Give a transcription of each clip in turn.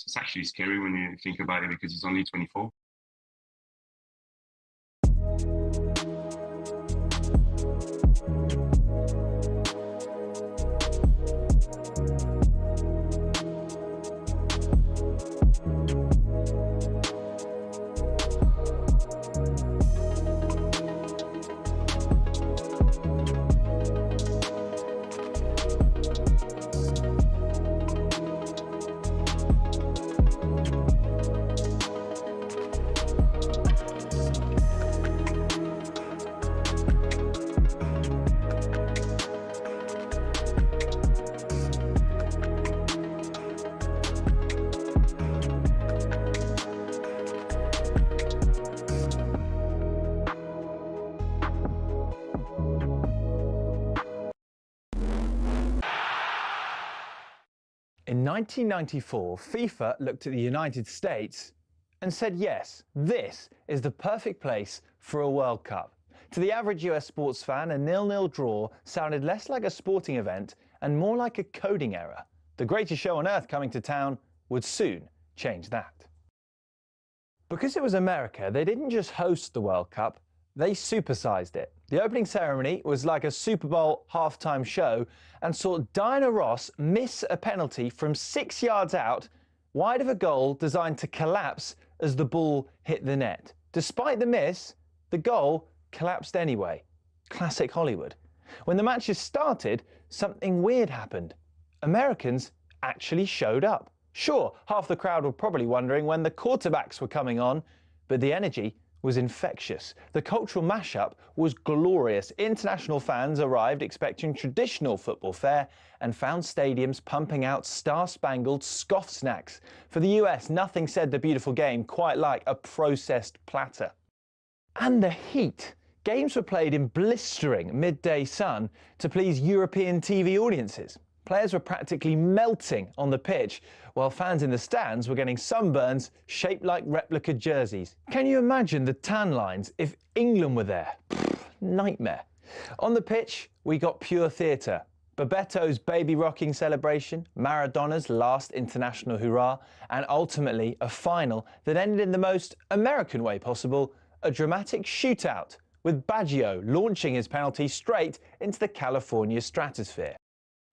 It's actually scary when you think about it because he's only 24. In 1994, FIFA looked at the United States and said, yes, this is the perfect place for a World Cup. To the average US sports fan, a 0-0 draw sounded less like a sporting event and more like a coding error. The greatest show on earth coming to town would soon change that. Because it was America, they didn't just host the World Cup, they supersized it. The opening ceremony was like a Super Bowl halftime show and saw Diana Ross miss a penalty from 6 yards out, wide of a goal designed to collapse as the ball hit the net. Despite the miss, the goal collapsed anyway. Classic Hollywood. When the matches started, something weird happened. Americans actually showed up. Sure, half the crowd were probably wondering when the quarterbacks were coming on, but the energy was infectious. The cultural mashup was glorious. International fans arrived expecting traditional football fare and found stadiums pumping out star-spangled scoff snacks. For the US, nothing said the beautiful game quite like a processed platter. And the heat. Games were played in blistering midday sun to please European TV audiences. Players were practically melting on the pitch, while fans in the stands were getting sunburns shaped like replica jerseys. Can you imagine the tan lines if England were there? Pfft, nightmare. On the pitch, we got pure theatre. Babetto's baby rocking celebration, Maradona's last international hurrah, and ultimately a final that ended in the most American way possible, a dramatic shootout, with Baggio launching his penalty straight into the California stratosphere.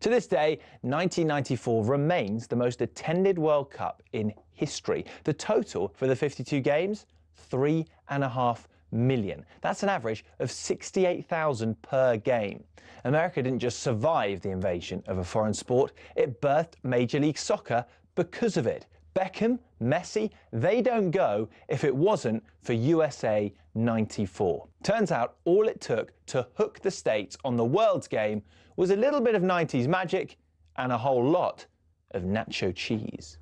To this day, 1994 remains the most attended World Cup in history. The total for the 52 games, 3.5 million. That's an average of 68,000 per game. America didn't just survive the invasion of a foreign sport, it birthed Major League Soccer because of it. Beckham, Messi, they don't go if it wasn't for USA 94. Turns out all it took to hook the States on the world's game was a little bit of 90s magic and a whole lot of nacho cheese.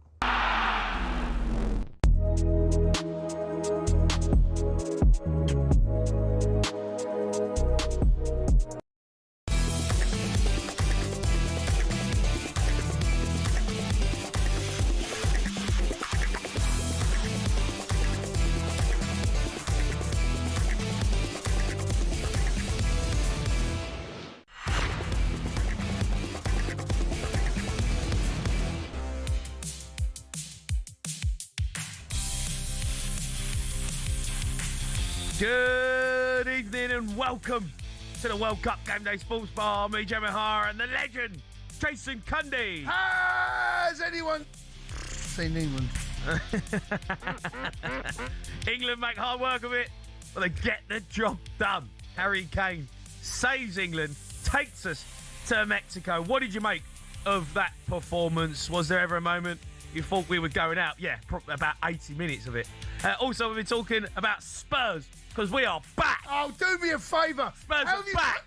Good evening and welcome to the World Cup Game Day Sports Bar. Me, Jamie O'Hara, and the legend, Jason Cundy. Has anyone seen England? England make hard work of it, but they get the job done. Harry Kane saves England, takes us to Mexico. What did you make of that performance? Was there ever a moment you thought we were going out? Yeah, about 80 minutes of it. Also, we've been talking about Spurs, because we are back. Oh, do me a favour. Spurs are back.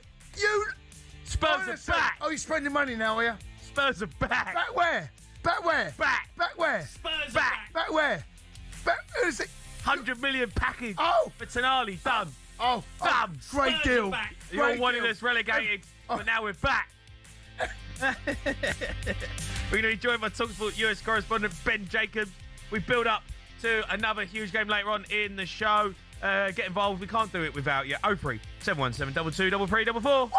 Spurs are back. Oh, you're spending money now, are you? Spurs are back. Back where? Back where? Back. Back where? Spurs back. Back where? Back, who's it? 100 million package. Oh. For Tonali, done. Oh. Done. Great Spurs deal. are back. You Great all wanted deal. us relegated, but now we're back. We're going to be joined by talkSPORT US correspondent Ben Jacobs. We build up to another huge game later on in the show. Get involved. We can't do it without you. 03 717 22 33 44.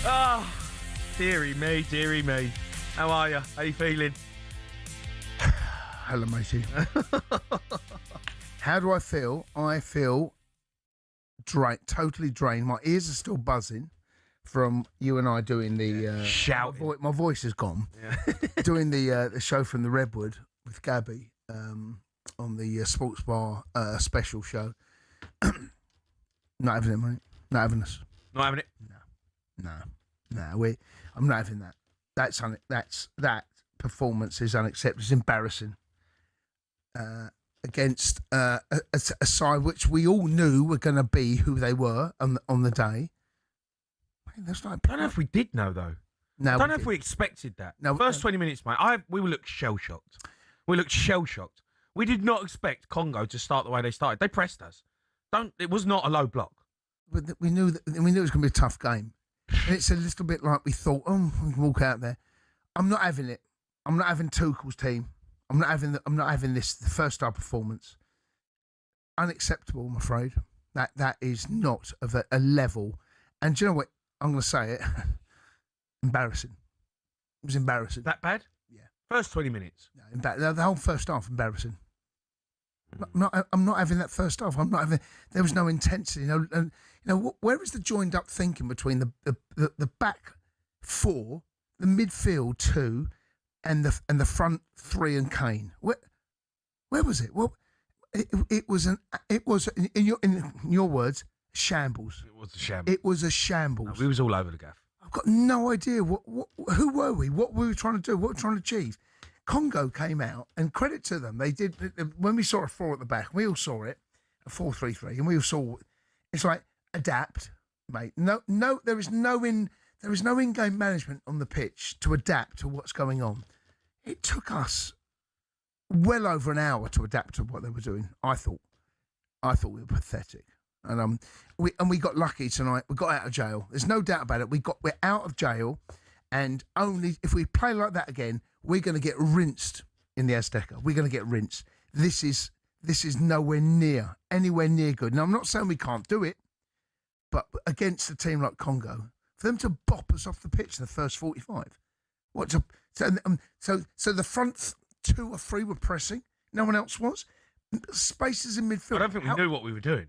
Oh, dearie me, dearie me. How are you? How you feeling? Hello, matey. How do I feel? I feel totally drained. My ears are still buzzing from you and I doing the shouting. My voice is gone. Yeah. Doing the show from the Redwood with Gabby on the Sports Bar special show. Not having it, mate. Not having us. Not having it? No. I'm not having that. That performance is unacceptable. It's embarrassing. Against a side which we all knew were going to be who they were on the day. That's like, I don't know if we did know, though. No, I don't know if we expected that. No, First 20 minutes, mate, we looked shell-shocked. We did not expect Congo to start the way they started. They pressed us. It was not a low block. But we knew it was going to be a tough game. And it's a little bit like we thought, we can walk out there. I'm not having it. I'm not having Tuchel's team. I'm not having the first half performance. Unacceptable, I'm afraid. That is not of a level. And do you know what? I'm going to say it. Embarrassing. It was embarrassing. That bad? Yeah. First 20 minutes. No, the whole first half, embarrassing. I'm not having that first half. I'm not having. There was no intensity. Where is the joined up thinking between the back four, the midfield two, and the front three and Kane? Where was it? Well, it was in your words, shambles. It was a shambles. It was a shambles. No, we was all over the gaff. I've got no idea who were we? What were we trying to do? What were we trying to achieve? Congo came out, and credit to them, they did. When we saw a 4 at the back, we all saw it, a 4-3-3, and we all saw it's like adapt, mate. No, there is no in-game management on the pitch to adapt to what's going on. It took us well over an hour to adapt to what they were doing. I thought we were pathetic, and we got lucky tonight. We got out of jail. There's no doubt about it. We're out of jail, and only if we play like that again, we're going to get rinsed in the Azteca. We're going to get rinsed. This is anywhere near good. Now, I'm not saying we can't do it, but against a team like Congo, for them to bop us off the pitch in the first 45, so the front 2 or 3 were pressing. No one else was. Spaces in midfield. I don't think we knew what we were doing.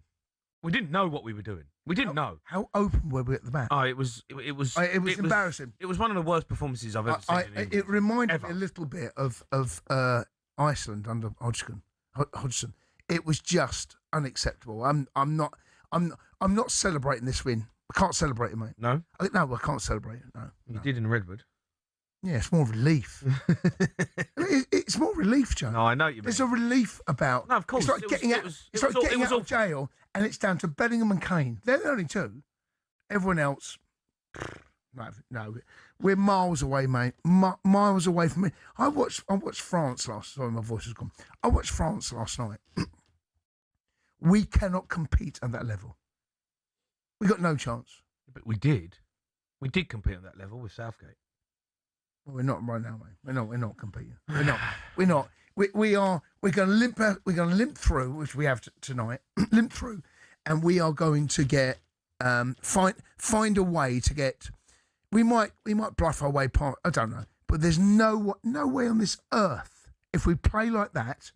We didn't know what we were doing. We didn't know. How open were we at the back? Oh, it was embarrassing. It was one of the worst performances I've ever seen. It reminded me a little bit of Iceland under Hodgson. It was just unacceptable. I'm not celebrating this win. I can't celebrate it, mate. No, I can't celebrate it. No, you did in Redwood. Yeah, it's more relief. It's more relief, Joe. No, I know what you mean. There's a relief about. No, of course. It's like getting out of jail, and it's down to Bellingham and Kane. They're the only two. Everyone else, no. We're miles away, mate. Miles away from me. I watched France last. Sorry, my voice has gone. I watched France last night. We cannot compete at that level. We got no chance. But we did. We did compete at that level with Southgate. Well, we're not right now, mate. We're not competing. We're not. We're going to limp. We're going to limp through, which we have tonight. Limp through, and we are going to get find a way to get. We might bluff our way past. I don't know, but there's no way on this earth if we play like that,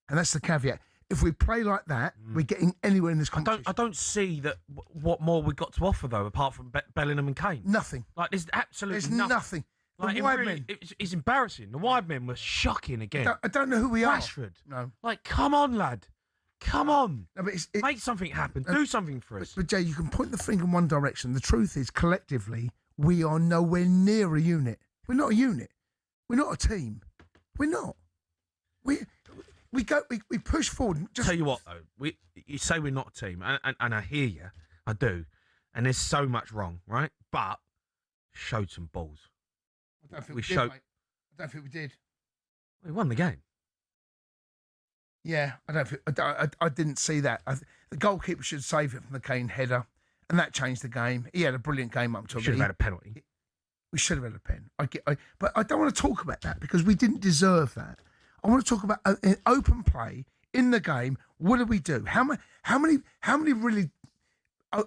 and that's the caveat. If we play like that, we're getting anywhere in this competition. I don't see that. What more we got to offer though, apart from Bellingham and Kane? Nothing. Like there's absolutely nothing. Like, it's embarrassing. The wide men were shocking again. I don't know who we are. Rashford. No. Like, come on, lad. Come on. No, but make something happen. Do something for us. But Jay, you can point the finger in one direction. The truth is, collectively, we are nowhere near a unit. We're not a unit. We're not a team. We're not. We push forward. Tell you what, though. You say we're not a team, and I hear you. I do. And there's so much wrong, right? But showed some balls. I don't think we did, mate. I don't think we did. We won the game. Yeah, I didn't see that. The goalkeeper should save it from the Kane header, and that changed the game. He had a brilliant game up to it. Should have had a penalty. We should have had a pen. But I don't want to talk about that because we didn't deserve that. I want to talk about an open play in the game. What did we do? How many really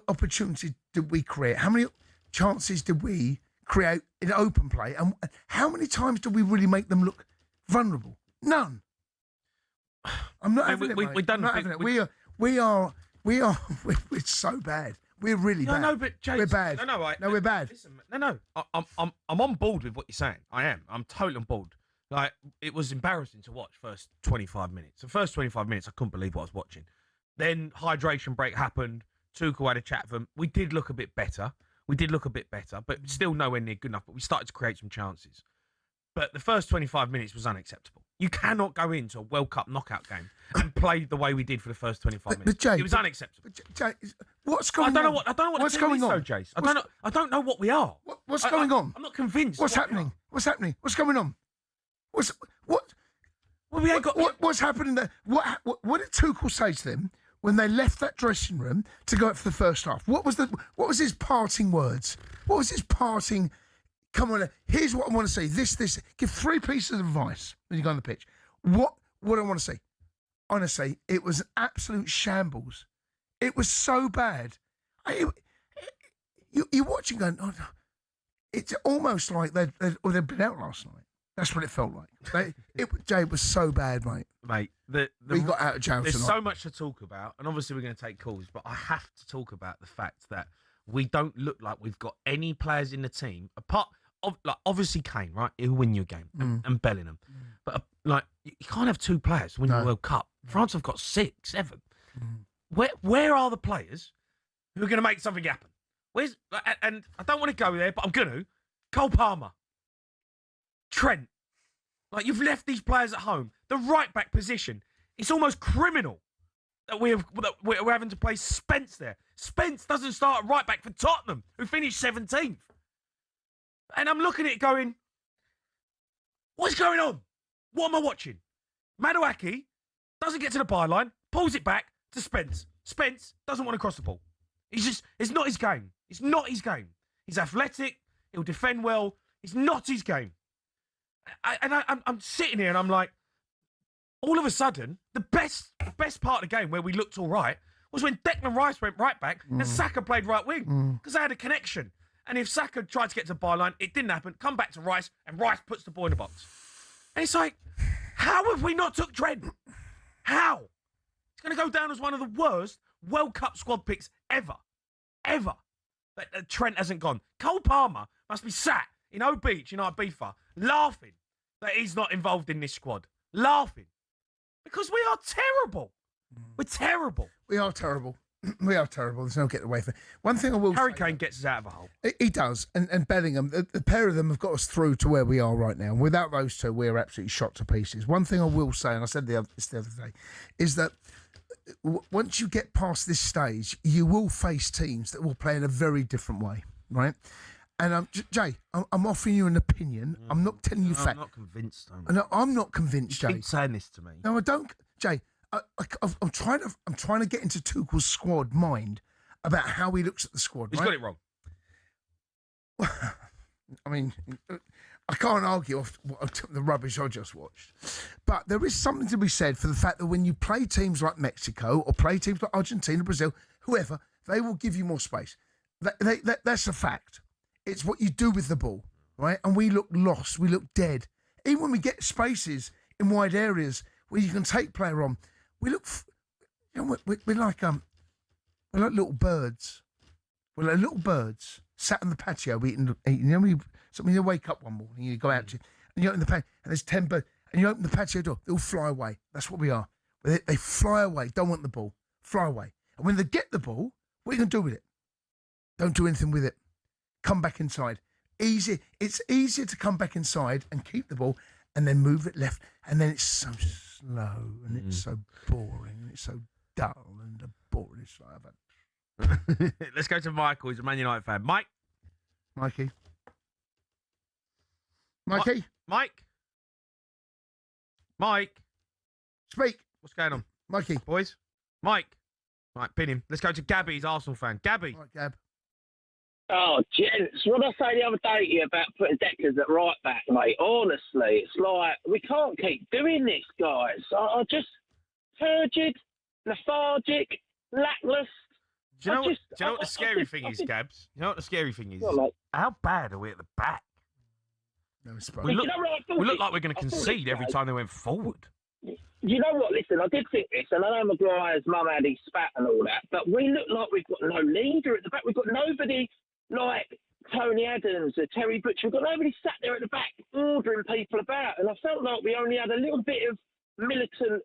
opportunities did we create? How many chances did we create in open play. And how many times do we really make them look vulnerable? None. I'm not having it, mate. I'm not having it. We are. We're so bad. We're really bad. No, but Jason, we're bad. No, right. No, we're bad. Listen, no. I'm on board with what you're saying. I am. I'm totally on board. Like, it was embarrassing to watch first 25 minutes. The first 25 minutes, I couldn't believe what I was watching. Then hydration break happened. Tuchel had a chat with them. We did look a bit better, but still nowhere near good enough. But we started to create some chances. But the first 25 minutes was unacceptable. You cannot go into a World Cup knockout game and play the way we did for the first 25 minutes. But Jay, it was unacceptable. Jay, what's going on? I don't know what what's going on, Jace. I don't know what we are. What's going on? I'm not convinced. What's happening? What's happening? What's going on? What's happening there? What did Tuchel say to them when they left that dressing room to go out for the first half? What was his parting words? What was his parting? Come on, here's what I want to see. This. Give 3 pieces of advice when you go on the pitch. What I want to see? Honestly, it was an absolute shambles. It was so bad. You're watching going, oh, no. It's almost like they'd been out last night. That's what it felt like. Jay, it was so bad, mate. Mate, we got out of jail There's tonight. so much to talk about, and obviously we're going to take calls, but I have to talk about the fact that we don't look like we've got any players in the team, apart of, like, obviously Kane, right? He'll win you a game, and Bellingham. But, like, you can't have 2 players to win the World Cup. France have got 6, 7. Where are the players who are going to make something happen? And I don't want to go there, but I'm going to. Cole Palmer. Trent. Like, you've left these players at home. The right-back position, it's almost criminal that we're having to play Spence there. Spence doesn't start at right-back for Tottenham, who finished 17th. And I'm looking at it going, what's going on? What am I watching? Maduaki doesn't get to the byline, pulls it back to Spence. Spence doesn't want to cross the ball. It's not his game. It's not his game. He's athletic. He'll defend well. It's not his game. I'm sitting here and I'm like, all of a sudden, the best part of the game where we looked all right was when Declan Rice went right back and Saka played right wing because they had a connection. And if Saka tried to get to the byline, it didn't happen. Come back to Rice and Rice puts the ball in the box. And it's like, how have we not took Trent? How? It's going to go down as one of the worst World Cup squad picks ever. Ever. That Trent hasn't gone. Cole Palmer must be sat in O Beach in Ibiza laughing that he's not involved in this squad. Laughing. Because we are terrible. We're terrible. We are terrible. We are terrible. There's no getting away from it. One thing I will Harry say, Kane gets us out of a hole. He does. And Bellingham, the pair of them have got us through to where we are right now. And without those two, we're absolutely shot to pieces. One thing I will say, and I said this the other day, is that once you get past this stage, you will face teams that will play in a very different way, right? And Jay, I'm offering you an opinion. I'm not telling you fact. I'm not convinced. I'm not convinced, Jay. Keep saying this to me. No, I don't, Jay. I'm trying to get into Tuchel's squad mind about how he looks at the squad. He's got it wrong. I mean, I can't argue off the rubbish I just watched, but there is something to be said for the fact that when you play teams like Mexico or play teams like Argentina, Brazil, whoever, they will give you more space. That's a fact. It's what you do with the ball, right? And we look lost. We look dead. Even when we get spaces in wide areas where you can take player on, we look. We're like little birds. We're like little birds sat on the patio eating. You know, when you wake up one morning, you go out and you open the patio, and there's 10 birds, and you open the patio door, they'll fly away. That's what we are. They fly away. Don't want the ball. Fly away. And when they get the ball, what are you going to do with it? Don't do anything with it. Come back inside. Easy. It's easier to come back inside and keep the ball and then move it left. And then it's so slow and it's so boring and it's so dull and boring. It's like, Let's go to Michael. He's a Man United fan. Mikey. Mike. Speak. What's going on? Mikey. Boys? Mike. Right, pin him. Let's go to Gabby. He's Arsenal fan. Gabby. Right, Gab. Oh, gents, what I say the other day to you about putting Deckers at right back, mate, honestly, it's like, we can't keep doing this, guys. I just turgid, lethargic, lacklustre. Do you know, I just- do you know what the I scary just- thing I is, just- Gabs? You know what the scary thing is? Go on, mate. How bad are we at the back? No, it's We You look, know what I thought we look it- like we're going to I thought it concede every was? time they went forward. You know what? Listen, I did think this, and I know Maguire's mum had his spat and all that, but we look like we've got no leader at the back. We've got nobody like Tony Adams or Terry Butcher. We've got nobody sat there at the back ordering people about, and I felt like we only had a little bit of militant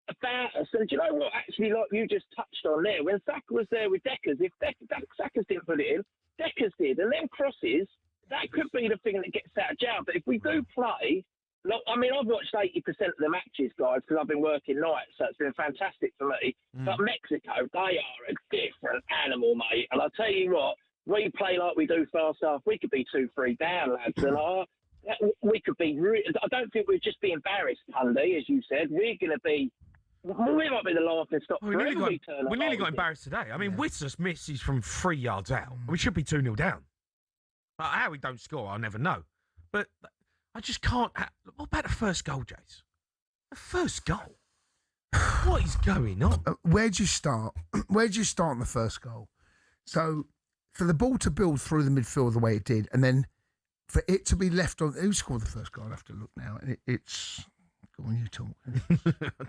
about us. And do you know what? Actually, like you just touched on there, when Saka was there with Deckers, if Saka didn't put it in, Deckers did, and them crosses, that could be the thing that gets out of jail. But if we do play, look, I mean, I've watched 80% of the matches, guys, because I've been working nights, so it's been fantastic for me. But Mexico, they are a different animal, mate. And I'll tell you what, we play like we do first half, we could be 2-3 down, lads. And we could be. I don't think we'd just be embarrassed, Cundy, as you said. We're going to be. We might be the laughing stock. We nearly got, turn up, we nearly got aren't we? embarrassed today. I mean, Witts just misses from 3 yards out. We should be 2-0 down. How we don't score, I'll never know. But I just can't. What about the first goal, Jace? The first goal? What is going on? Where'd you start? Where'd you start on the first goal? So, for the ball to build through the midfield the way it did, and then for it to be left on. Who scored the first goal? I have to look now. It's. Go on, you talk.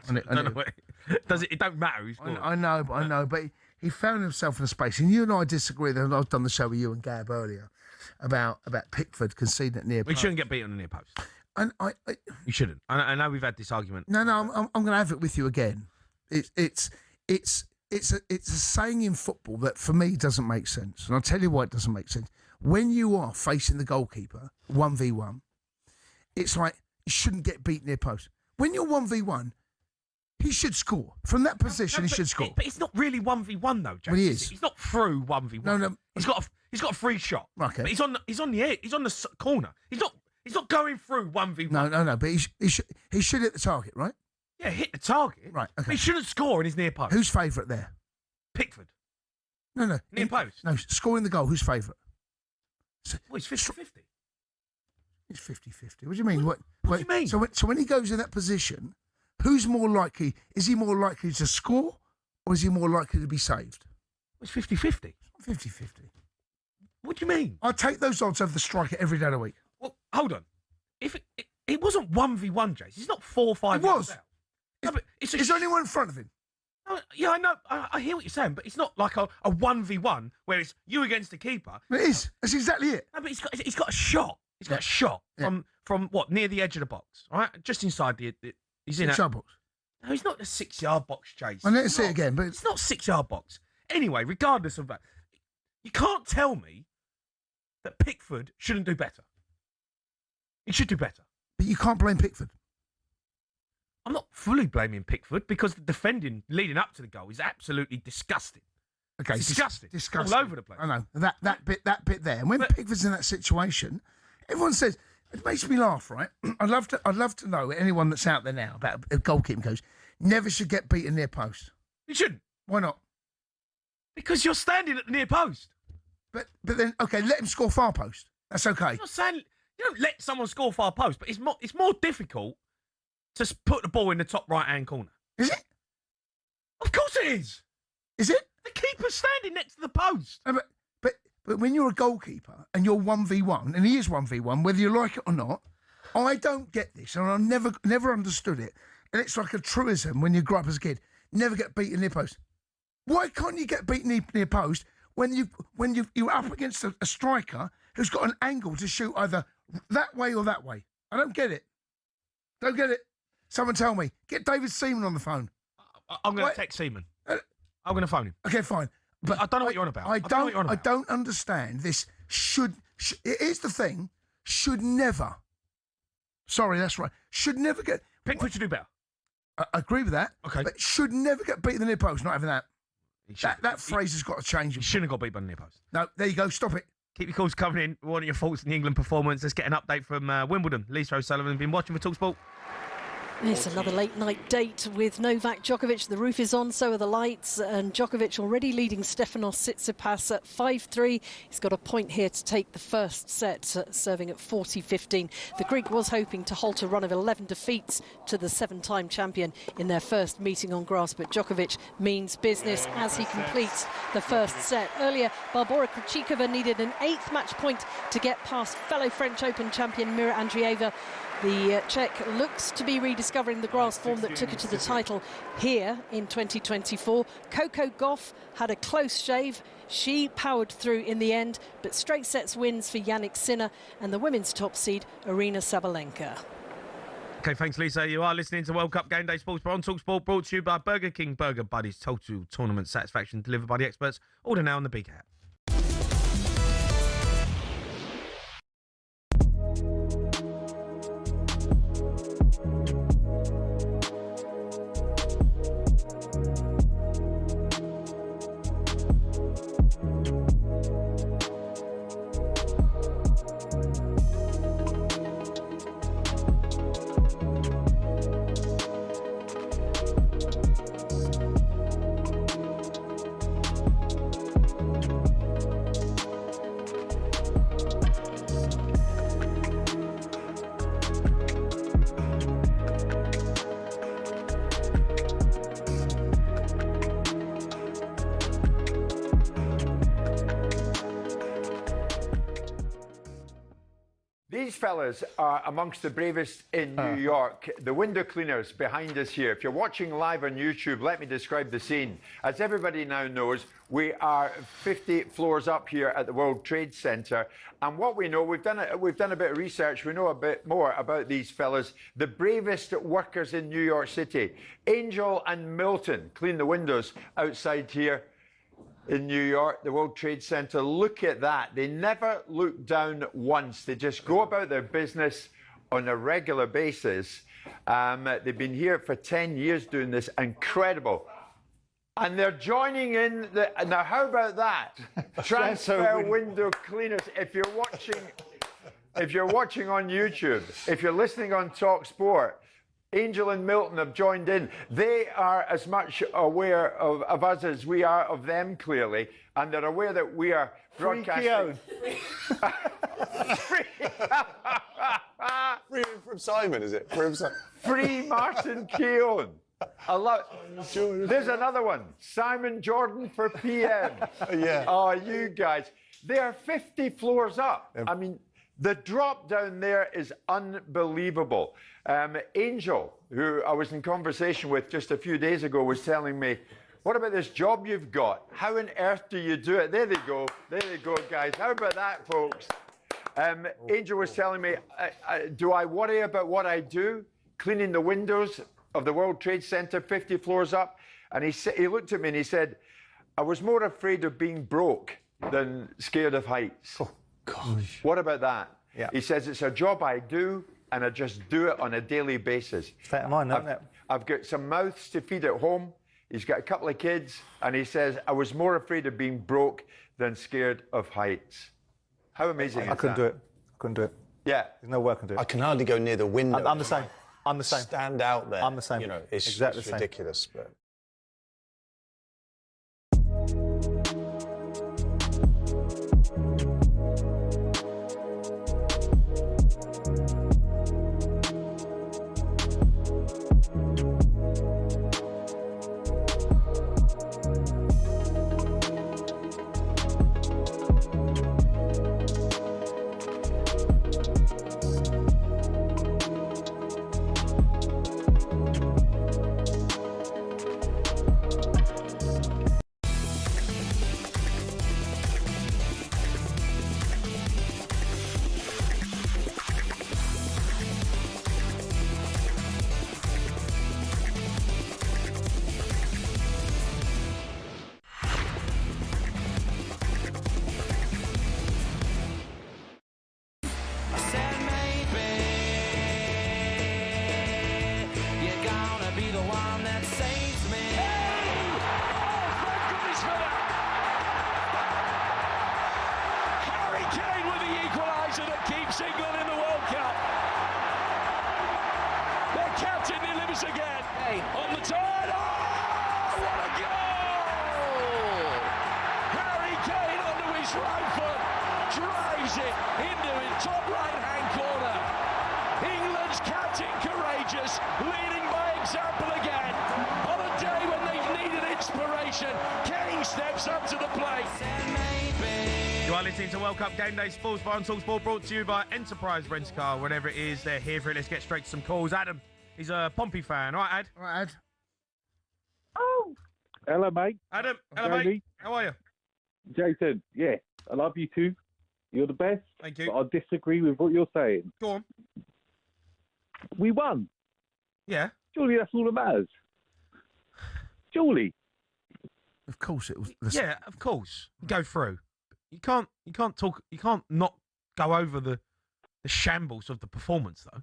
I don't know what, does it? It don't matter who scored. I know, but he found himself in a space. And you and I disagree. And I've done the show with you and Gab earlier about Pickford conceding at near We post. shouldn't get beaten on the near post. And You shouldn't. I know we've had this argument. No, I'm going to have it with you again. It's a saying in football that for me doesn't make sense, and I'll tell you why it doesn't make sense. When you are facing the goalkeeper 1v1, it's like you shouldn't get beat near post. When you're 1v1, he should score from that position. He should score. But it's not really 1v1 though, Jason. Well, he is. He's not through 1v1. No. He's got a free shot. Okay. But he's on the edge. He's on the corner. He's not going through 1v1. No. But he should hit the target, right? Yeah, hit the target. Right. Okay. But he shouldn't score in his near post. Who's favourite there? Pickford. No. Near post. No, scoring the goal. Who's favourite? Well, he's 50-50. It's 50-50. What do you mean? What do you mean? So when he goes in that position, who's more likely? Is he more likely to score, or is he more likely to be saved? It's 50-50. 50-50. What do you mean? I'd take those odds over the striker every day of the week. Well, hold on. If it wasn't 1v1, Jace. It's not 4 or 5 It was. yards out. No, but it's Is there anyone in front of him? Yeah, I know. I hear what you're saying, but it's not like a 1v1 where it's you against the keeper. It is. That's exactly it. No, but he's got a shot. He's got a shot from what, near the edge of the box, all right? Just inside the he's in Six a, yard box. No, he's not the 6 yard box, Chase. I didn't say it again, but It's not 6 yard box. Anyway, regardless of that, you can't tell me that Pickford shouldn't do better. He should do better. But you can't blame Pickford. I'm not fully blaming Pickford because the defending leading up to the goal is absolutely disgusting. Okay, Disgusting. Disgusting. All over the place. I know that bit there. And when Pickford's in that situation, everyone says it makes me laugh. Right? I'd love to know anyone that's out there now about a goalkeeping coach never should get beaten near post. You shouldn't. Why not? Because you're standing at the near post. But then okay, let him score far post. That's okay. I'm not saying you don't let someone score far post, but it's more difficult to put the ball in the top right hand corner. Is it? Of course it is. Is it? The keeper's standing next to the post. No, but when you're a goalkeeper and you're 1v1, and he is 1v1, whether you like it or not, I don't get this, and I never understood it. And it's like a truism when you grow up as a kid: never get beaten near post. Why can't you get beaten near post when you're up against a striker who's got an angle to shoot either that way or that way? I don't get it. Don't get it. Someone tell me. Get David Seaman on the phone. I'm going to text Seaman. I'm going to phone him. Okay, fine. But I don't know what you're on about. I don't understand this. Here's the thing. Should never. Sorry, that's right. Should never get. Pickford should do better. I agree with that. Okay. But should never get beaten in the near post. Not having that. That phrase has got to change. He shouldn't have got beat by the near post. No, there you go. Stop it. Keep your calls coming in. What are your thoughts on the England performance? Let's get an update from Wimbledon. Lisa O'Sullivan has been watching for talkSPORT. It's another late night date with Novak Djokovic. The roof is on, so are the lights, and Djokovic already leading Stefanos Tsitsipas at 5-3. He's got a point here to take the first set, serving at 40-15. The Greek was hoping to halt a run of 11 defeats to the 7-time champion in their first meeting on grass, but Djokovic means business as he completes the first set. Earlier, Barbora Krejcikova needed an 8th match point to get past fellow French Open champion Mira Andreeva. The Czech looks to be rediscovering the grass form that took her to the title here in 2024. Coco Gauff had a close shave. She powered through in the end, but straight sets wins for Yannick Sinner and the women's top seed, Aryna Sabalenka. Okay, thanks, Lisa. You are listening to World Cup Game Day Sports on talkSPORT, brought to you by Burger King Burger Buddies. Total tournament satisfaction delivered by the experts. Order now on the Big app. These fellas are amongst the bravest in New York. The window cleaners behind us here. If you're watching live on YouTube, let me describe the scene. As everybody now knows, we are 50 floors up here at the World Trade Center. And what we know, we've done a bit of research. We know a bit more about these fellas. The bravest workers in New York City. Angel and Milton clean the windows outside here in New York, the World Trade Center. Look at that. They never look down once. They just go about their business on a regular basis. They've been here for 10 years doing this. Incredible. And they're joining in. Now, how about that? Transfer window cleaners. If you're watching on YouTube, if you're listening on talkSPORT, Angel and Milton have joined in. They are as much aware of us as we are of them, clearly, and they're aware that we are broadcasting. Free from Simon, is it? Free Martin Keown. There's another one. Simon Jordan for PM. Yeah. Oh, you guys. They are 50 floors up. I mean, the drop down there is unbelievable. Angel, who I was in conversation with just a few days ago, was telling me, what about this job you've got? How on earth do you do it? There they go. There they go, guys. How about that, folks? Angel was telling me, do I worry about what I do? Cleaning the windows of the World Trade Center, 50 floors up. And he looked at me and he said, I was more afraid of being broke than scared of heights. Oh, gosh. What about that? Yeah. He says, it's a job I do, and I just do it on a daily basis. State of mind, isn't it? I've got some mouths to feed at home. He's got a couple of kids, and he says, I was more afraid of being broke than scared of heights. How amazing is that? I couldn't do it. I couldn't do it. Yeah. There's no way I can do it. I can hardly go near the window. I'm the same. I'm the same. Stand out there. I'm the same. You know, it's exactly the same. Ridiculous. But the captain delivers again. On the turn. Oh, what a goal! Harry Kane onto his right foot, drives it into his top right-hand corner. England's captain courageous, leading by example again. On a day when they've needed inspiration, Kane steps up to the plate. You are listening to World Cup Game Day Sports Bar on talkSPORT, brought to you by Enterprise Rent a Car. Whatever it is, they're here for it. Let's get straight to some calls. Adam, he's a Pompey fan. All right, Ad? All right, Ad. Oh, hello, mate. Adam, hello, mate. Jamie. How are you? Jason, yeah, I love you too. You're the best. Thank you. But I disagree with what you're saying. Go on. We won. Yeah. Surely that's all that matters. Surely. Of course it was. Yeah, of course. Go through. You can't not go over the shambles of the performance, though.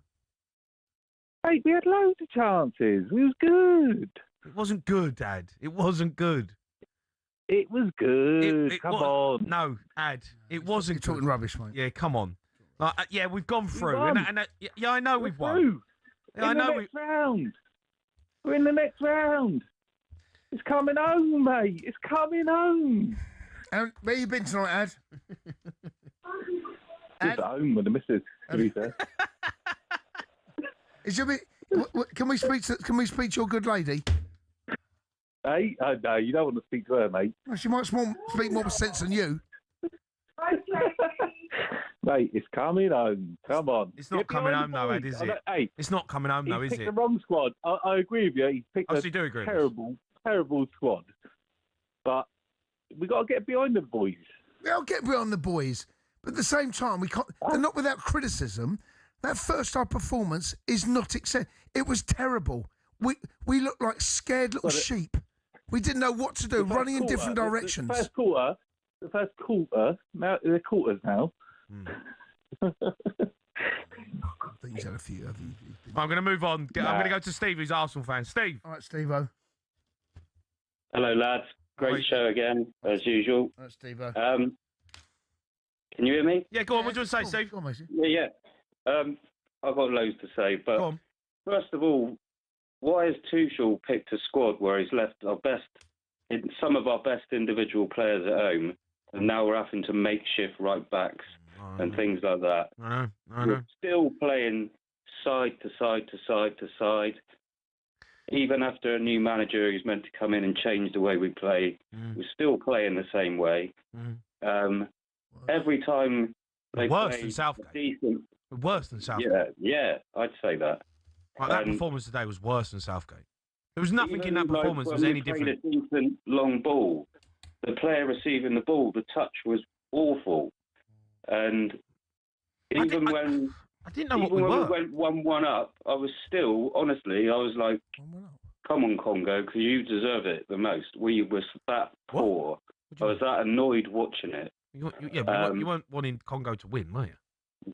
Mate, we had loads of chances. We was good. It wasn't good, Dad. It wasn't good. It was good. Come on. No, Ad. It wasn't You're talking good. rubbish, mate. Yeah, come on. Yeah, we've gone through. won. Yeah, I know we've won. Through. Yeah, I In know the next round. We're in the next round. It's coming home, mate. It's coming home. Where you been tonight, Ad? Just at home with the missus, to be fair. Is your can we speak to your good lady? Hey, no, you don't want to speak to her, mate. Well, she might speak more sense than you. Mate, it's coming home. Come on. It's not Get coming behind home, the though, Ed, boys. is it? Hey, It's not coming home, though, he's is picked it? the wrong squad. I agree with you. He's picked I a actually do agree with terrible, terrible squad. But we got to get behind the boys. We'll get behind the boys, but at the same time, we can't. They're not without criticism. That first half performance is not acceptable. It was terrible. We looked like scared little sheep. We didn't know what to do, running in different directions. The first quarter. Now they're quarters now. I think he's had a few. I'm going to move on. I'm going to go to Steve, who's Arsenal fan. Steve. All right, Steve-O. Hello, lads. Great show again, as usual. All right, Steve-O. Can you hear me? Yeah, go on. What do you want to say, Steve? Go on, Mason. Yeah. I've got loads to say, but first of all, why has Tuchel picked a squad where he's left some of our best individual players at home, and now we're having to makeshift right backs and things like that? I know. We're still playing side to side to side to side. Even after a new manager who's meant to come in and change the way we play, we're still playing the same way. Every time they Worse play than Southgate. decent, Worse than Southgate. yeah, I'd say that. Like, that performance today was worse than Southgate. There was nothing in that performance that was when any we played different. a decent long ball, the player receiving the ball, the touch was awful. And even when we went 1-1 up, I was still, honestly, I was like, come on, Congo, because you deserve it the most. We were that poor. I was that annoyed watching it. You weren't wanting Congo to win, were you?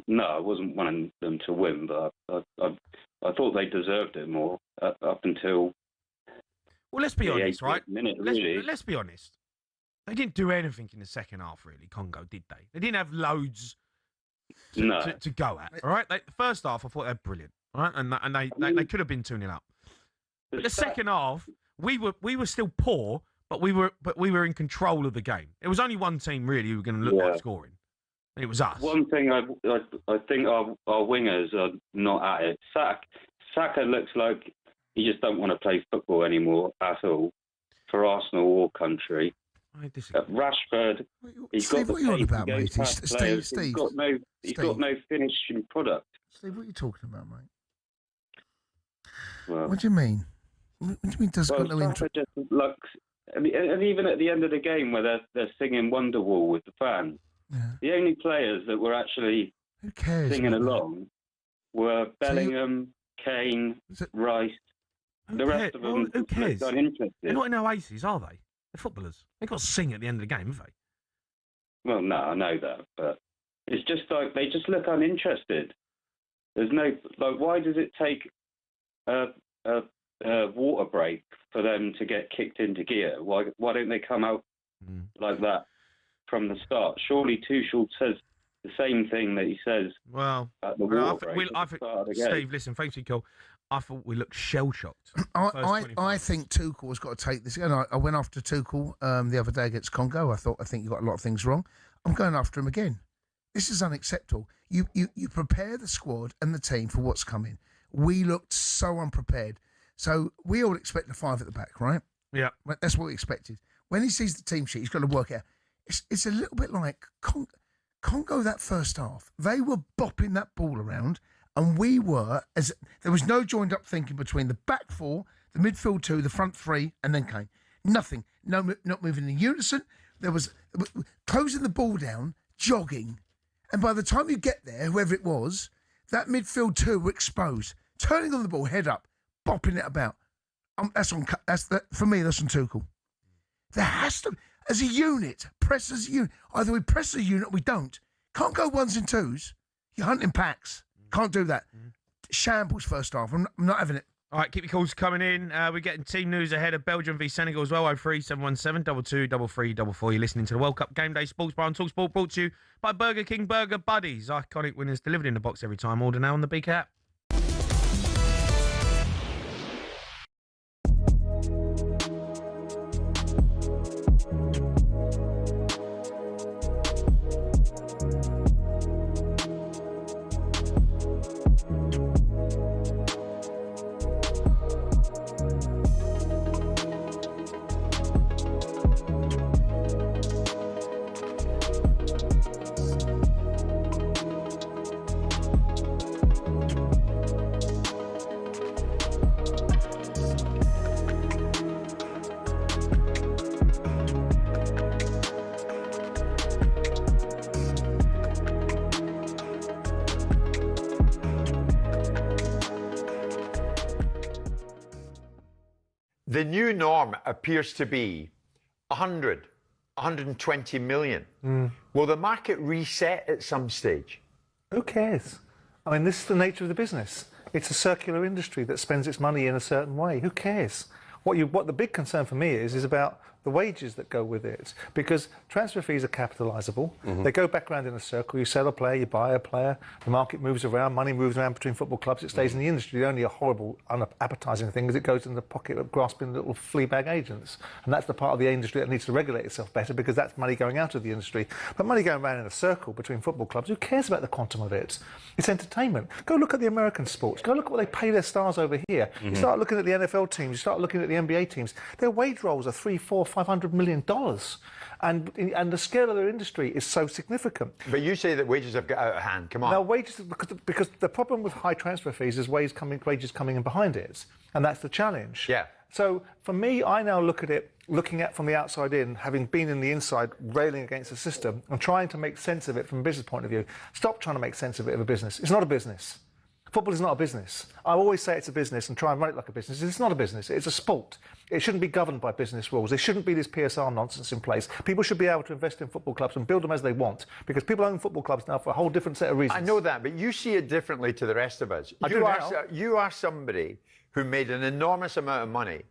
No, I wasn't wanting them to win, but I thought they deserved it more up until. Well, let's be the honest, 80th right? minute, really. Let's be honest. They didn't do anything in the second half, really, Congo, did they? They didn't have loads to go at, all right? The first half, I thought they were brilliant, all right? And they could have been 2-0 up. But the second half, we were still poor, but we were in control of the game. It was only one team, really, who were going to look like scoring. And it was us. One thing I think our wingers are not at it. Saka looks like he just don't want to play football anymore at all for Arsenal or country. I disagree. Rashford, he's Steve, got what are you on about, mate? Steve, he's got no finishing product. Steve, what are you talking about, mate? Well, What do you mean? What do you mean doesn't got no interest? Just looks, and even at the end of the game where they're singing Wonderwall with the fans, the only players that were actually singing along were Bellingham, Kane, Rice. The rest of them, who cares? Not interested. They're not in Oasis, are they? They're footballers. They've got to sing at the end of the game, have they? Well, no, I know that, but it's just like they just look uninterested. There's no why does it take a water break for them to get kicked into gear? Why don't they come out like that from the start? Surely Tuchel says the same thing that he says. Well, at the water break at the start of the game. Steve, listen, thanks for your call. I thought we looked shell-shocked. I think Tuchel has got to take this. And I went after Tuchel the other day against Congo. I think you got a lot of things wrong. I'm going after him again. This is unacceptable. You prepare the squad and the team for what's coming. We looked so unprepared. So we all expect the 5 at the back, right? Yeah. That's what we expected. When he sees the team sheet, he's got to work out. It's a little bit like Congo that first half. They were bopping that ball around, and we were, there was no joined up thinking between the back 4, the midfield 2, the front 3, and then Kane. Nothing. No, not moving in unison. There was closing the ball down, jogging. And by the time you get there, whoever it was, that midfield 2 were exposed, turning on the ball, head up, bopping it about. For me, that's on Tuchel. There has to, as a unit, press as a unit. Either we press as a unit or we don't. Can't go 1s and 2s. You're hunting packs. Can't do that. Shambles first half. I'm not having it. All right, keep your calls coming in. We're getting team news ahead of Belgium v Senegal as well. 03717 22 3344. You're listening to the World Cup Game Day Sports Bar on talkSPORT, brought to you by Burger King Burger Buddies. Iconic winners delivered in the box every time. Order now on the BK app. The new norm appears to be 100, 120 million. Will the market reset at some stage? Who cares? I mean, this is the nature of the business. It's a circular industry that spends its money in a certain way. Who cares? What the big concern for me is about the wages that go with it, because transfer fees are capitalisable. They go back around in a circle. You sell a player, you buy a player, the market moves around, money moves around between football clubs, it stays in the industry. Only a horrible, unappetising thing is it goes in the pocket of grasping little flea bag agents. And that's the part of the industry that needs to regulate itself better, because that's money going out of the industry. But money going around in a circle between football clubs, who cares about the quantum of it? It's entertainment. Go look at the American sports. Go look at what they pay their stars over here. You start looking at the NFL teams, you start looking at the NBA teams. Their wage rolls are $300, $400, $500 million. And the scale of their industry is so significant. But you say that wages have got out of hand. Come on. Now, wages, because the problem with high transfer fees is wages coming in behind it. And that's the challenge. Yeah. So for me, I now look at it, looking at from the outside in, having been in the inside, railing against the system, and trying to make sense of it from a business point of view. Stop trying to make sense of it of a business. It's not a business. Football is not a business. I always say it's a business and try and run it like a business. It's not a business. It's a sport. It shouldn't be governed by business rules. There shouldn't be this PSR nonsense in place. People should be able to invest in football clubs and build them as they want, because people own football clubs now for a whole different set of reasons. I know that, but you see it differently to the rest of us. You are somebody who made an enormous amount of money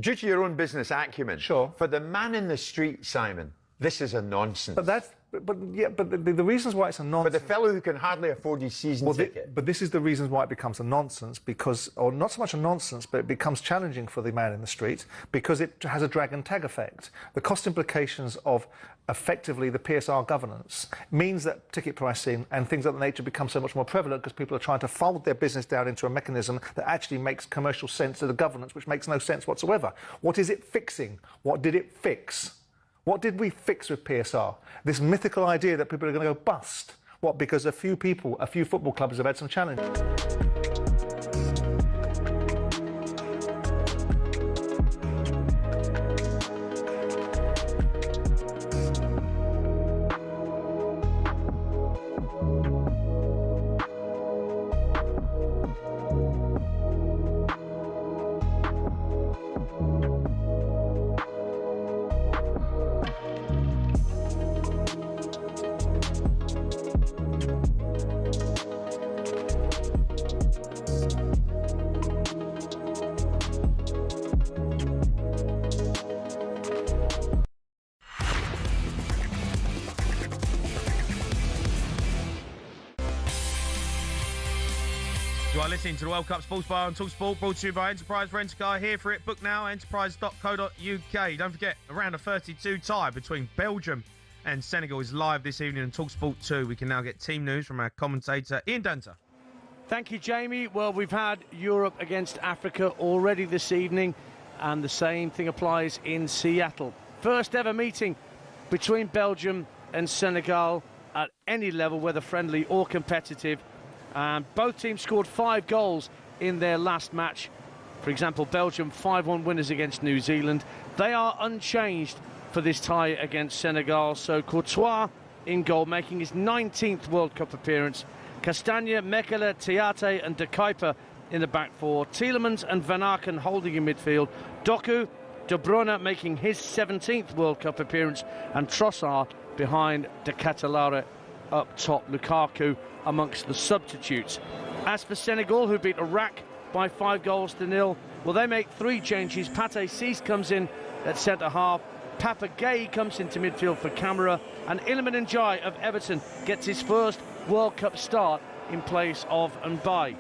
due to your own business acumen. Sure. For the man in the street, Simon, this is a nonsense. But the reasons why it's a nonsense. For the fellow who can hardly afford his season ticket. But this is the reasons why it becomes a nonsense, because, or not so much a nonsense, but it becomes challenging for the man in the street because it has a drag and tag effect. The cost implications of effectively the PSR governance means that ticket pricing and things of that nature become so much more prevalent because people are trying to fold their business down into a mechanism that actually makes commercial sense to the governance, which makes no sense whatsoever. What is it fixing? What did it fix? What did we fix with PSR? This mythical idea that people are going to go bust. What, because a few football clubs have had some challenges? listening to the World Cup Sports Bar on talkSPORT, brought to you by Enterprise Rent-A-Car. Here for it. Book now, enterprise.co.uk. Don't forget, a round of 32 tie between Belgium and Senegal is live this evening on talkSPORT 2. We can now get team news from our commentator, Ian Dunter. Thank you, Jamie. Well, we've had Europe against Africa already this evening, and the same thing applies in Seattle. First ever meeting between Belgium and Senegal at any level, whether friendly or competitive. Both teams scored 5 goals in their last match. For example, Belgium 5-1 winners against New Zealand. They are unchanged for this tie against Senegal. So Courtois in goal, making his 19th World Cup appearance. Castagna, Mekele, Théâtre and De Kuyper in the back four. Tielemans and Van Aken holding in midfield. Doku, De Bruyne making his 17th World Cup appearance. And Trossard behind De Ketelaere up top. Lukaku amongst the substitutes. As for Senegal, who beat Iraq by 5-0, well, they make 3 changes. Pathé Ciss comes in at centre-half. Papa Gueye comes into midfield for Camara. And Iliman Ndiaye of Everton gets his first World Cup start in place of Mbaye.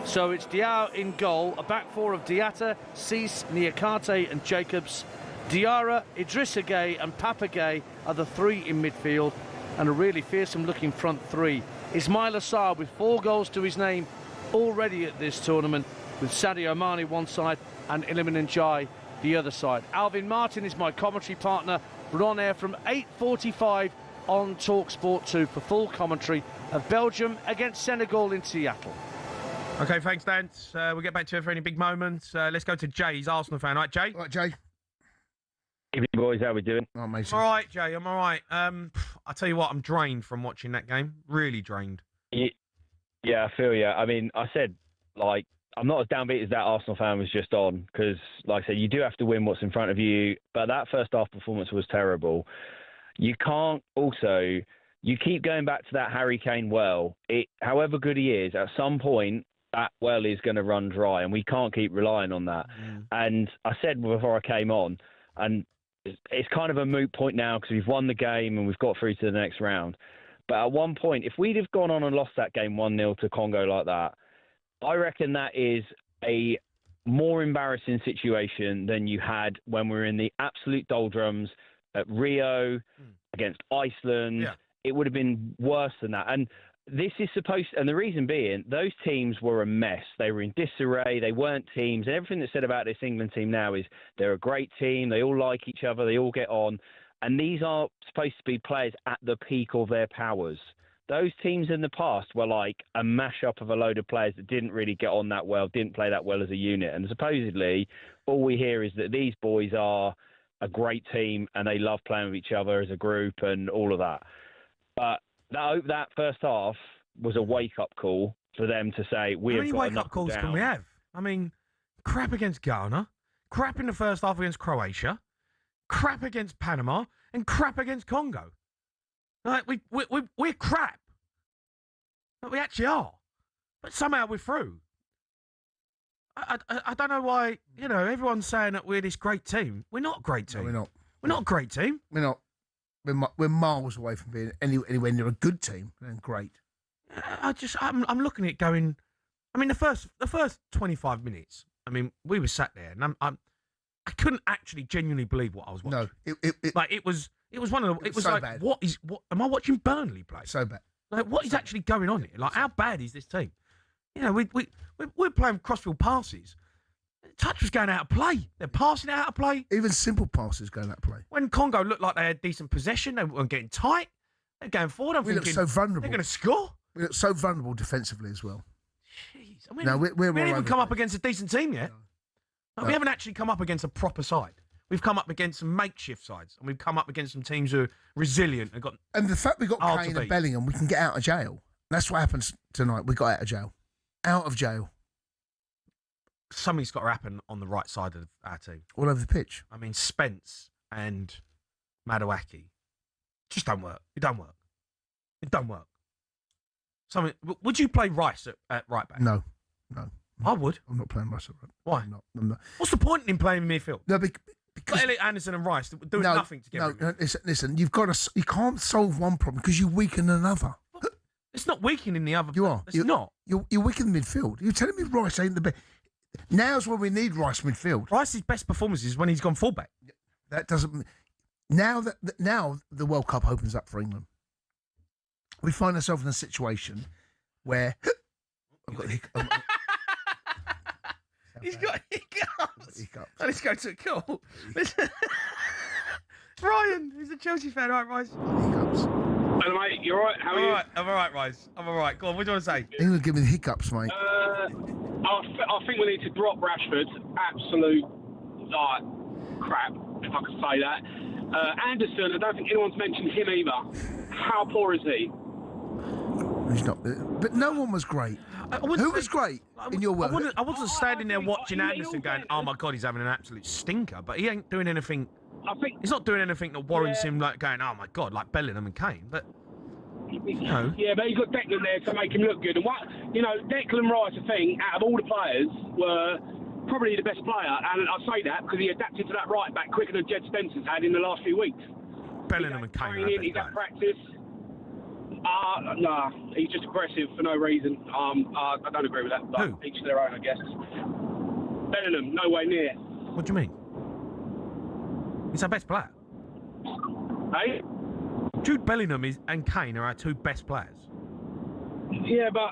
So it's Diao in goal, a back four of Diatta, Ciss, Niakate and Jacobs. Diarra, Idrissa Gueye and Papa Gueye are the 3 in midfield, and a really fearsome-looking front 3. Ismail Assar with 4 goals to his name already at this tournament, with Sadio Mane one side and Iliman Ndiaye the other side. Alvin Martin is my commentary partner. We're on air from 8:45 on talkSPORT 2 for full commentary of Belgium against Senegal in Seattle. OK, thanks, Dan. We'll get back to it for any big moments. Let's go to Jay. He's Arsenal fan. All right, Jay? All right, Jay. Evening, boys. How we doing? Oh, amazing. I'm all right, Jay. I'm all right. I tell you what, I'm drained from watching that game. Really drained. Yeah, I feel you. I mean, I said, like, I'm not as downbeat as that Arsenal fan was just on, because, like I said, you do have to win what's in front of you, but that first half performance was terrible. You can't also, you keep going back to that Harry Kane well. However good he is, at some point, that well is going to run dry, and we can't keep relying on that. And I said before I came on, and it's kind of a moot point now because we've won the game and we've got through to the next round. But at one point, if we'd have gone on and lost that game 1-0 to Congo like that, I reckon that is a more embarrassing situation than you had when we were in the absolute doldrums at Rio against Iceland. Yeah. It would have been worse than that. And this is supposed, and the reason being, those teams were a mess. They were in disarray. They weren't teams. And everything that's said about this England team now is they're a great team. They all like each other. They all get on. And these are supposed to be players at the peak of their powers. Those teams in the past were like a mashup of a load of players that didn't really get on that well, didn't play that well as a unit. And supposedly, all we hear is that these boys are a great team and they love playing with each other as a group and all of that. But that first half was a wake-up call for them to say, we have got to knuckle down. How many wake-up calls can we have? I mean, crap against Ghana, crap in the first half against Croatia, crap against Panama, and crap against Congo. Like, we're crap. But we actually are. But somehow we're through. I don't know why, you know, everyone's saying that we're this great team. We're not a great team. No, we're not. We're not a great team. We're not. We're miles away from being anywhere near a good team and great. I'm looking at it going, I mean, the first 25 minutes, I mean, we were sat there and I couldn't actually genuinely believe what I was watching. No, it was one of the, it was so like, bad. what am I watching Burnley play? So bad. Like, what is actually going on here? Like, how bad is this team? You know, we're playing crossfield passes. Touch was going out of play. They're passing it out of play. Even simple passes going out of play. When Congo looked like they had decent possession, they weren't getting tight. They're going forward. I'm we thinking, look so vulnerable. They're going to score. We look so vulnerable defensively as well. Jeez. I mean, no, we haven't even come up against a decent team yet. No. We haven't actually come up against a proper side. We've come up against some makeshift sides, and we've come up against some teams who are resilient and got. And the fact we got Kane and Bellingham, we can get out of jail. That's what happens tonight. We got out of jail. Out of jail. Something's got to happen on the right side of our team. All over the pitch. I mean, Spence and Madueke just don't work. It don't work. It don't work. Something. Would you play Rice at right back? No. I would. I'm not playing Rice at right back. Why? I'm not. What's the point in playing midfield? No, because Elliot Anderson and Rice doing nothing together. No, listen. You can't solve one problem because you weaken another. It's not weakening the other. You are. It's not. You're weakening midfield. You're telling me Rice ain't the best. Now's when we need Rice midfield. Rice's best performance is when he's gone fullback. That doesn't. Now the World Cup opens up for England. We find ourselves in a situation where I've got He's got hiccups. Let's go to a call. Ryan, he's a Chelsea fan. All right, Rice. Hello, mate. You all right? How are you? I'm all right, Rice. I'm all right. Go on, what do you want to say? England give me the hiccups, mate. I think we need to drop Rashford. Absolute, crap, if I could say that. Anderson, I don't think anyone's mentioned him either. How poor is he? He's not. But no one was great. Who was great in your world? I wasn't standing there watching Anderson going, "Oh my God, he's having an absolute stinker," but he ain't doing anything. He's not doing anything that warrants him like going, "Oh my God," like Bellingham and Kane. But no. Yeah, but he's got Declan there to make him look good. And Declan Rice, I think, out of all the players, were probably the best player. And I say that because he adapted to that right back quicker than Jed Spencer's had in the last few weeks. Bellingham and Kane. He's at practice. Nah, he's just aggressive for no reason. I don't agree with that. But each to their own, I guess. Bellingham, no way near. What do you mean? He's our best player. Hey? Jude Bellingham and Kane are our two best players. Yeah, but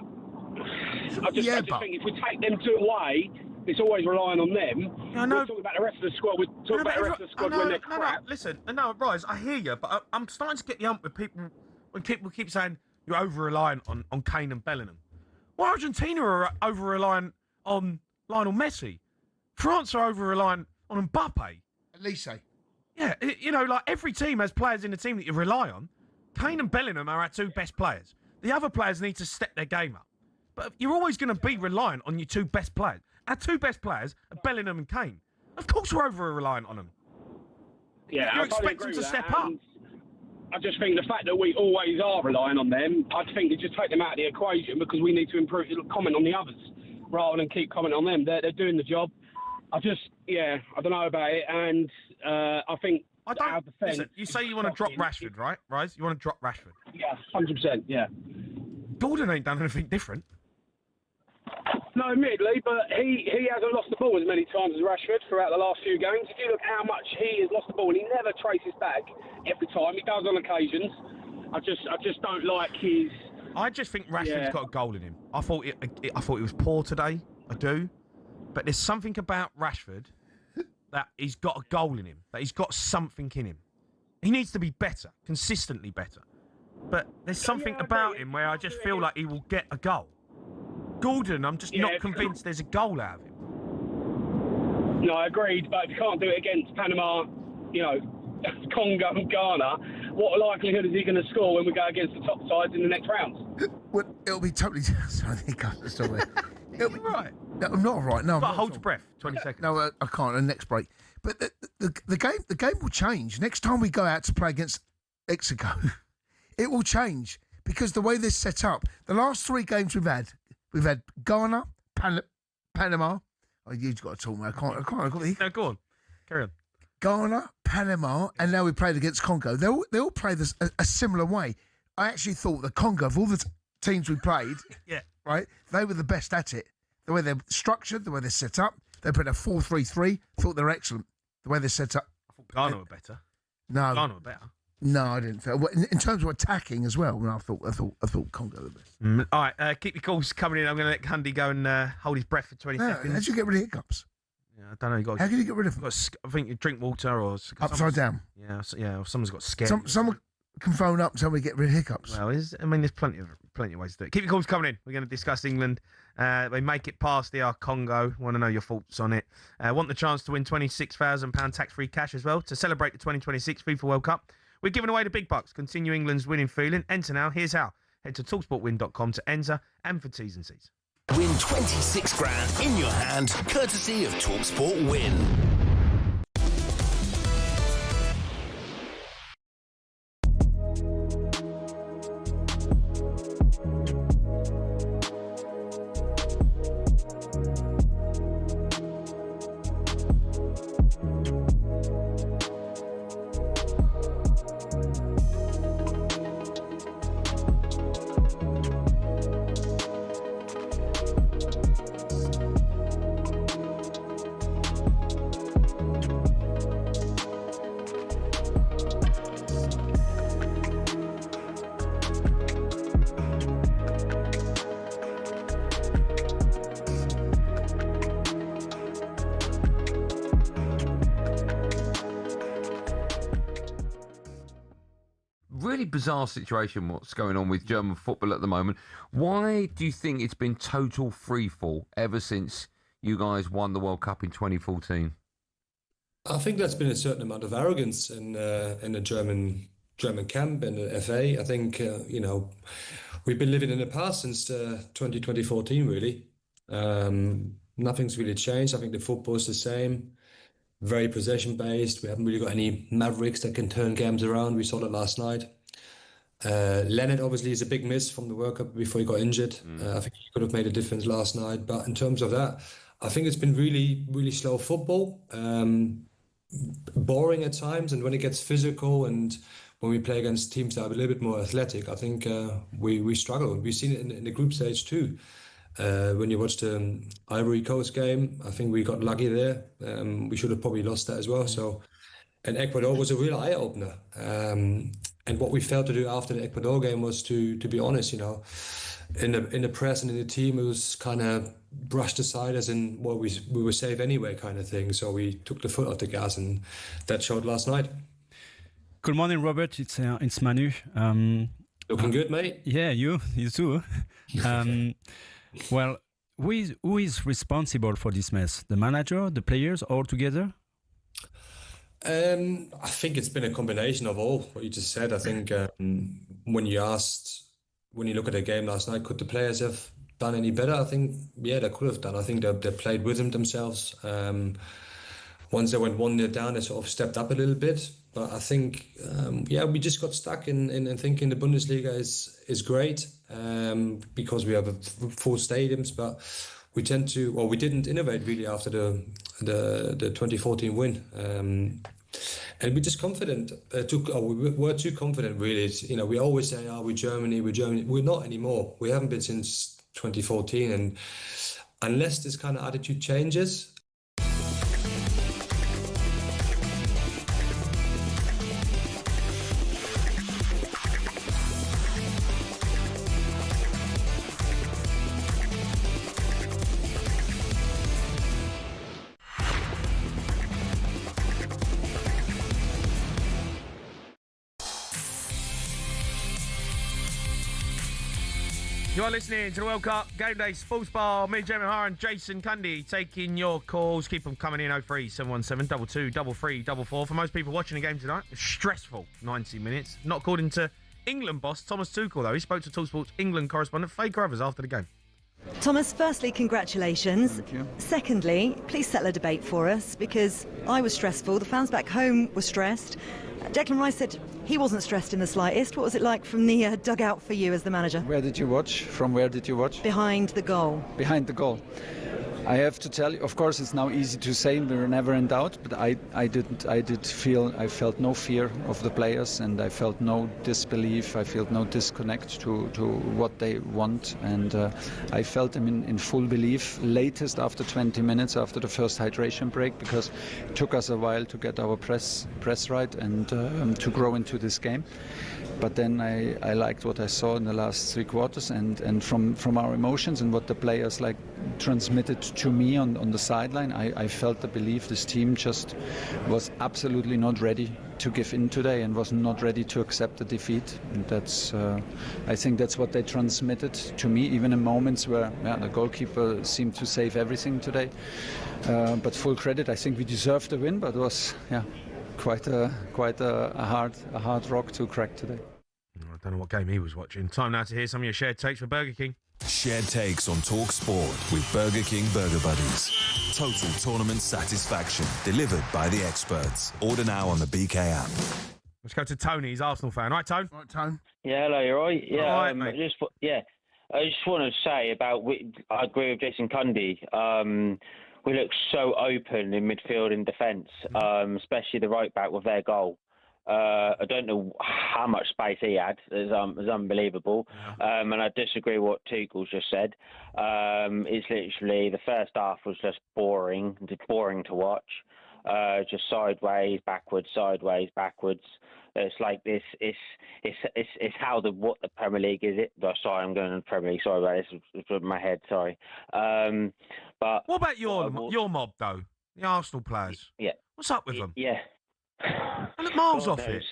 I just think if we take them two away, it's always relying on them. Yeah, I know. We're talking about the rest of the squad. We're talking about the rest of the squad when they're crap. Listen, Rise, I hear you, but I'm starting to get the ump with people when people keep saying you're over-reliant on Kane and Bellingham. Well, Argentina are over-reliant on Lionel Messi. France are over-reliant on Mbappe. Elise. Yeah, like every team has players in the team that you rely on. Kane and Bellingham are our two best players. The other players need to step their game up. But you're always going to be reliant on your two best players. Our two best players are Bellingham and Kane. Of course we're over-reliant on them. Yeah, you expect them to step up. I just think the fact that we always are relying on them, I think to just take them out of the equation because we need to improve, comment on the others rather than keep commenting on them. They're doing the job. I don't know about it, and I think our defence... Listen, you say you want to drop Rashford, right, Rise? You want to drop Rashford? Yeah, 100%, yeah. Gordon ain't done anything different. No, admittedly, but he hasn't lost the ball as many times as Rashford throughout the last few games. If you look how much he has lost the ball, and he never traces back every time. He does on occasions. I just don't like his... I just think Rashford's got a goal in him. I thought he was poor today. I do. But there's something about Rashford that he's got a goal in him, that he's got something in him. He needs to be better, consistently better. But there's something about him where I just feel like he will get a goal. Gordon, I'm just not convinced there's a goal out of him. No, I agreed, but if you can't do it against Panama, Congo and Ghana, what likelihood is he going to score when we go against the top sides in the next round? Well, it'll be totally... Sorry, it'll be right. No, I'm not all right. No, but hold your breath. 20 seconds. No, I can't. The next break. But the game will change next time we go out to play against Mexico. It will change because the way they're set up. The last three games we've had Ghana, Panama. Oh, you've got to talk, man. I can't. I've got the... No, go on. Carry on. Ghana, Panama, and now we played against Congo. They all play this a similar way. I actually thought the Congo, of all the teams we played, right, they were the best at it. The way they're structured, the way they're set up. They played a 4-3-3. Thought they're excellent. The way they're set up. I thought Ghana were better. No. Ghana were better. No, I didn't feel. In terms of attacking as well, I thought Congo were the best. All right, keep your calls coming in. I'm going to let Cundy go and hold his breath for 20 seconds. How'd you get rid of hiccups? Yeah, I don't know. How can you get rid of them? I think you drink water or... Upside down? Yeah, or someone's got scared. Someone can phone up and tell me to get rid of hiccups. Well, there's plenty of ways to do it. Keep your calls coming in. We're going to discuss England. They make it past the Congo. Want to know your thoughts on it. Want the chance to win £26,000 tax-free cash as well to celebrate the 2026 FIFA World Cup. We're giving away the big bucks. Continue England's winning feeling. Enter now. Here's how. Head to talksportwin.com to enter and for T's and C's. Win 26 grand in your hand, courtesy of talkSPORT Win. really bizarre situation what's going on with German football at the moment. Why do you think it's been total freefall ever since you guys won the World Cup in 2014? I think there's been a certain amount of arrogance in the German camp and the FA. I think we've been living in the past since 2014, really. Nothing's really changed. I think the football is the same, very possession based. We haven't really got any mavericks that can turn games around. We saw that last night. Leonard obviously is a big miss from the World Cup before he got injured. I think he could have made a difference last night. But in terms of that, I think it's been really, really slow football. Boring at times, and when it gets physical and when we play against teams that are a little bit more athletic, I think we struggle. We've seen it in the group stage too. When you watch the Ivory Coast game, I think we got lucky there. We should have probably lost that as well. So, and Ecuador was a real eye opener. And what we failed to do after the Ecuador game was to be honest, in the press and in the team, it was kind of brushed aside as in, well, we were safe anyway kind of thing. So we took the foot off the gas, and that showed last night. Good morning, Robert. It's Manu. Looking good, mate. Yeah, you too. Well, who is responsible for this mess? The manager, the players, all together? I think it's been a combination of all what you just said. I think when you look at the game last night, could the players have done any better? I think, yeah, they could have done. I think they played with themselves. Once they went 1-0 down, they sort of stepped up a little bit. But I think, we just got stuck in thinking the Bundesliga is great because we have full stadiums. But we didn't innovate really after the 2014 win. And we're just confident. We were too confident, really. We always say, we're Germany. We're not anymore. We haven't been since 2014. And unless this kind of attitude changes. You are listening to the World Cup Game Day Sports Bar. Me, Jamie O'Hara, and Jason Cundy taking your calls. Keep them coming in. 03717 22 3344. For most people watching the game tonight, a stressful 90 minutes. Not according to England boss Thomas Tuchel, though. He spoke to talkSPORT's England correspondent Faye Grovers after the game. Thomas, firstly, congratulations. Thank you. Secondly, please settle a debate for us, because I was stressful. The fans back home were stressed. Declan Rice said he wasn't stressed in the slightest. What was it like from the dugout for you as the manager? Where did you watch? From where did you watch? Behind the goal. Behind the goal. I have to tell you, of course, it's now easy to say, we were never in doubt, but I felt no fear of the players, and I felt no disbelief. I felt no disconnect to what they want, and I felt them in full belief, latest after 20 minutes after the first hydration break, because it took us a while to get our press right and to grow into this game. But then I liked what I saw in the last three quarters, and from our emotions and what the players transmitted to me on the sideline, I felt the belief this team just was absolutely not ready to give in today and was not ready to accept the defeat. And that's I think that's what they transmitted to me, even in moments where the goalkeeper seemed to save everything today. But full credit, I think we deserved the win, but it was quite a hard rock to crack today. I don't know what game he was watching. Time now to hear some of your shared takes for Burger King. Shared takes on talkSPORT with Burger King Burger Buddies. Total tournament satisfaction delivered by the experts. Order now on the BK app. Let's go to Tony. He's Arsenal fan. Right, Tone? Right, Tone. Yeah, hello, you're right. Yeah, all right, mate. I just want to say I agree with Jason Cundy. We look so open in midfield and defence, especially the right back with their goal. I don't know how much space he had. It was unbelievable. And I disagree with what Tuchel's just said. It's literally the first half was just boring to watch. Just sideways, backwards. It's like this. It's how what the Premier League is. Sorry, I'm going to the Premier League. Sorry about this. It's in my head. Sorry. But what about your mob though? The Arsenal players. Yeah. What's up with them? Yeah. I look miles off it.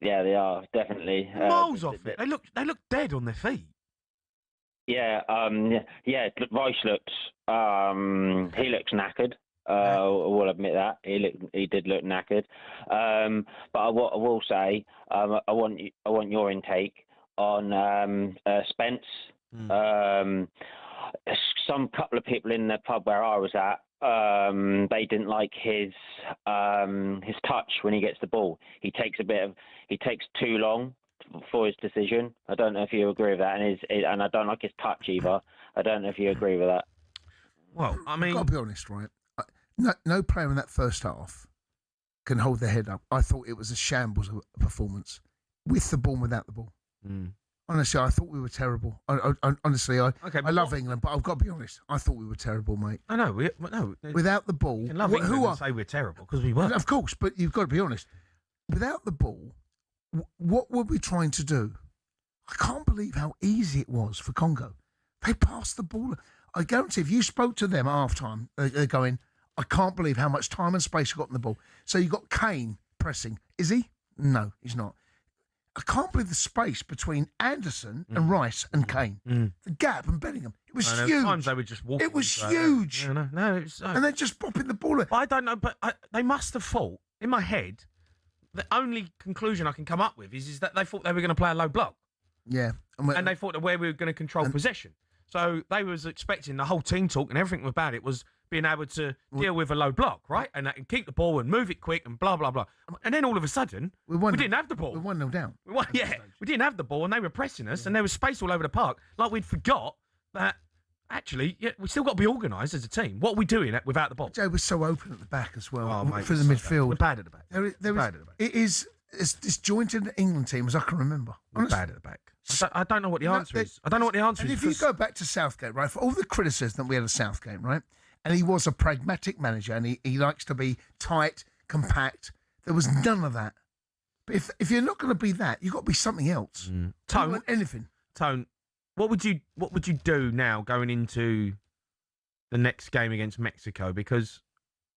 Yeah, they are definitely Miles off it. They look dead on their feet. Yeah, Rice looks. He looks knackered. I will admit that he did look knackered. But I will say, I want your intake on Spence. Some couple of people in the pub where I was at, they didn't like his touch when he gets the ball. He takes too long for his decision. I don't know if you agree with that, and I don't like his touch either. I don't know if you agree with that. Well, I mean, I've got to be honest, right? No player in that first half can hold their head up. I thought it was a shambles of a performance, with the ball and without the ball. Honestly, I thought we were terrible. Honestly, I love England, but I've got to be honest. I thought we were terrible, mate. I know. Without the ball, you can love England and say we're terrible because we were. Of course, but you've got to be honest. Without the ball, what were we trying to do? I can't believe how easy it was for Congo. They passed the ball. I guarantee if you spoke to them at half-time, they're going, I can't believe how much time and space you got in the ball. So you got Kane pressing. Is he? No, he's not. I can't believe the space between Anderson and Rice and Kane. The gap and Bellingham. It was huge. Times they were just walking. It was huge. No, it was, and they're just popping the ball. I don't know, but they must have thought, in my head, the only conclusion I can come up with is that they thought they were going to play a low block. Yeah. And they thought that where we were going to control possession. So they was expecting the whole team talk and everything about it was being able to deal with a low block, right? And keep the ball and move it quick and blah, blah, blah. And then all of a sudden, we didn't have the ball. We 1-0 down. We didn't have the ball and they were pressing us and there was space all over the park. Like we'd forgot that actually, we still got to be organised as a team. What are we doing without the ball? Joe was so open at the back as well for the so midfield. We're bad at the back. It is as disjointed an England team as I can remember. We're bad at the back. I don't know what the answer is. I don't know what the answer is. And if you go back to Southgate, right, for all the criticism that we had of Southgate, right, and he was a pragmatic manager and he likes to be tight, compact, there was none of that. But if you're not going to be that, you've got to be something else. Tone, anything. Tone, what would you do now going into the next game against Mexico? Because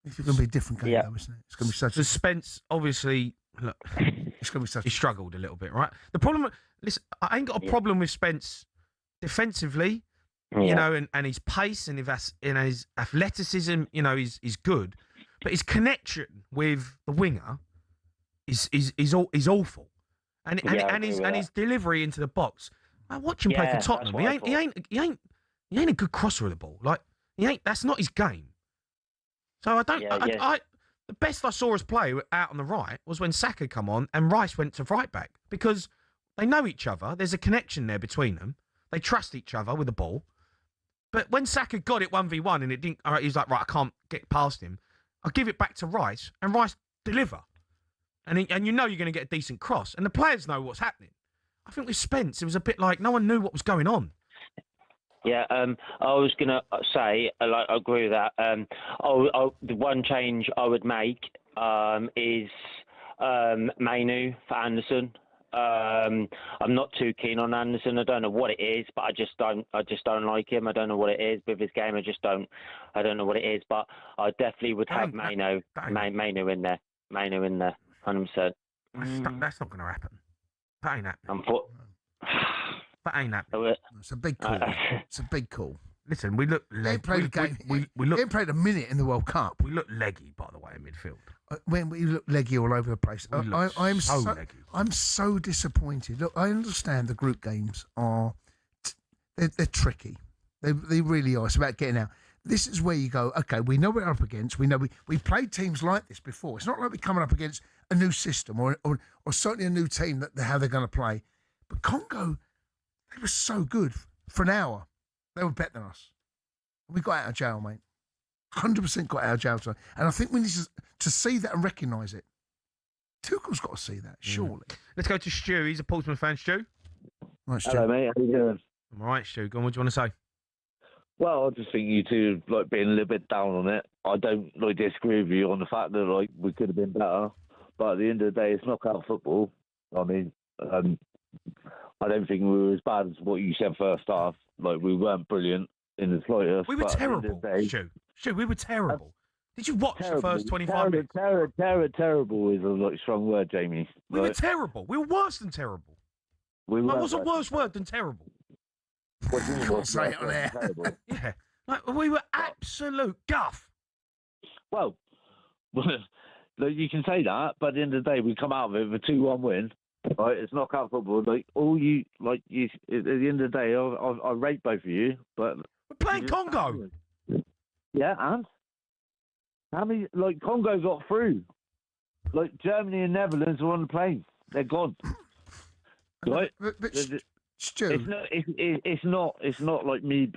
it's going to be a different game, though, isn't it? It's going to be such. Spence, obviously, look, it's going to be such. He struggled a little bit, right? The problem, listen, I ain't got a problem with Spence defensively, you know, and his pace and his athleticism, you know, is good, but his connection with the winger is awful, and his delivery into the box. I watch him play for Tottenham. He ain't a good crosser of the ball. Like that's not his game. So I don't. The best I saw us play out on the right was when Saka come on and Rice went to right back because they know each other. There's a connection there between them. They trust each other with the ball. But when Saka got it 1v1 and it didn't, he was like, right, I can't get past him. I'll give it back to Rice and Rice deliver. And you know you're going to get a decent cross. And the players know what's happening. I think with Spence, it was a bit like no one knew what was going on. Yeah, I was going to say, I agree with that. The one change I would make is Mainu for Anderson. I'm not too keen on Anderson. I don't know what it is, but I just don't like him. I don't know what it is with his game. I don't know what it is, but I definitely would have Mainu in there. Mainu in there, 100%. That's not going to happen. That ain't happening. That ain't happening. It's a big call. It's a big call. Listen, we look leggy. We haven't played a minute in the World Cup. We look leggy, by the way, in midfield. When we look leggy all over the place. I'm so leggy. I'm so disappointed. Look, I understand the group games are they're tricky. They really are. It's about getting out. This is where you go, okay, we know what we're up against. We know we played teams like this before. It's not like we're coming up against a new system or certainly a new team that how they're going to play. But Congo, they were so good for an hour. They were better than us. We got out of jail, mate. 100% got out of jail. And I think we need to see that and recognise it. Tuchel's got to see that, surely. Let's go to Stu. He's a Portsmouth fan, Stu. Right, Stu. Hello, mate. How you doing? I'm all right, Stu. Go on, what do you want to say? Well, I just think you two being a little bit down on it. I don't disagree with you on the fact that we could have been better, but at the end of the day, it's knockout football. I mean, I don't think we were as bad as what you said first half. We weren't brilliant in the slightest. We were terrible, Stu. We were terrible. Did you watch terrible, the first 25 minutes? Terrible is a strong word, Jamie. We were terrible. We were worse than terrible. What's a worse word than terrible? Can't say it on air. Yeah. Like, we were absolute guff. Well, you can say that, but at the end of the day, we come out of it with a 2-1 win. Right, it's knockout football. At the end of the day, I rate both of you, but we're playing Congo. Yeah, and how many? Congo got through. Germany and Netherlands are on the plane. They're gone. Right, but Stu, it's not like me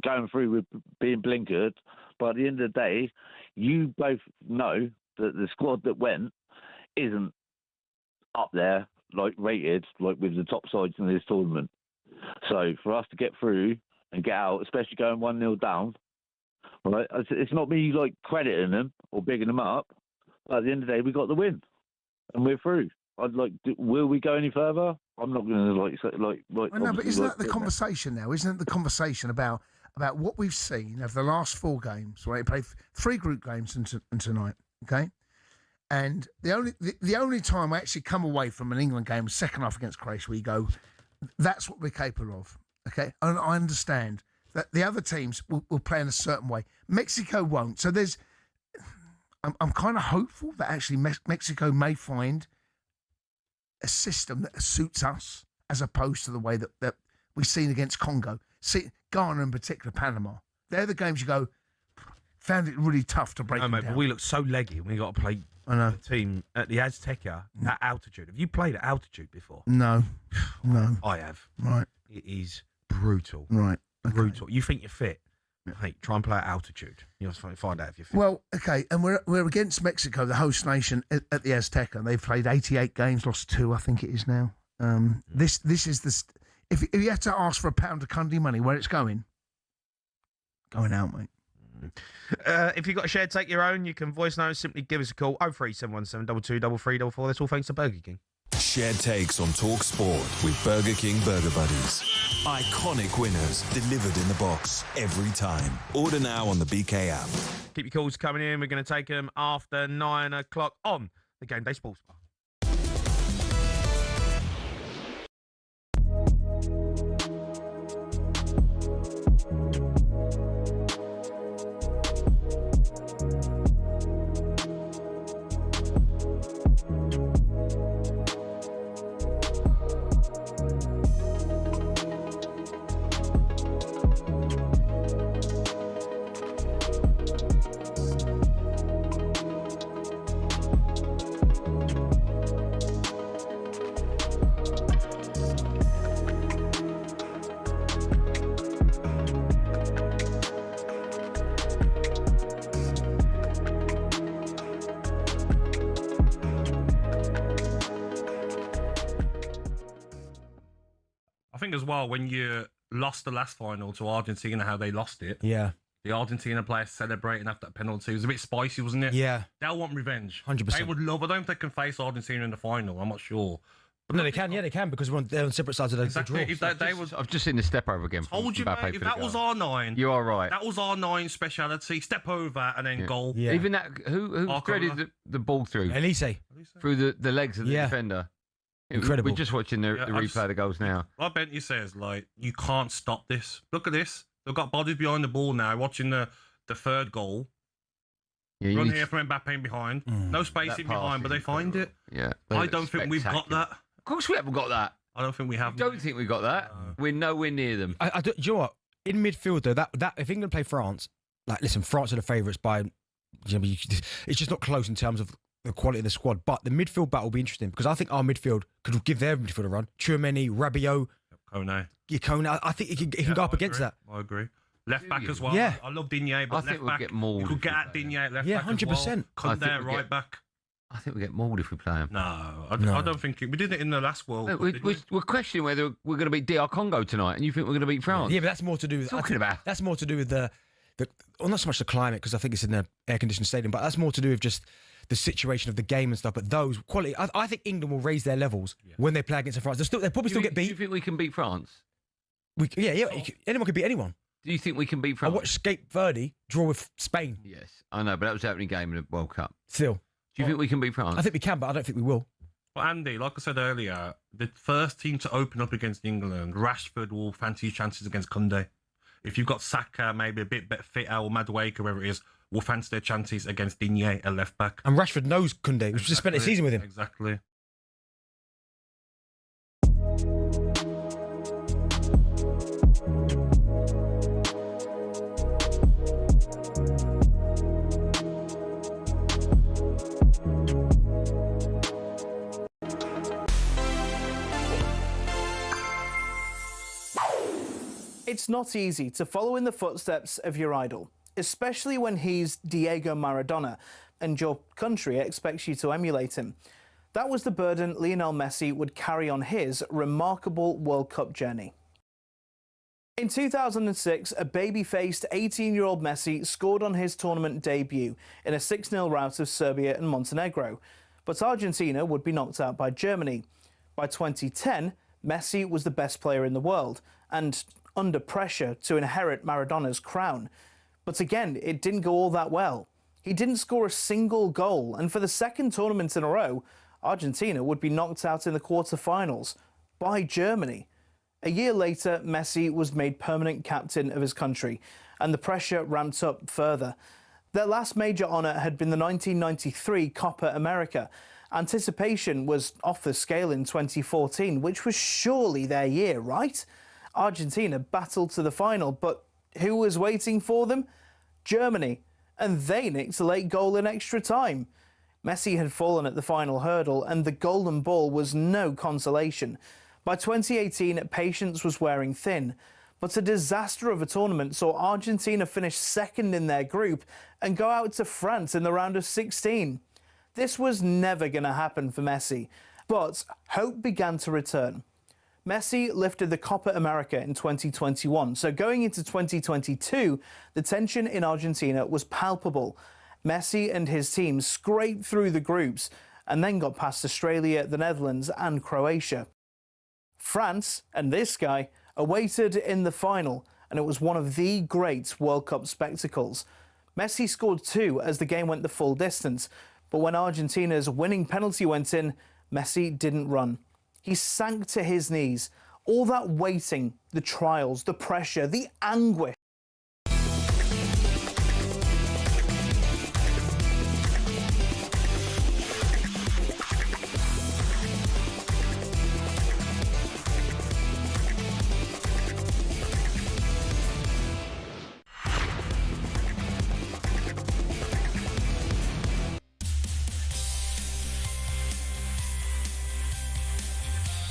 going through with being blinkered. But at the end of the day, you both know that the squad that went isn't up there, rated, with the top sides in this tournament. So for us to get through and get out, especially going 1-0 down, right? It's not me crediting them or bigging them up. But at the end of the day, we got the win, and we're through. Will we go any further? I'm not going to no, but isn't that the conversation now? Isn't it the conversation about what we've seen of the last 4 games? Right, played 3 group games and tonight. Okay. And the only time I actually come away from an England game, second half against Croatia, we go, that's what we're capable of. Okay, and I understand that the other teams will play in a certain way. Mexico won't. So I'm kind of hopeful that actually Mexico may find a system that suits us, as opposed to the way that we've seen against Congo. See, Ghana in particular, Panama. They're the games you go, found it really tough to break them down. But we look so leggy when we got to play the team at the Azteca at altitude. Have you played at altitude before? No. I have. Right. It is brutal. Right. Okay. Brutal. You think you're fit? Hey, try and play at altitude. You'll find out if you're fit. Well, okay, and we're against Mexico, the host nation at the Azteca. They've played 88 games, lost 2, I think it is now. This is the if you had to ask for a pound of Cundy money, where it's going out, mate. If you've got a shared take your own, you can voice note, simply give us a call 03717 223344. That's all thanks to Burger King. Shared takes on talkSPORT with Burger King Burger Buddies. Iconic winners delivered in the box every time. Order now on the BK app. Keep your calls coming in. We're going to take them after 9 o'clock on the Game Day Sports Bar. I think as well, when you lost the last final to Argentina, how they lost it. Yeah. The Argentina players celebrating after that penalty. It was a bit spicy, wasn't it? Yeah. They'll want revenge. 100%. They would love. I don't think they can face Argentina in the final. I'm not sure. But no, they can. Yeah, they can, because they're on separate sides of the Exactly. draw. If they was, I've just seen the step over again. Told you, mate, if that was R9, you are right. That was R9 speciality. Step over and then goal. Yeah. Even that, who threaded the ball through? Elise. Through the legs of the defender. Incredible. We're just watching the replay of the goals now. What Bentley says, you can't stop this. Look at this. They've got bodies behind the ball now, watching the third goal. Yeah, Run here from Mbappe behind. No spacing behind, but they find it. Yeah. I don't think we've got that. Of course we haven't got that. I don't think we have. Don't think we got that. We're nowhere near them. Do you know what? In midfield, though, that if England play France, listen, France are the favourites by. It's just not close in terms of the quality of the squad. But the midfield battle will be interesting, because I think our midfield could give their midfield a run. Tchouameni, Rabiot, Kone. I think he can go up against that. I agree. Left back as well. Yeah. I love Digne, but I think left we'll back, get mauled. you could get at Digne at left Yeah, back 100%. Come there, right back. I think we get mauled if we play them. No, I don't think we did it in the last World Cup. We're questioning whether we're going to beat DR Congo tonight, and you think we're going to beat France. Yeah, but that's more to do with that's more to do with the well, not so much the climate, because I think it's in the air-conditioned stadium, but that's more to do with just the situation of the game and stuff. But those quality, I think England will raise their levels when they play against France. They'll probably still get beat. Do you think we can beat France? Anyone can beat anyone. Do you think we can beat I France? watched Cape Verde draw with Spain. Yes, I know, but that was the opening game in the World Cup. Still. Do you think we can beat France? I think we can, but I don't think we will. Well, Andy, like I said earlier, the first team to open up against England, Rashford will fancy his chances against Cundy. If you've got Saka, maybe a bit better fitter, or Madueke, whoever it is, will fancy their chances against Digne, a left back. And Rashford knows Cundy. We've just spent a season with him. Exactly. It's not easy to follow in the footsteps of your idol, especially when he's Diego Maradona and your country expects you to emulate him. That was the burden Lionel Messi would carry on his remarkable World Cup journey. In 2006, a baby-faced 18-year-old Messi scored on his tournament debut in a 6-0 rout of Serbia and Montenegro, but Argentina would be knocked out by Germany. By 2010, Messi was the best player in the world and under pressure to inherit Maradona's crown. But again, it didn't go all that well. He didn't score a single goal, and for the second tournament in a row, Argentina would be knocked out in the quarter-finals by Germany. A year later, Messi was made permanent captain of his country, and the pressure ramped up further. Their last major honour had been the 1993 Copa America. Anticipation was off the scale in 2014, which was surely their year, right? Argentina battled to the final, but who was waiting for them? Germany, and they nicked a late goal in extra time. Messi had fallen at the final hurdle, and the golden ball was no consolation. By 2018, patience was wearing thin, but a disaster of a tournament saw Argentina finish second in their group and go out to France in the round of 16. This was never going to happen for Messi, but hope began to return. Messi lifted the Copa America in 2021, so going into 2022, the tension in Argentina was palpable. Messi and his team scraped through the groups and then got past Australia, the Netherlands and Croatia. France and this guy awaited in the final, and it was one of the great World Cup spectacles. Messi scored 2 as the game went the full distance, but when Argentina's winning penalty went in, Messi didn't run. He sank to his knees. All that waiting, the trials, the pressure, the anguish.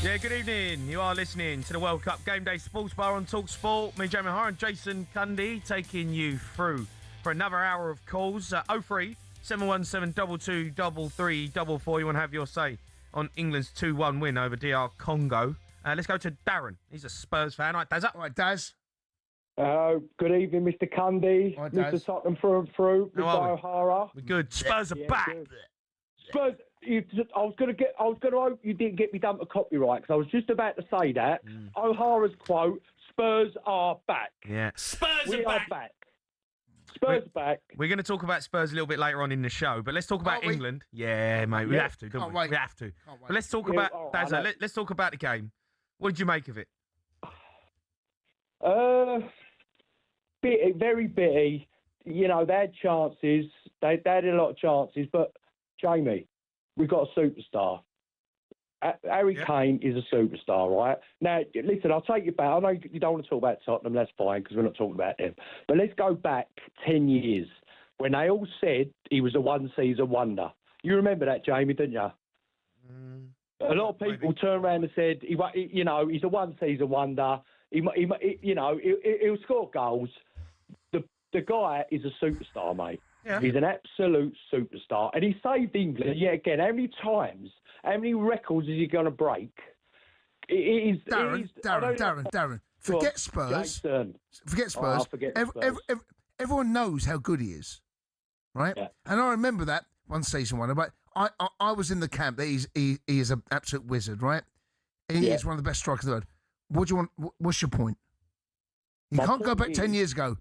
Yeah, good evening. You are listening to the World Cup Game Day Sports Bar on talkSPORT. Me, Jamie O'Hara, and Jason Cundy taking you through for another hour of calls. 03 717 223344. You want to have your say on England's 2-1 win over DR Congo. Let's go to Darren. He's a Spurs fan. All right, Daz up. All right, Daz. Good evening, Mr. Cundy, Right, Mr. Daz. Tottenham through and through, How Mr. are we? O'Hara. We're good. Spurs are back. Good. Spurs. I was going to hope you didn't get me done to copyright because I was just about to say that. O'Hara's quote: "Spurs are back." Yeah. Spurs We are are back. back. Spurs are back. We're going to talk about Spurs a little bit later on in the show, but let's talk about Can't we? England. Yeah, mate, we Yeah. have to, don't Can't we? wait. We have to. Can't wait. But let's talk Yeah, about all right, Dazza, I know. let's talk about the game. What did you make of it? Bitty, very bitty. You know, they had chances. They had a lot of chances, but Jamie, we've got a superstar. Harry Kane is a superstar, right? Now, listen, I'll take you back. I know you don't want to talk about Tottenham, that's fine, because we're not talking about them. But let's go back 10 years when they all said he was a one-season wonder. You remember that, Jamie, didn't you? A lot of people turned around and said, he's a one-season wonder. He'll score goals. The guy is a superstar, mate. Yeah. He's an absolute superstar. And he saved England yet again. How many records is he going to break? Darren. Forget Spurs. Jason. Forget Spurs. Forget Spurs. Everyone knows how good he is, right? Yeah. And I remember that one season one. But I was in the camp that he is an absolute wizard, right? He is one of the best strikers in the world. What do you want? What's your point? You My can't go point back 10 is- years ago.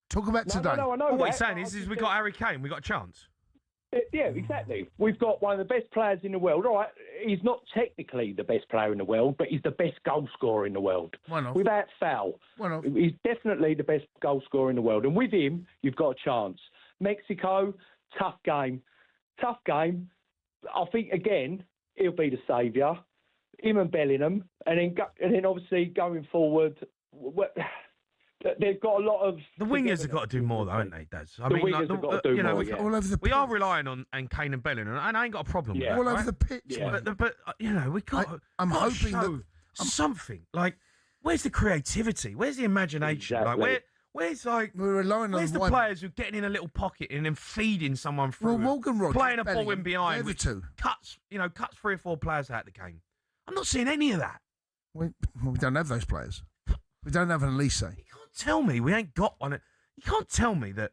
Talk about No, today. no, I know Well, what that, he's saying but is I we just got Harry Kane, we got a chance. Yeah, exactly. We've got one of the best players in the world. All right, he's not technically the best player in the world, but he's the best goal scorer in the world. One of. Without foul. One of. He's definitely the best goal scorer in the world. And with him, you've got a chance. Mexico, tough game. Tough game. I think, again, he'll be the saviour. Him and Bellingham. And then obviously, going forward, they've got a lot of... The wingers have got to do more, though, haven't they, Daz? The wingers have got to do more, yeah. All over the we are relying on Kane and Bellingham, and I ain't got a problem with that. All over right? the pitch, Yeah. mate. But you know, we got. I'm got to hoping show that something. Like, where's the creativity? Where's the imagination? Exactly. Like, where's we're relying where's on the one. players who are getting in a little pocket and then feeding someone through? Well, it, Morgan Rogers, playing a ball Bellingham, in behind, they're the which two. cuts 3 or 4 players out of the game. I'm not seeing any of that. We don't have those players. We don't have an Elise. You can't tell me we ain't got one. You can't tell me that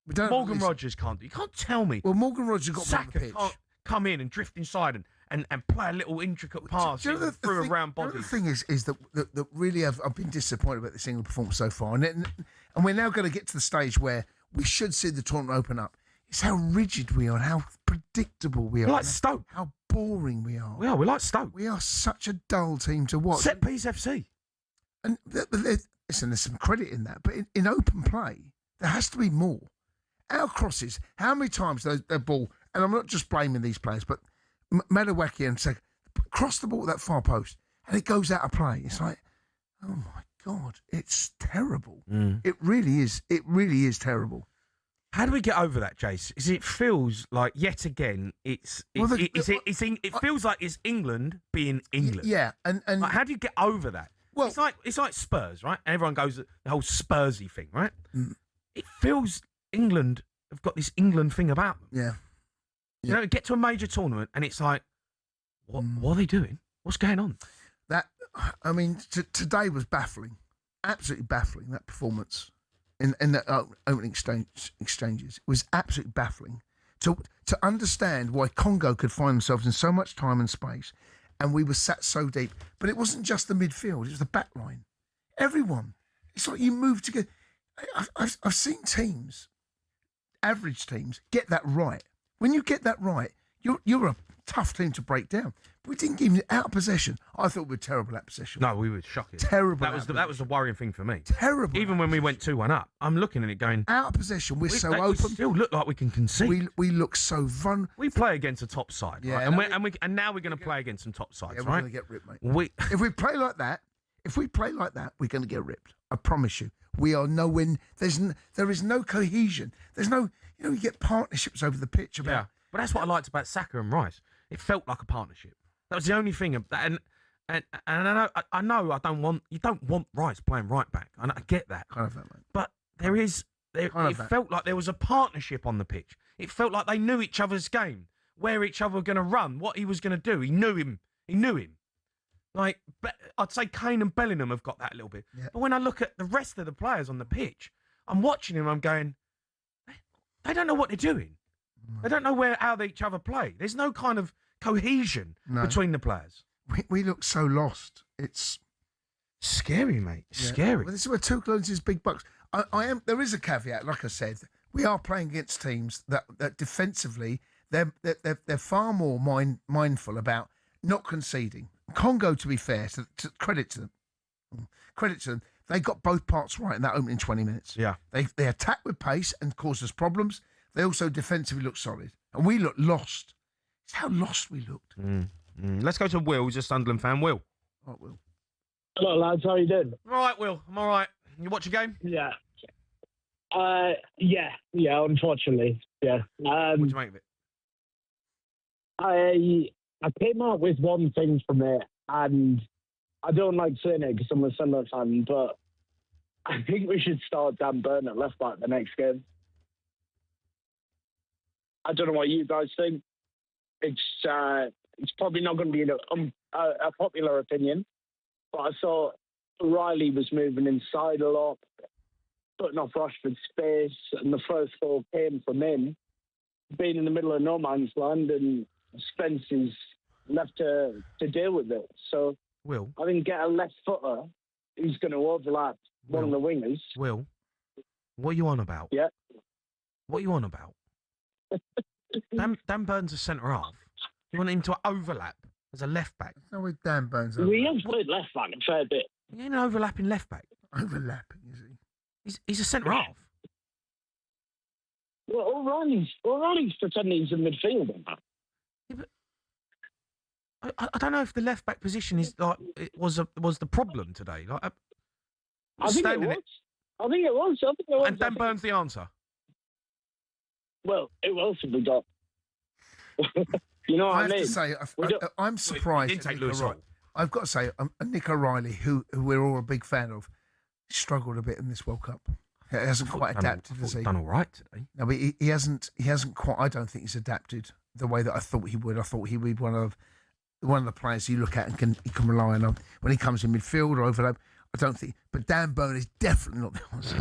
We don't have Morgan Elise. Rogers can't do. You can't tell me. Well, Morgan Rogers got one on Saka the pitch. can't come in and drift inside and play a little intricate pass Do you know the through thing, a round you know body. the thing is that really I've been disappointed about this England performance so far, and we're now going to get to the stage where we should see the tournament open up. It's how rigid we are, and how predictable we are, We're like and Stoke. how boring we are. We're like Stoke. We are such a dull team to watch. Set piece FC. And listen, there's some credit in that, but in open play, there has to be more. Our crosses, how many times the ball, and I'm not just blaming these players, but Madawaki and say, cross the ball at that far post, and it goes out of play. It's like, oh my God, it's terrible. It really is. It really is terrible. How do we get over that, Jace? Is it feels like yet again it feels like it's England being England. Yeah, and like, how do you get over that? Well, it's like Spurs, right? And everyone goes the whole Spursy thing, right? It feels England have got this England thing about them. Yeah. You know, get to a major tournament and it's like, what are they doing? What's going on? I mean, today was baffling, absolutely baffling. That performance in the opening exchanges, it was absolutely baffling. To understand why Congo could find themselves in so much time and space, and we were sat so deep. But it wasn't just the midfield; it was the back line. Everyone. It's like you move together. I've seen teams, average teams, get that right. When you get that right, you're a tough team to break down. We didn't give them out of possession. I thought we were terrible at possession. No, we were shocking. Terrible. That was the worrying thing for me. Terrible. Even when we went 2-1 up, I'm looking at it going, out of possession. We're so we open. still look like we can concede. We look so vulnerable. We play against a top side, Yeah, right? and And now we're going to play against some top sides, Yeah, we're right? going to get ripped, mate. If we play like that, we're going to get ripped. I promise you. We are nowhere. There is no cohesion. There's no. You get partnerships over the pitch about. Yeah, but that's what I liked about Saka and Rice. It felt like a partnership. That was the only thing. And I know you don't want Rice playing right back. And I get that. Kind of that, mate. But it felt like there was a partnership on the pitch. It felt like they knew each other's game, where each other were going to run, what he was going to do. He knew him. Like, I'd say Kane and Bellingham have got that a little bit. Yeah. But when I look at the rest of the players on the pitch, I'm watching him, I'm going, they don't know what they're doing. They don't know how each other play. There's no kind of cohesion between the players. We look so lost. It's scary, mate. It's scary. Well, this is where Tuchel earns his big bucks. There is a caveat, like I said. We are playing against teams that defensively they're far more mindful about not conceding. Congo, to be fair, to credit to them, they got both parts right in that opening 20 minutes. Yeah. They attack with pace and cause us problems. They also defensively look solid. And we look lost. It's how lost we looked. Let's go to Will, who's a Sunderland fan. Will. Oh, Will. Hello, lads. How you doing? All right, Will. I'm all right. You watch a game? Yeah. Yeah, unfortunately. Yeah. What do you make of it? I came out with one thing from it, and I don't like saying it because I'm a Sunderland fan, but I think we should start Dan Burn at left back the next game. I don't know what you guys think. It's probably not going to be a popular opinion, but I thought Riley was moving inside a lot, putting off Rashford's space, and the first goal came from him, being in the middle of no man's land, and Spence is left to deal with it. So Will, I think get a left footer who's going to overlap one of the wingers. Will, what are you on about? Yeah. What are you on about? Dan Burn's a centre half. You want him to overlap as a left back? No, with Dan Burns. He has played left back a fair bit. He ain't an overlapping left back. Overlapping, is he? He's a centre half. Well, O'Reilly's pretending he's in midfield. Yeah, but I don't know if the left back position is like it was the problem today. Like I think it was. I think it was. And Dan Burn's the answer. Well, who else have we got? You know what I mean? I have to say, I'm surprised. Didn't take Lewis on. I've got to say, Nick O'Reilly, who we're all a big fan of, struggled a bit in this World Cup. He hasn't quite adapted, has he? Done all right today. No, but he hasn't quite. I don't think he's adapted the way that I thought he would. I thought he would be one of the players you look at and he can rely on when he comes in midfield or overlap. I don't think. But Dan Burn is definitely not the answer.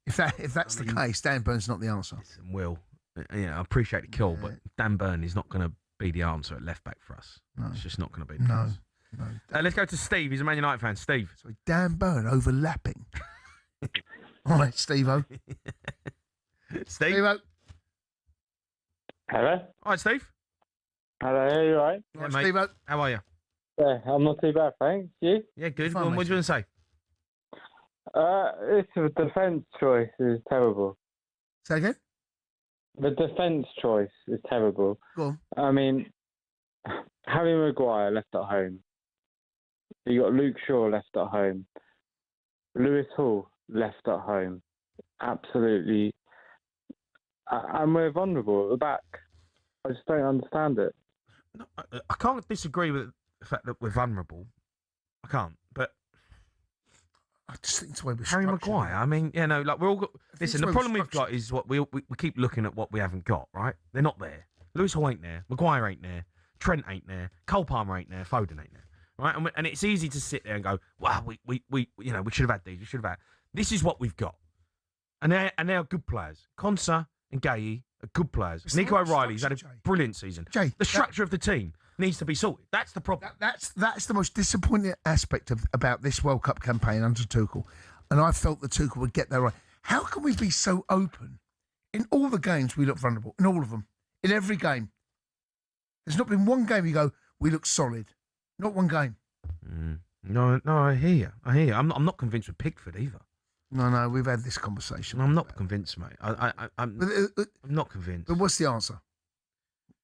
if that's the case, Dan Burn's not the answer. Listen, Will, I appreciate the kill, but Dan Burn is not going to be the answer at left back for us. No. It's just not going to be. No. Let's go to Steve. He's a Man United fan. Steve. Sorry, Dan Burn overlapping. All right, Steve-O. Steve-O. Hello. All right, Steve. Hello, you all right? Yeah, mate. Steve-O. How are you? Yeah, I'm not too bad, thanks. You? Yeah, good. What do you want to say? This defence choice is terrible. Say again? The defence choice is terrible. Go on. I mean, Harry Maguire left at home. You got Luke Shaw left at home. Lewis Hall left at home. Absolutely. And we're vulnerable at the back. I just don't understand it. No, I can't disagree with the fact that we're vulnerable. I can't. But I just think it's the way we're Harry structured. Maguire. I mean, like we're all got. Listen, the problem we've got is what we keep looking at what we haven't got. Right? They're not there. Lewis Hall ain't there. Maguire ain't there. Trent ain't there. Cole Palmer ain't there. Foden ain't there. Right? And it's easy to sit there and go, "Wow, we should have had these. We should have had." This is what we've got, and they're good players. Konsa and Gay are good players. Nico O'Reilly's had a brilliant season. The structure of the team needs to be sorted. That's the problem. That's the most disappointing aspect about this World Cup campaign under Tuchel, and I felt that Tuchel would get that right. How can we be so open? In all the games, we look vulnerable. In all of them, in every game, there's not been one game you go, we look solid. Not one game. No, I hear you. I'm not convinced with Pickford either. No, we've had this conversation. I'm not convinced, mate. I'm not convinced. But what's the answer?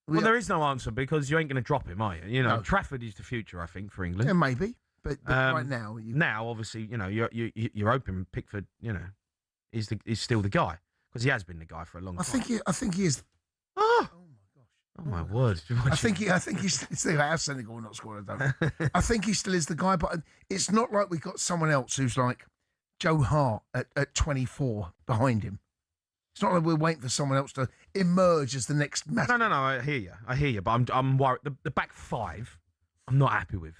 Well, there is no answer because you ain't going to drop him, are you? No. Trafford is the future, I think, for England. Yeah, maybe. But right now, now obviously, you're hoping Pickford, is still the guy because he has been the guy for a long time. I think he is. Oh my word! I think he's still out of Senegal not scored. I think he still is the guy, but it's not like we've got someone else who's like Joe Hart at 24 behind him. It's not like we're waiting for someone else to emerge as the next master. No. I hear you, but I'm worried. The back five, I'm not happy with.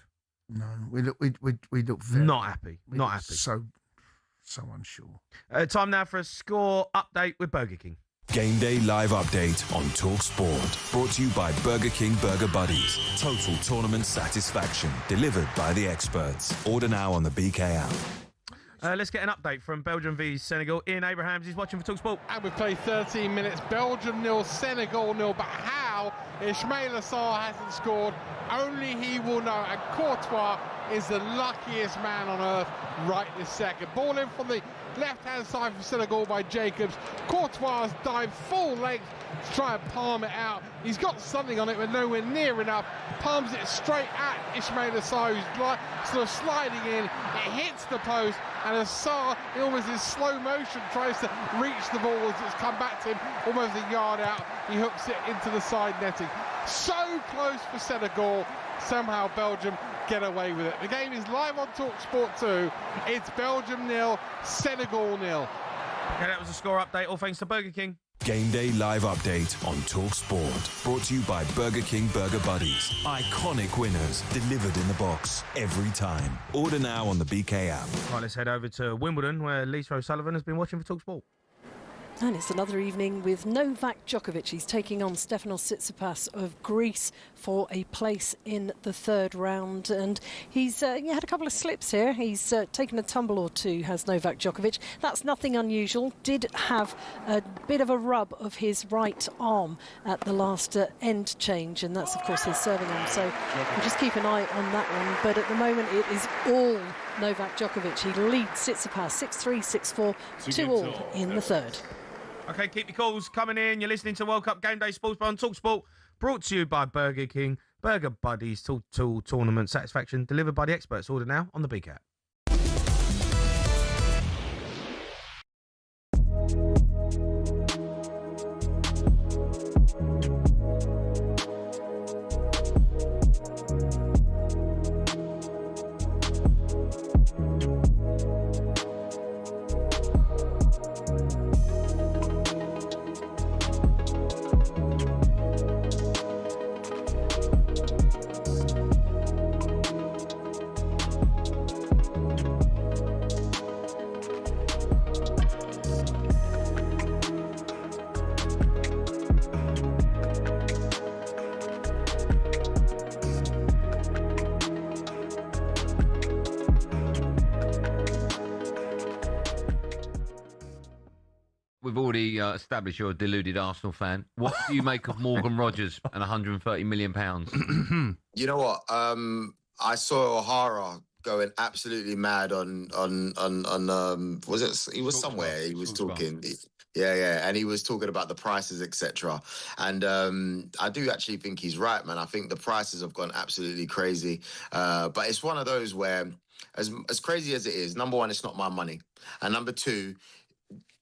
No, we look very, not happy. Not happy. So unsure. Time now for a score update with Burger King. Game Day Live Update on talkSPORT. Brought to you by Burger King Burger Buddies. Total tournament satisfaction. Delivered by the experts. Order now on the BK app. Let's get an update from Belgium v Senegal. Ian Abrahams is watching for talkSPORT. And we've played 13 minutes. Belgium 0, Senegal 0. But how Ismail Assar hasn't scored, only he will know. And Courtois is the luckiest man on earth right this second. Ball in from the left-hand side for Senegal by Jacobs. Courtois dive full length to try and palm it out. He's got something on it, but nowhere near enough. Palms it straight at Ismail Assar, who's sort of sliding in. It hits the post, and Assar, almost in slow motion, tries to reach the ball as it's come back to him almost a yard out. He hooks it into the side netting. So close for Senegal. Somehow Belgium get away with it. The game is live on talkSPORT 2. It's Belgium 0, Senegal 0. Okay, that was a score update, all thanks to Burger King. Game Day Live Update on talkSPORT. Brought to you by Burger King Burger Buddies. Iconic winners delivered in the box every time. Order now on the BK app. Right, let's head over to Wimbledon where Lisa O'Sullivan has been watching for talkSPORT. And it's another evening with Novak Djokovic. He's taking on Stefanos Tsitsipas of Greece for a place in the third round. And he's had a couple of slips here. He's taken a tumble or two, has Novak Djokovic. That's nothing unusual. Did have a bit of a rub of his right arm at the last end change. And that's, of course, his serving arm. So we'll just keep an eye on that one. But at the moment, it is all Novak Djokovic. He leads Tsitsipas 6-3, 6-4, 2-all in the third. Okay, keep your calls coming in. You're listening to World Cup Game Day Sports Bar on talkSPORT, brought to you by Burger King. Burger Buddies, tool tournament satisfaction, delivered by the experts. Order now on the Big App. We've already established you're a deluded Arsenal fan. What do you make of Morgan Rogers and 130 million pounds? You know what? I saw O'Hara going absolutely mad on was it? He was somewhere. He was talking. Yeah, and he was talking about the prices, etc. And I do actually think he's right, man. I think the prices have gone absolutely crazy. But it's one of those where, as crazy as it is, number one, it's not my money, and number two,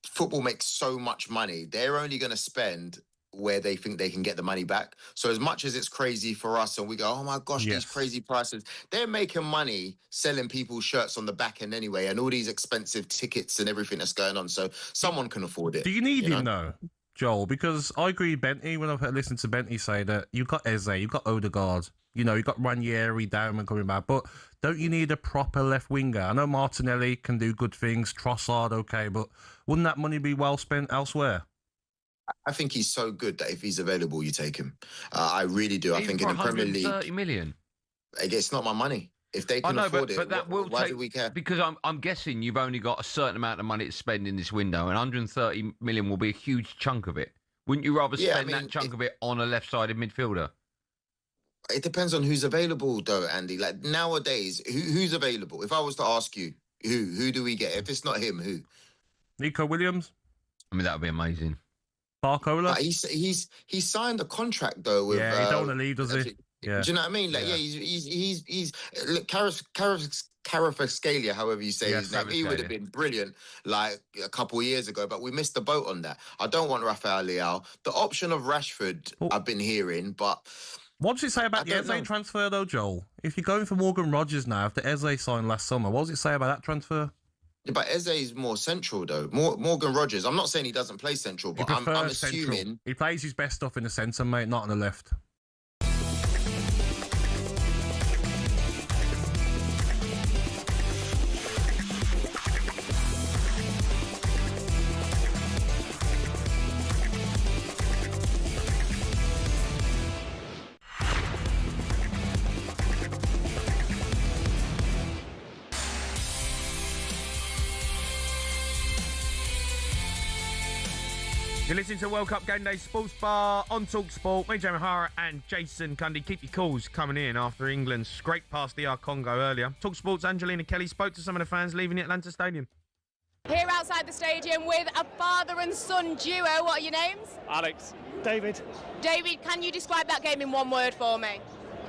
football makes so much money. They're only going to spend where they think they can get the money back. So as much as it's crazy for us and we go, oh my gosh, these crazy prices, they're making money selling people's shirts on the back end anyway, and all these expensive tickets and everything that's going on. So someone can afford it. Do you need him though, Joel? Because I agree with Bentley when I've listened to Bentley say that you've got Eze, you've got Odegaard, you've got Ranieri, Diamond coming back, but don't you need a proper left winger? I know Martinelli can do good things, Trossard, okay, but wouldn't that money be well spent elsewhere? I think he's so good that if he's available, you take him. I really do. I think in the Premier League, 130 million. It's not my money. If they can afford it, but that will why take, do we care? Because I'm guessing you've only got a certain amount of money to spend in this window, and 130 million will be a huge chunk of it. Wouldn't you rather spend that chunk of it on a left-sided midfielder? It depends on who's available, though, Andy. Like nowadays, who's available? If I was to ask you, who do we get? If it's not him, who? Nico Williams. I mean, that would be amazing. Barcola. He's signed a contract though. With, he don't want to leave, does he? Yeah. Do you know what I mean? Like, he's look, Kvaratskhelia, however you say his name, he would have been brilliant like a couple of years ago, but we missed the boat on that. I don't want Rafael Leao. The option of Rashford, I've been hearing, but what does it say about the Eze transfer though, Joel? If you're going for Morgan Rogers now, after Eze signed last summer, what does it say about that transfer? Yeah, but Eze is more central though. Morgan Rogers, I'm not saying he doesn't play central, but I'm assuming central. He plays his best stuff in the centre, mate, not on the left. You're listening to World Cup Game Day Sports Bar on talkSPORT. Me, Jamie O'Hara, and Jason Cundy. Keep your calls coming in after England scraped past DR Congo earlier. talkSPORT's Angelina Kelly spoke to some of the fans leaving the Atlanta Stadium. Here outside the stadium with a father and son duo. What are your names? Alex. David. David, can you describe that game in one word for me?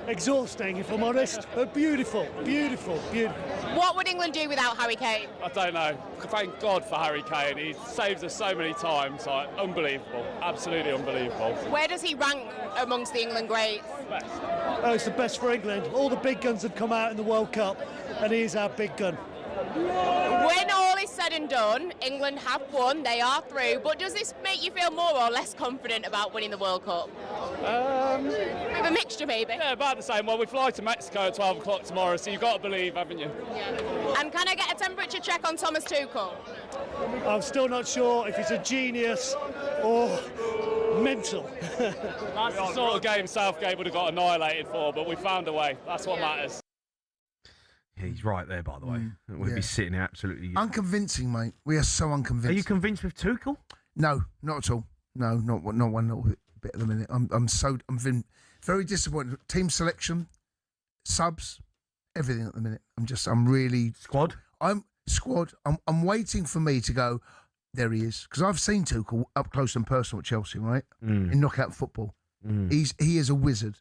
Exhausting, if I'm honest, but beautiful, beautiful, beautiful. What would England do without Harry Kane? I don't know. Thank God for Harry Kane. He saves us so many times. Like, unbelievable, absolutely unbelievable. Where does he rank amongst the England greats? Oh, it's the best for England. All the big guns have come out in the World Cup, and he is our big gun. When all is said and done, England have won, they are through, but does this make you feel more or less confident about winning the World Cup? Bit of a mixture, maybe? Yeah, about the same. Well, we fly to Mexico at 12 o'clock tomorrow, so you've got to believe, haven't you? Yeah. And can I get a temperature check on Thomas Tuchel? I'm still not sure if it's a genius or mental. That's the sort of game Southgate would have got annihilated for, but we found a way. That's what matters. Yeah, he's right there, by the way. We'd be sitting there absolutely... Unconvincing, mate. We are so unconvincing. Are you convinced with Tuchel? No, not at all. No, not one little bit at the minute. I'm been very disappointed. Team selection, subs, everything at the minute. I'm really squad. I'm waiting for me to go. There he is, because I've seen Tuchel up close and personal at Chelsea, right? In knockout football, he is a wizard.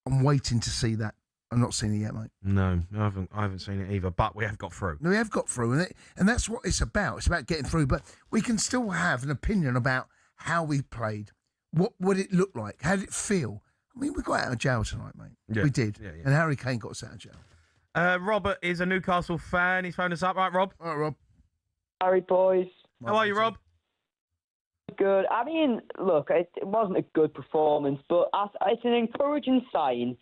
I'm waiting to see that. I've not seen it yet, mate. No, I haven't seen it either. But we have got through. No, we have got through, and that's what it's about. It's about getting through. But we can still have an opinion about how we played. What it looked like? How did it feel? I mean, we got out of jail tonight, mate. Yeah. We did. Yeah. And Harry Kane got us out of jail. Robert is a Newcastle fan. He's phoned us up, right, Rob? All right, Rob. Harry, boys. How are you, Rob? Good. I mean, look, it wasn't a good performance, but it's an encouraging sign.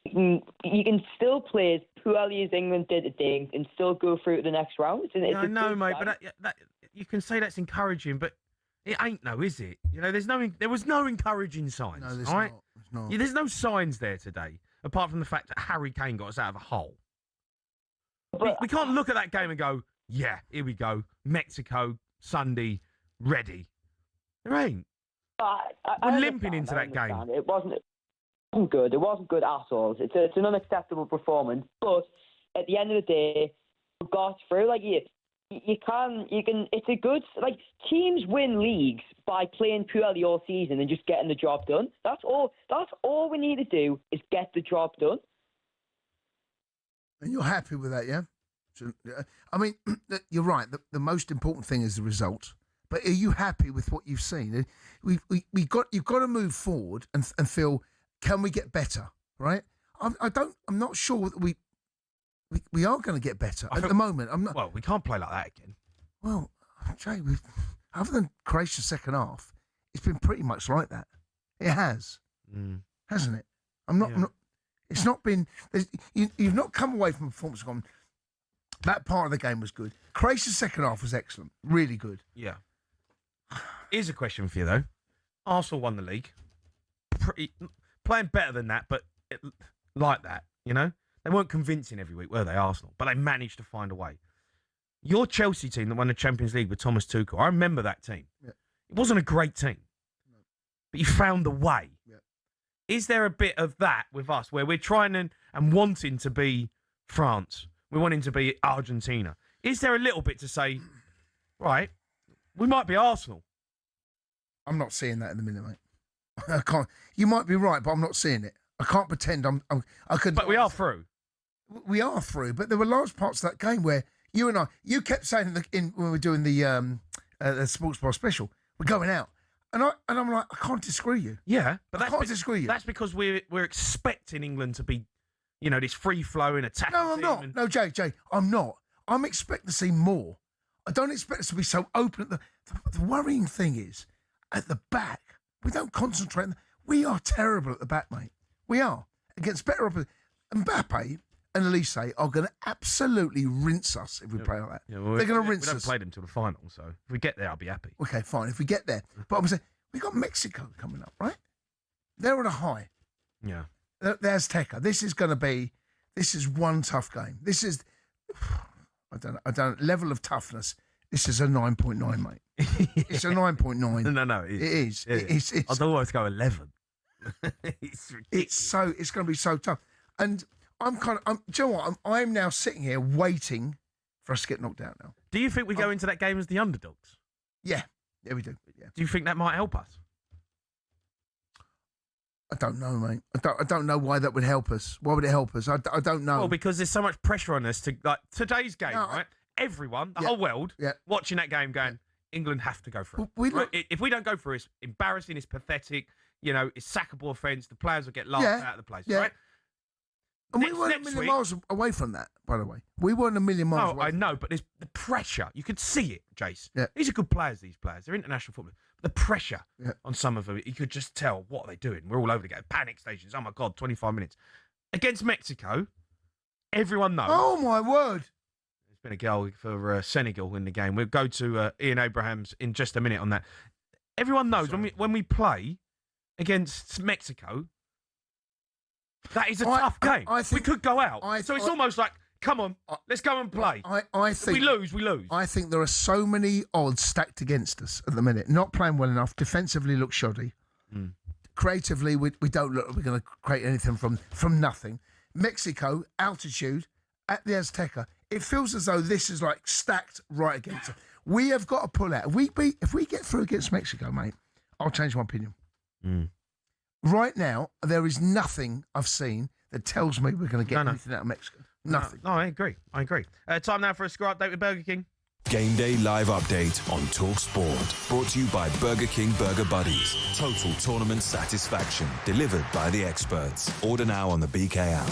You can still play as poorly as England did today and still go through to the next round. I know, mate, but that, you can say that's encouraging, but it ain't, though, is it? You know, there was no encouraging signs. No, there's right? not. Yeah, there's no signs there today, apart from the fact that Harry Kane got us out of a hole. We can't look at that game and go, yeah, here we go, Mexico, Sunday, ready. There ain't. We're limping into that game. It wasn't good. It wasn't good at all. It's an unacceptable performance. But at the end of the day, we got through. Like you can. It's a good. Like teams win leagues by playing poorly all season and just getting the job done. That's all we need to do is get the job done. And you're happy with that, yeah? So, I mean, you're right. The most important thing is the result. But are you happy with what you've seen? You've got to move forward and feel, can we get better? Right? I'm not sure that we are going to get better at the moment. I'm not. Well, we can't play like that again. Well, Jay, other than Croatia's second half, it's been pretty much like that. It has, hasn't it? I'm not. It's not been. You've not come away from a performance and gone, that part of the game was good. Croatia's second half was excellent, really good. Yeah. Here's a question for you, though. Arsenal won the league. Playing better than that, but like that, you know? They weren't convincing every week, were they, Arsenal? But they managed to find a way. Your Chelsea team that won the Champions League with Thomas Tuchel, I remember that team. Yeah. It wasn't a great team, but you found the way. Yeah. Is there a bit of that with us where we're trying and wanting to be France? We're wanting to be Argentina. Is there a little bit to say, right, we might be Arsenal? I'm not seeing that in the minute, mate. I can't. You might be right, but I'm not seeing it. I can't pretend I could. But we are through. We are through. But there were large parts of that game where you kept saying when we were doing the Sports Bar special, we're going out, and I'm like, I can't disagree with you. Yeah, but I can't disagree with you. That's because we're expecting England to be, you know, this free flowing attack. No, I'm not. No, Jay, I'm not. I'm expecting to see more. I don't expect us to be so open. The worrying thing is, at the back, we don't concentrate. We are terrible at the back, mate. We are. Against better opposition. Mbappe and Elise are going to absolutely rinse us if we play like that. Yeah, well, they're going to rinse us. We don't play them till the final, so if we get there, I'll be happy. Okay, fine. If we get there. But I'm saying, we've got Mexico coming up, right? They're on a high. Yeah. There's Azteca. This is one tough game. This is, I don't know, level of toughness. This is a 9.9, mate. It's a 9.9. No, it is. It is. It's I'd always go 11. It's ridiculous. It's going to be so tough. And do you know what? I'm now sitting here waiting for us to get knocked out now. Do you think we go into that game as the underdogs? Yeah, we do. Yeah. Do you think that might help us? I don't know, mate. I don't know why that would help us. Why would it help us? I don't know. Well, because there's so much pressure on us to, like, today's game, right? Everyone, the whole world, watching that game going, England have to go through. Right? If we don't go through, it's embarrassing, it's pathetic, you know, it's sackable offence, the players will get laughed out of the place, right? And we weren't a million miles away from that, by the way. We weren't a million miles away. I know, but there's the pressure. You could see it, Jace. Yeah. These are good players, these players. They're international footballers. But the pressure on some of them, you could just tell, what are they doing? We're all over the game. Panic stations. Oh, my God, 25 minutes. Against Mexico, everyone knows. Oh, my word. been a goal for Senegal in the game. We'll go to Ian Abrahams in just a minute on that. Everyone knows when we play against Mexico, that is a tough game. We could go out. So it's almost like, come on, let's go and play. I think if we lose, we lose. I think there are so many odds stacked against us at the minute. Not playing well enough. Defensively, look shoddy. Creatively, we don't look like we're going to create anything from nothing. Mexico, altitude, at the Azteca. It feels as though this is like stacked right against us. We have got to pull out. If we get through against Mexico, mate, I'll change my opinion. Right now, there is nothing I've seen that tells me we're going to get anything out of Mexico. Nothing. No, I agree. Time now for a score update with Burger King. Game Day live update on talkSPORT. Brought to you by Burger King Burger Buddies. Total tournament satisfaction delivered by the experts. Order now on the BK app.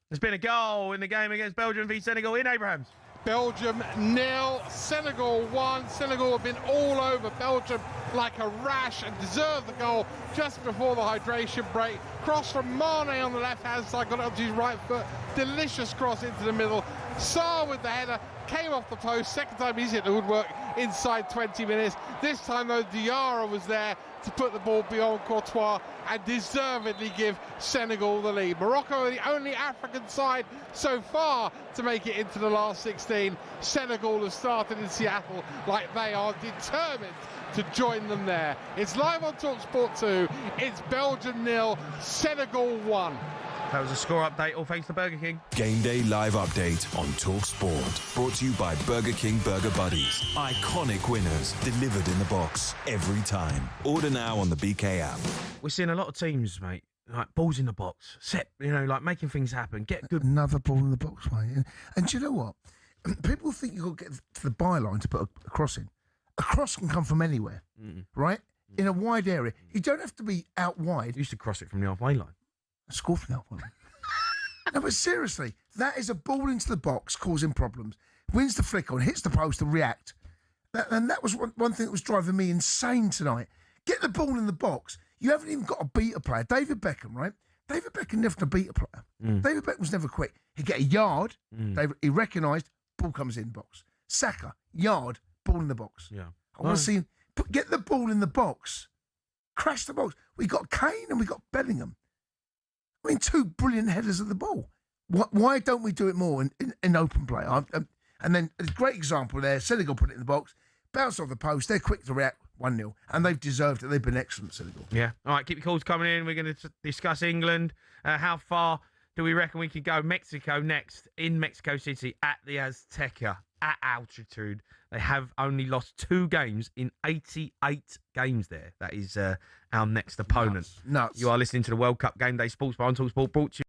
There's been a goal in the game against Belgium v Senegal in Abrahams. Belgium 0, Senegal 1. Senegal have been all over Belgium like a rash and deserved the goal just before the hydration break. Cross from Mane on the left-hand side, got it up to his right foot. Delicious cross into the middle. Sarr with the header, came off the post. Second time he's hit the woodwork inside 20 minutes. This time, though, Diarra was there to put the ball beyond Courtois and deservedly give Senegal the lead. Morocco are the only African side so far to make it into the last 16. Senegal has started in Seattle like they are determined to join them there. It's live on talkSPORT 2. It's Belgium 0, Senegal 1. That was a score update, all thanks to Burger King. Game Day live update on talkSPORT. Brought to you by Burger King Burger Buddies. Iconic winners delivered in the box every time. Order now on the BK app. We're seeing a lot of teams, mate, like balls in the box, like making things happen. Get good. Another ball in the box, mate. And do you know what? People think you've got to get to the byline to put a cross in. A cross can come from anywhere, right? In a wide area. You don't have to be out wide. You used to cross it from the halfway line. Score from that one. No, but seriously, that is a ball into the box causing problems. Wins the flick on, hits the post and react. And that was one thing that was driving me insane tonight. Get the ball in the box. You haven't even got to beat a player. David Beckham, right? David Beckham never had to beat a player. David Beckham was never quick. He'd get a yard. He recognised, ball comes in box. Saka, yard, ball in the box. Yeah. I want to see him get the ball in the box. Crash the box. We got Kane and we got Bellingham. I mean, two brilliant headers of the ball. Why don't we do it more in open play? And then a great example there, Senegal put it in the box, bounce off the post, they're quick to react, 1-0, and they've deserved it. They've been excellent, Senegal. Yeah. All right, keep your calls coming in. We're going to discuss England. How far do we reckon we can go? Mexico next, in Mexico City, at the Azteca, at altitude. They have only lost 2 games in 88 games there. That is our next opponent. Nuts. You are listening to the World Cup Game Day Sports Bar on talkSPORT, brought to you.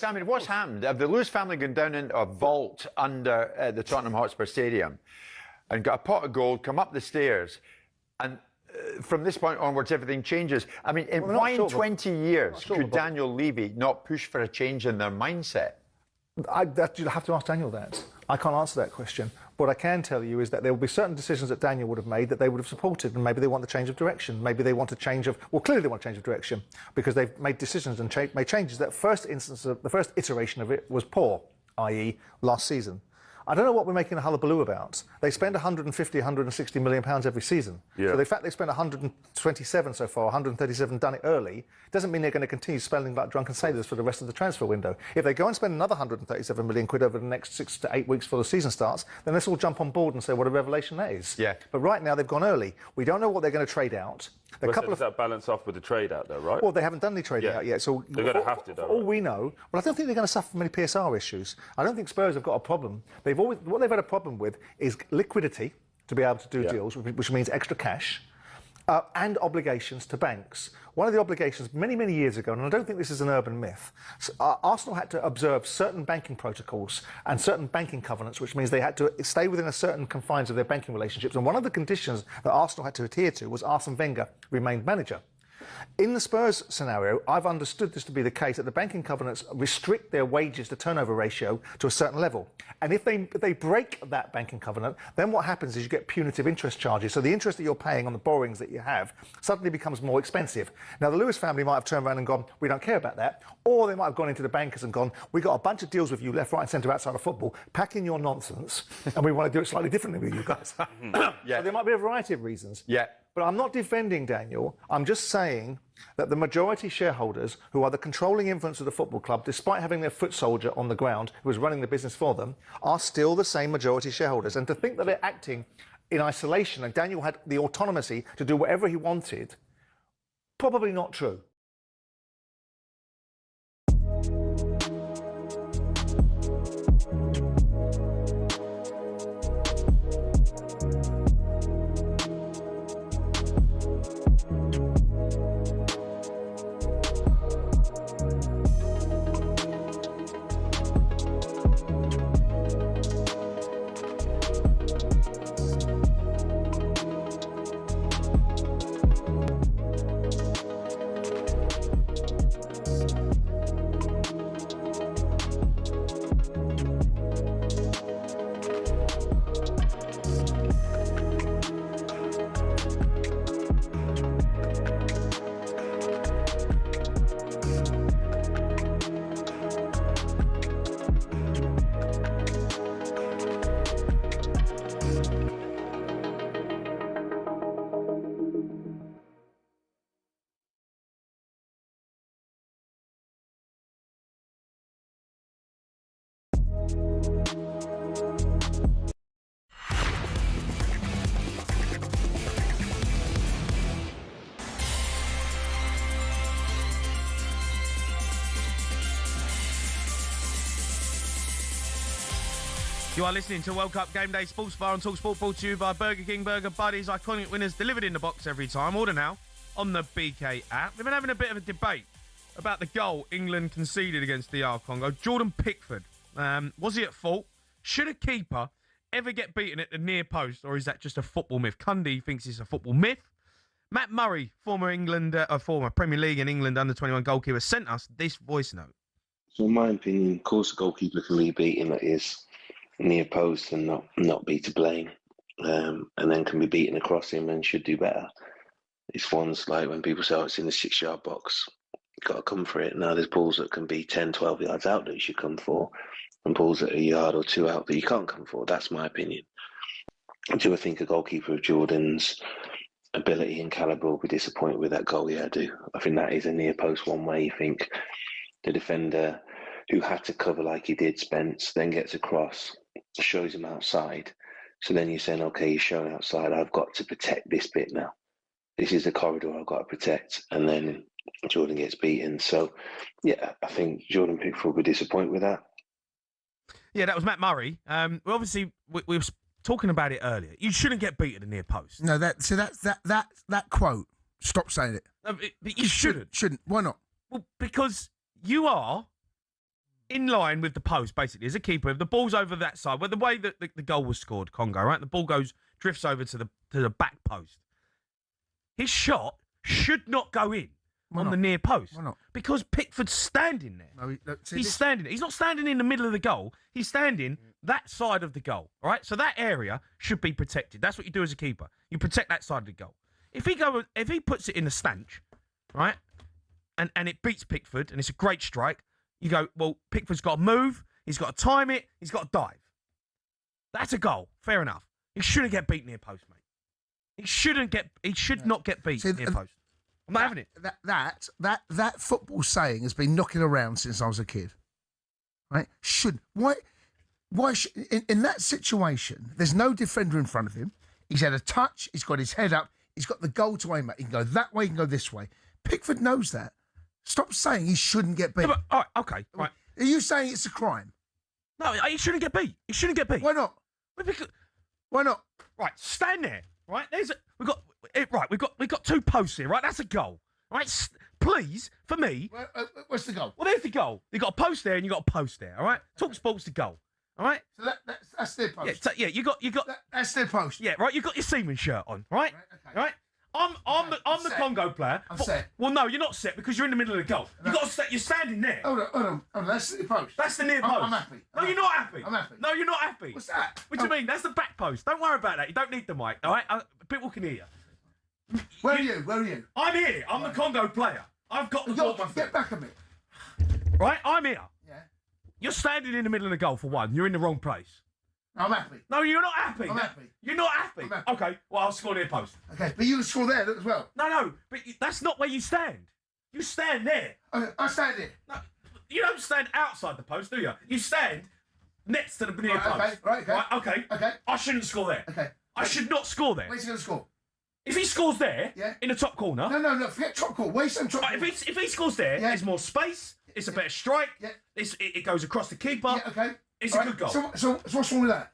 I mean, what's happened? Have the Lewis family gone down into a vault under the Tottenham Hotspur Stadium and got a pot of gold, come up the stairs, and from this point onwards, everything changes? I mean, why in 20 years could Daniel Levy not push for a change in their mindset? You'll have to ask Daniel that. I can't answer that question. What I can tell you is that there will be certain decisions that Daniel would have made that they would have supported, and maybe they want the change of direction. Maybe they want a change of... Well, clearly they want a change of direction because they've made decisions and made changes. That first instance, the first iteration of it was poor, i.e. last season. I don't know what we're making a hullabaloo about. They spend 150, 160 million pounds every season. Yeah. So the fact they spent 127 so far, 137 done it early, doesn't mean they're going to continue spending like drunken sailors for the rest of the transfer window. If they go and spend another 137 million quid over the next 6 to 8 weeks before the season starts, then let's all jump on board and say what a revelation that is. Yeah. But right now they've gone early. We don't know what they're going to trade out. The couple does that balance off with the trade out, though, right? Well, they haven't done any trading out yet, so they're going to have to, though. All we know, well, I don't think they're going to suffer from any PSR issues. I don't think Spurs have got a problem. What they've had a problem with is liquidity to be able to do deals, which means extra cash. And obligations to banks. One of the obligations many, many years ago, and I don't think this is an urban myth, Arsenal had to observe certain banking protocols and certain banking covenants, which means they had to stay within a certain confines of their banking relationships. And one of the conditions that Arsenal had to adhere to was Arsene Wenger remained manager. In the Spurs scenario, I've understood this to be the case, that the banking covenants restrict their wages to turnover ratio to a certain level. And if they break that banking covenant, then what happens is you get punitive interest charges. So the interest that you're paying on the borrowings that you have suddenly becomes more expensive. Now, the Lewis family might have turned around and gone, we don't care about that. Or they might have gone into the bankers and gone, we got a bunch of deals with you left, right and centre outside of football. Pack in your nonsense and we want to do it slightly differently with you guys. So there might be a variety of reasons. Yeah. But I'm not defending Daniel. I'm just saying that the majority shareholders, who are the controlling influence of the football club, despite having their foot soldier on the ground who is running the business for them, are still the same majority shareholders. And to think that they're acting in isolation and Daniel had the autonomy to do whatever he wanted, probably not true. You are listening to World Cup Game Day Sports Bar on talkSPORT, brought to you by Burger King Burger Buddies. Iconic winners delivered in the box every time. Order now on the BK app. We've been having a bit of a debate about the goal England conceded against DR Congo. Jordan Pickford, was he at fault? Should a keeper ever get beaten at the near post, or is that just a football myth? Cundy thinks it's a football myth. Matt Murray, former Premier League and England under-21 goalkeeper, sent us this voice note. So in my opinion, of course, a goalkeeper can be beaten at his near post and not be to blame, and then can be beaten across him and should do better. It's ones like when people say, oh, it's in the 6-yard box, you've got to come for it. Now there's balls that can be 10, 12 yards out that you should come for, and balls that are a yard or two out that you can't come for. That's my opinion. Do I think a goalkeeper of Jordan's ability and calibre will be disappointed with that goal? Yeah, I do. I think that is a near post one way. You think the defender who had to cover like he did, Spence, then gets across, shows him outside. So then you're saying, okay, he's showing outside, I've got to protect this bit now. This is the corridor I've got to protect. And then Jordan gets beaten. So, yeah, I think Jordan Pickford will be disappointed with that. Yeah, that was Matt Murray. Obviously, we were talking about it earlier. You shouldn't get beat at the near post. No, that quote, stop saying it. But you shouldn't. Shouldn't. Why not? Well, because you are in line with the post, basically, as a keeper. If the ball's over that side, well, the way that the goal was scored, Congo, right? The ball drifts over to the back post. His shot should not go in on the near post. Why not? Because Pickford's standing there. No, he's standing there. He's not standing in the middle of the goal. He's standing that side of the goal, all right? So that area should be protected. That's what you do as a keeper. You protect that side of the goal. If he puts it in the stanch, right, and it beats Pickford, and it's a great strike, you go, well, Pickford's got to move, he's got to time it, he's got to dive. That's a goal. Fair enough. He shouldn't get beat near post, mate. He should not get beat near post. I'm not having it. That football saying has been knocking around since I was a kid. Right? In that situation, there's no defender in front of him. He's had a touch, he's got his head up, He's got the goal to aim at. He can go that way, he can go this way. Pickford knows that. Stop saying he shouldn't get beat. Yeah, but, all right, okay, right. Are you saying it's a crime? No, he shouldn't get beat. He shouldn't get beat. Why not? Why not? Right, stand there. Right, we've got 2 posts here. Right, that's a goal. Right, please, for me. What's the goal? Well, there's the goal. You got a post there and you got a post there. All right, talkSPORT's the goal. All right. So that's their post. Yeah, you got. That's their post. Yeah, right. You got your Seaman shirt on, right? Right. I'm the Congo player. I'm set. Well, no, you're not set because you're in the middle of the goal. You got to set. You're standing there. Hold on. That's the post. That's the near post. I'm happy. No, you're not happy. I'm happy. No, you're not happy. What's that? What do you mean? That's the back post. Don't worry about that. You don't need the mic. All right. People can hear you. Where are you? I'm here. I'm the Congo player. I've got the ball. Get back a bit. Right. I'm here. Yeah. You're standing in the middle of the goal for one. You're in the wrong place. I'm happy. No, you're not happy. I'm happy. You're not happy. I'm happy. Okay, well, I'll score near post. Okay, but you can score there as well. No, but that's not where you stand. You stand there. Okay, I stand here. No, you don't stand outside the post, do you? You stand next to the near post. Okay. I shouldn't score there. Okay. I should not score there. Where's he going to score? If he scores there, in the top corner. No, forget top corner. Where's some top corner? If he scores there, there's more space. It's a better strike. Yeah. It goes across the keeper. Yeah, okay. It's a good goal. So what's wrong with that?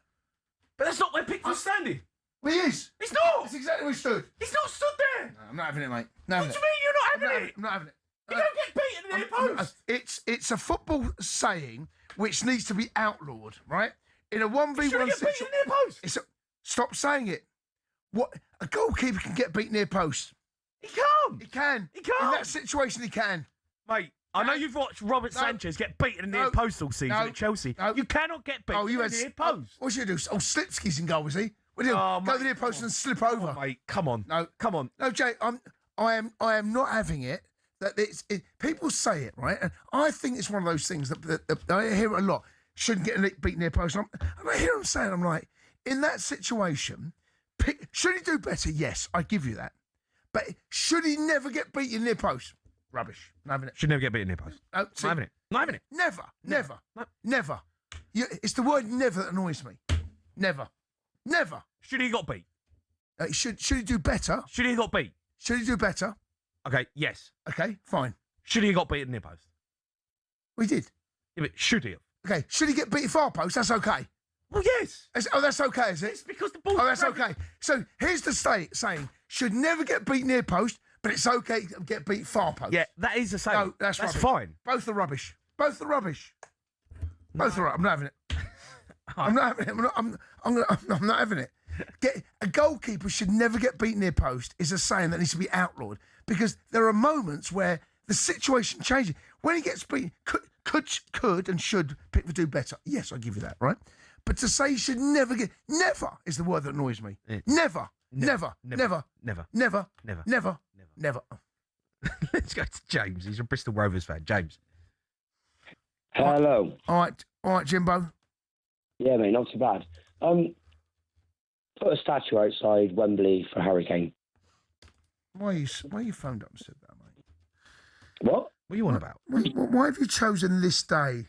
But that's not where Pickford's standing. Well, he is. He's not. That's exactly where he stood. He's not stood there. No, I'm not having it, mate. What do you mean you're not having it? I'm not having it. You don't get beaten in the near post. It's a football saying which needs to be outlawed, right? In a 1v1 situation. Near post. Stop saying it. What a goalkeeper can get beat near post. He can't. He can. He can't. In that situation, he can. Mate, I know you've watched Robert Sanchez get beaten in the near post all season at Chelsea. You cannot get beaten in the near post. What's he do? Oh, Slipski's in goal, is he? What do you do? Go to the near post and slip over. Oh, mate, come on. No, come on. No, Jay, I am not having it. That people say it, right? And I think it's one of those things that I hear it a lot. Shouldn't get beaten near post. And I hear him saying, I'm like, in that situation, should he do better? Yes, I give you that. But should he never get beaten near post? Rubbish. Not having it. Should never get beaten near post. No, not having it. Not having it. Never. It's the word never that annoys me. Never. Should he got beat? Should he do better? Should he got beat? Should he do better? Okay, yes. Okay, fine. Should he have got beaten near post? We did. Yeah, but should he have? Okay, should he get beat far post? That's okay. Well, yes. That's okay, is it? It's because the ball. Oh, that's okay. So here's the saying: should never get beat near post, but it's okay to get beat far post. Yeah, that is the saying. No, that's rubbish. Fine. Both are rubbish. Both are rubbish. I'm not having it. I'm not having it. I'm not having it. A goalkeeper should never get beat near post is a saying that needs to be outlawed because there are moments where the situation changes. When he gets beat, could and should Pickford do better? Yes, I give you that, right? But to say he should never is the word that annoys me. Never. Let's go to James. He's a Bristol Rovers fan. James. Hello. All right, Jimbo. Yeah, mate, not too bad. Put a statue outside Wembley for Harry Kane. Why you phoned up and said that, mate? What? What are you on about? Why have you chosen this day?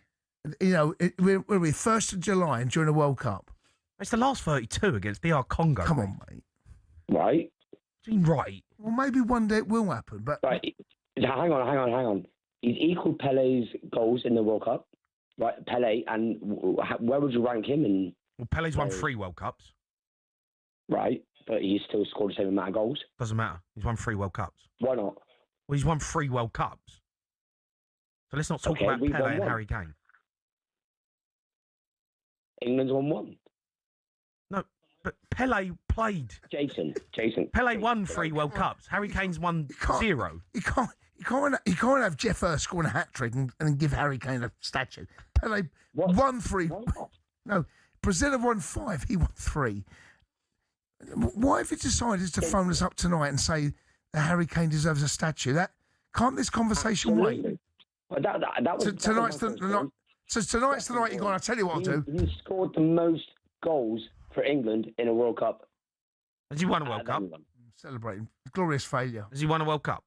You know, we're 1st of July and during the World Cup. It's the last 32 against DR Congo. Come on, mate. Right. Right. Well, maybe one day it will happen, but... Right. Hang on. He's equalled Pele's goals in the World Cup. Right, Pele, and where would you rank him in... Well, Pele's won 3 World Cups. Right, but he's still scored the same amount of goals. Doesn't matter. He's won 3 World Cups. Why not? Well, he's won 3 World Cups. So let's not talk about Pele and Harry Kane. England's won 1. No, but Pele played. Jason. Pele won 3 World Cups. Harry Kane's won 0. You can't have Jeff Hurst scoring a hat-trick and give Harry Kane a statue. Pele won 3. No, Brazil have won 5. He won 3. Why have you decided to phone us up tonight and say that Harry Kane deserves a statue? Can't this conversation wait? Well, that was tonight's the night. So tonight's the night you're going. I tell you what I'll do. He scored the most goals for England in a World Cup. Has he won a World Cup? Celebrating glorious failure. Has he won a World Cup?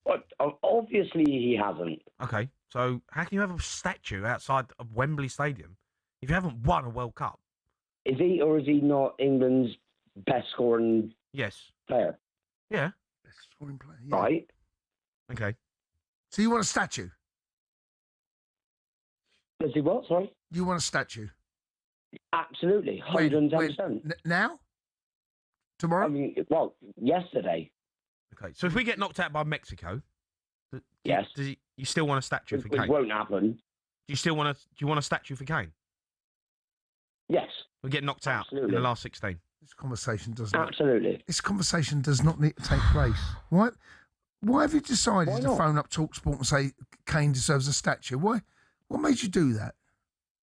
But obviously he hasn't. Okay, so how can you have a statue outside of Wembley Stadium if you haven't won a World Cup? Is he or is he not England's best scoring Yes. Player. Yeah. Best scoring player. Yeah. Right. Okay. So you want a statue? Does he what? Sorry. You want a statue? Absolutely. When? 110%. Now? Tomorrow? I mean, well, yesterday. Okay. So if we get knocked out by Mexico, Yes. You still want a statue for Kane? It won't happen. Do you still want a statue for Kane? Yes. We get knocked out in the last 16. This conversation does not. Absolutely. This conversation does not need to take place. What? Why have you decided to phone up talkSPORT and say Kane deserves a statue? Why? What made you do that?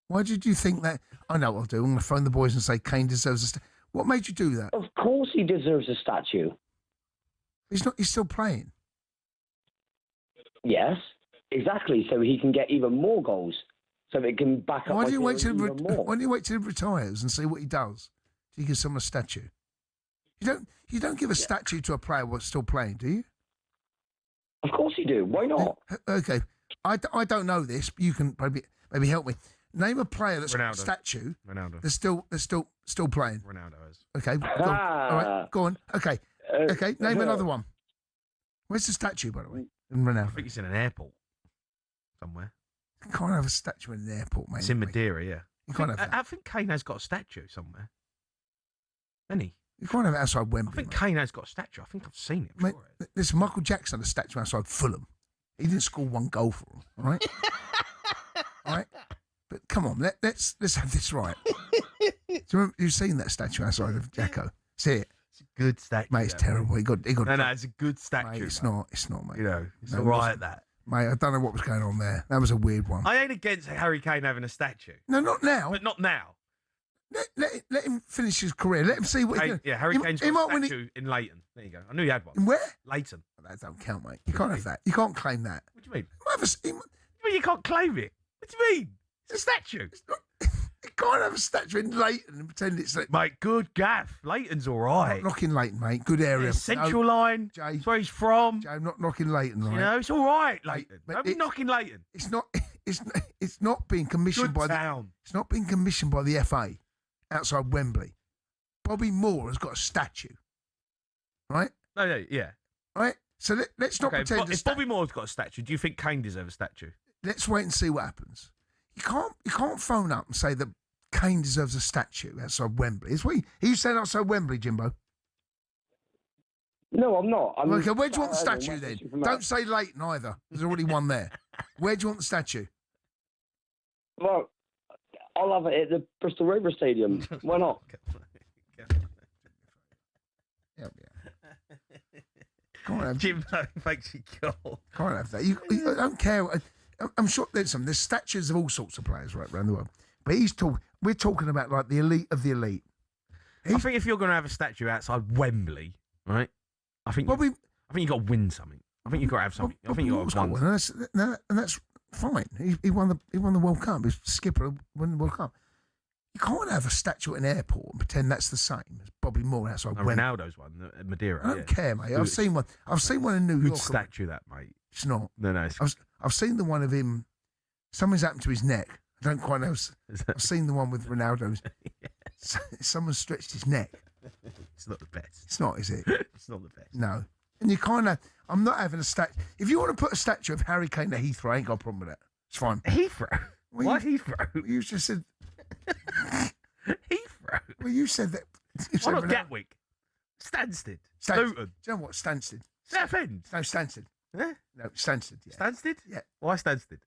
Why did you think that? I know what I'll do. I'm going to phone the boys and say Kane deserves a statue. What made you do that? Of course he deserves a statue. He's not. He's still playing. Yes, exactly. So he can get even more goals. So it can back up. Why do you wait till even more. Why do you wait till he retires and see what he does? Do you give someone a statue? You don't give a statue to a player who's still playing, do you? Of course you do. Why not? Okay, I don't know this. But you can maybe help me. Name a player that's got a Ronaldo. statue. Ronaldo. That's still playing. Ronaldo is. Okay, go on. All right, go on. Okay, okay. Name another one. Where's the statue, by the way? In Ronaldo. I think it's in an airport somewhere. You can't have a statue in an airport, mate. It's in Madeira, yeah. You can't have that. I think Kane has got a statue somewhere. Hasn't he? You can't have it outside Wembley. I think Kane has got a statue. I think I've seen it. Mate, there's Michael Jackson, a statue outside Fulham. He didn't score one goal for them, all right? All right? But come on, let's have this right. Do you remember, you've seen that statue outside of Jacko? See it? It's a good statue. Mate, it's terrible. He got No, it's a good statue. Mate, it's mate. not, mate. You know, it's No, all right, that. Mate, I don't know what was going on there. That was a weird one. I ain't against Harry Kane having a statue. No, not now. But not now. Let him finish his career. Let him see what he can. Yeah, Harry Kane's got a statue in Leighton. There you go. I knew you had one. In where? Leighton. That don't count, mate. You can't have that. You can't claim that. What do you mean? He Well, you can't claim it. What do you mean? It's a statue. You can't have a statue in Leighton and pretend it's like. Mate, good gaff. Leighton's all right. Not knocking Leighton, mate. Good area. Central line. Jay. That's where he's from. Jay, I'm not knocking Leighton, right? You know, it's all right, Leighton. Mate, Don't be knocking Leighton. It's not. It's not being commissioned Good by town. It's not being commissioned by the FA outside Wembley. Bobby Moore has got a statue, right? No, yeah. Right. So let's not pretend. But if Bobby Moore's got a statue, do you think Kane deserves a statue? Let's wait and see what happens. You can't phone up and say that Kane deserves a statue outside Wembley. Is what you said outside Wembley, Jimbo? No, I'm not. Okay, where do you want the statue then? Don't say Leighton either. There's already one there. Where do you want the statue? Well, I'll have it at the Bristol Rovers Stadium. Why not? Can't have Jimbo makes you go. Can't have that. You don't care. I'm sure there's statues of all sorts of players right around the world. But we're talking about like the elite of the elite. I think if you're going to have a statue outside Wembley, right? I think you got to win something. I think you've got to have something. I think you got to have one. And that's fine. He won the World Cup. He's skipper won the World Cup. You can't have a statue at an airport and pretend that's the same as Bobby Moore outside Wembley. Ronaldo's one, Madeira. I don't care, mate. I've seen one. I've seen one in New Good York. statue, that, mate. It's not. No. I've seen the one of him. Something's happened to his neck. I don't quite know. I've seen the one with Ronaldo's. Someone stretched his neck. It's not the best. It's not, is it? It's not the best. No. And you kind of. I'm not having a statue. If you want to put a statue of Harry Kane at Heathrow, I ain't got a problem with that. It's fine. Heathrow? Why Heathrow? You just said. Heathrow? Well, you said that. Why not Gatwick? Stansted. Luton. Luton. Do you know what? Stansted. Southend. No, Stansted. Yeah? No, Stansted. Yeah. Stansted? Yeah. Why Stansted?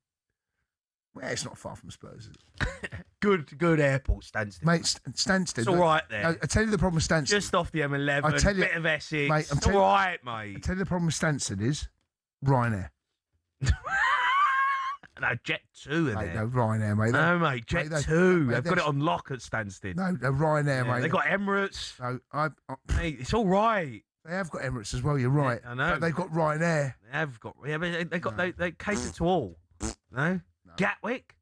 Well, it's not far from Spurs, is it? Good airport, Stansted. Mate, Stansted. It's all right there. No, I tell you the problem with Stansted. Just off the M11, I tell you, bit of Essex. Mate, it's all right, mate. I tell you the problem with Stansted is Ryanair. No, Jet 2 in Mate, there. no, Ryanair, mate. No, mate, Jet 2. They've got it on lock at Stansted. No, Ryanair, mate. They've got Emirates. No, Mate, it's all right. They have got Emirates as well, you're right. I know. But they've got Ryanair. They have got, but they cater to all. No? Gatwick?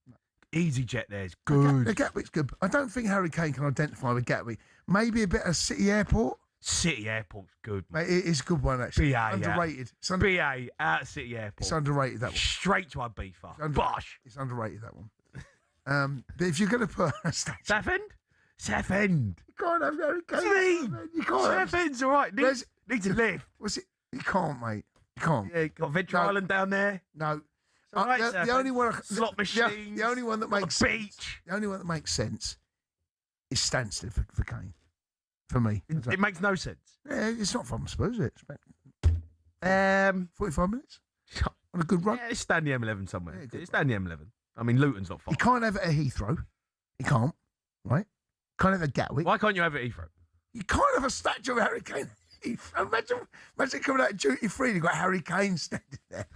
Easy Jet there's good. The Gatwick's good. I don't think Harry Kane can identify with Gatwick. Maybe a bit of City Airport. City Airport's good. Mate, it is a good one, actually. BA. Underrated. BA out of City Airport. It's underrated, that one. Straight to Ibiza. Bosh. It's underrated, that one. But if you're going to put a statue... Southend? Southend. You can't have Harry Kane. What do you mean? You can't have. Southend's all right. Need to live. What's it? You can't, mate. You can't. Yeah, got Venture Island down there. No. all right, the only one, slot machines. The only one that makes beach. Sense, the only one that makes sense is Stansted for Kane. For me, it makes no sense. Yeah, it's not from Spurs, is it? 45 minutes on a good run. Yeah, it's down the M11 somewhere. It's down the M11. I mean, Luton's not far. You can't have it at Heathrow. You can't, right? Can't have a Gatwick. Why can't you have it at Heathrow? You can't have a statue of Harry Kane. Imagine coming out of duty free. You've got Harry Kane standing there.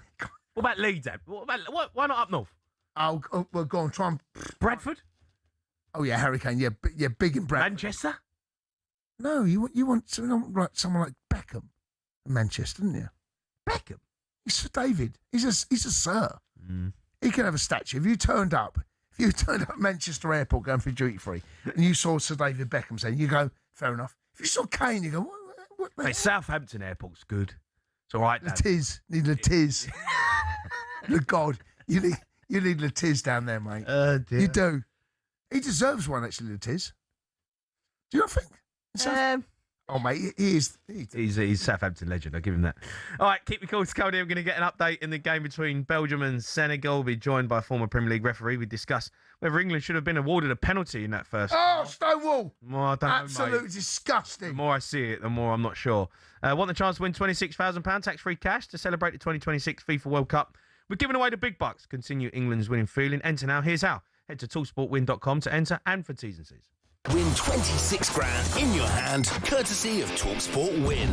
What about Leeds, Ed? Why not up north? Oh, well, go on, try and Bradford. Oh yeah, Harry Kane. Yeah, big in Bradford. Manchester. No, you want someone like Beckham in Manchester, didn't you? Beckham. He's Sir David. He's a sir. He can have a statue. If you turned up at Manchester Airport going through duty free, and you saw Sir David Beckham saying, you go, fair enough. If you saw Kane, you go, what? Mate, Southampton Airport's good. It's all right. Latiz. Need Latiz. Look, God, you need Latiz down there, mate. Dear. You do. He deserves one, actually, Latiz. Do you not think? Oh, mate, he's Southampton legend. I'll give him that. All right, keep your calls coming in. We're going to get an update in the game between Belgium and Senegal. We'll be joined by a former Premier League referee. We discuss whether England should have been awarded a penalty in that first. Oh, Stonewall! Well, I don't know, Absolutely mate. disgusting. The more I see it, the more I'm not sure. Want the chance to win £26,000 tax-free cash to celebrate the 2026 FIFA World Cup? We're giving away the big bucks. Continue England's winning feeling. Enter now. Here's how. Head to talksportwin.com to enter and for T's and C's. Win 26 grand in your hand, courtesy of talkSPORT Win.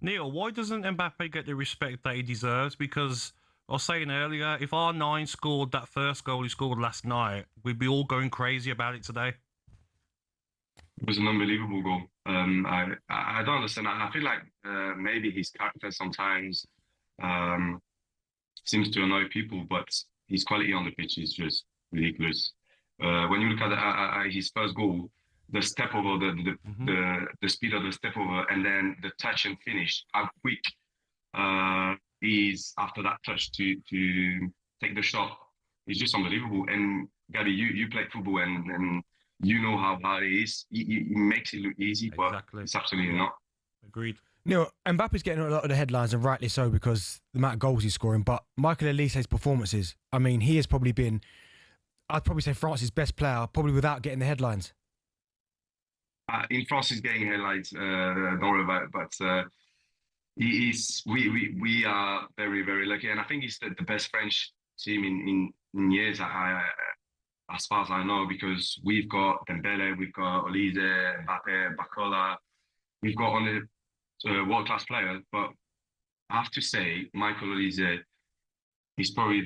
Neil, why doesn't Mbappe get the respect that he deserves? Because I was saying earlier, if R9 scored that first goal he scored last night, we'd be all going crazy about it today. It was an unbelievable goal. I don't understand. I feel like maybe his character sometimes seems to annoy people, but his quality on the pitch is just ridiculous. When you look at his first goal, the step over, the speed of the step over, and then the touch and finish, how quick is after that touch to take the shot. It's just unbelievable. And Gabby, you played football and you know how hard it is. He makes it look easy, but it's absolutely not. Agreed. Neil, Mbappe's getting a lot of the headlines, and rightly so, because the amount of goals he's scoring. But Michael Olise's performances, I mean, he has probably been, I'd probably say, France's best player, probably without getting the headlines. In France, he's getting headlines. Don't worry about it. But we are very, very lucky, and I think he's the best French team in years. As far as I know, because we've got Dembele, we've got Olise, Mbappe, Bacola, we've got only world-class players. But I have to say, Michael Olise is probably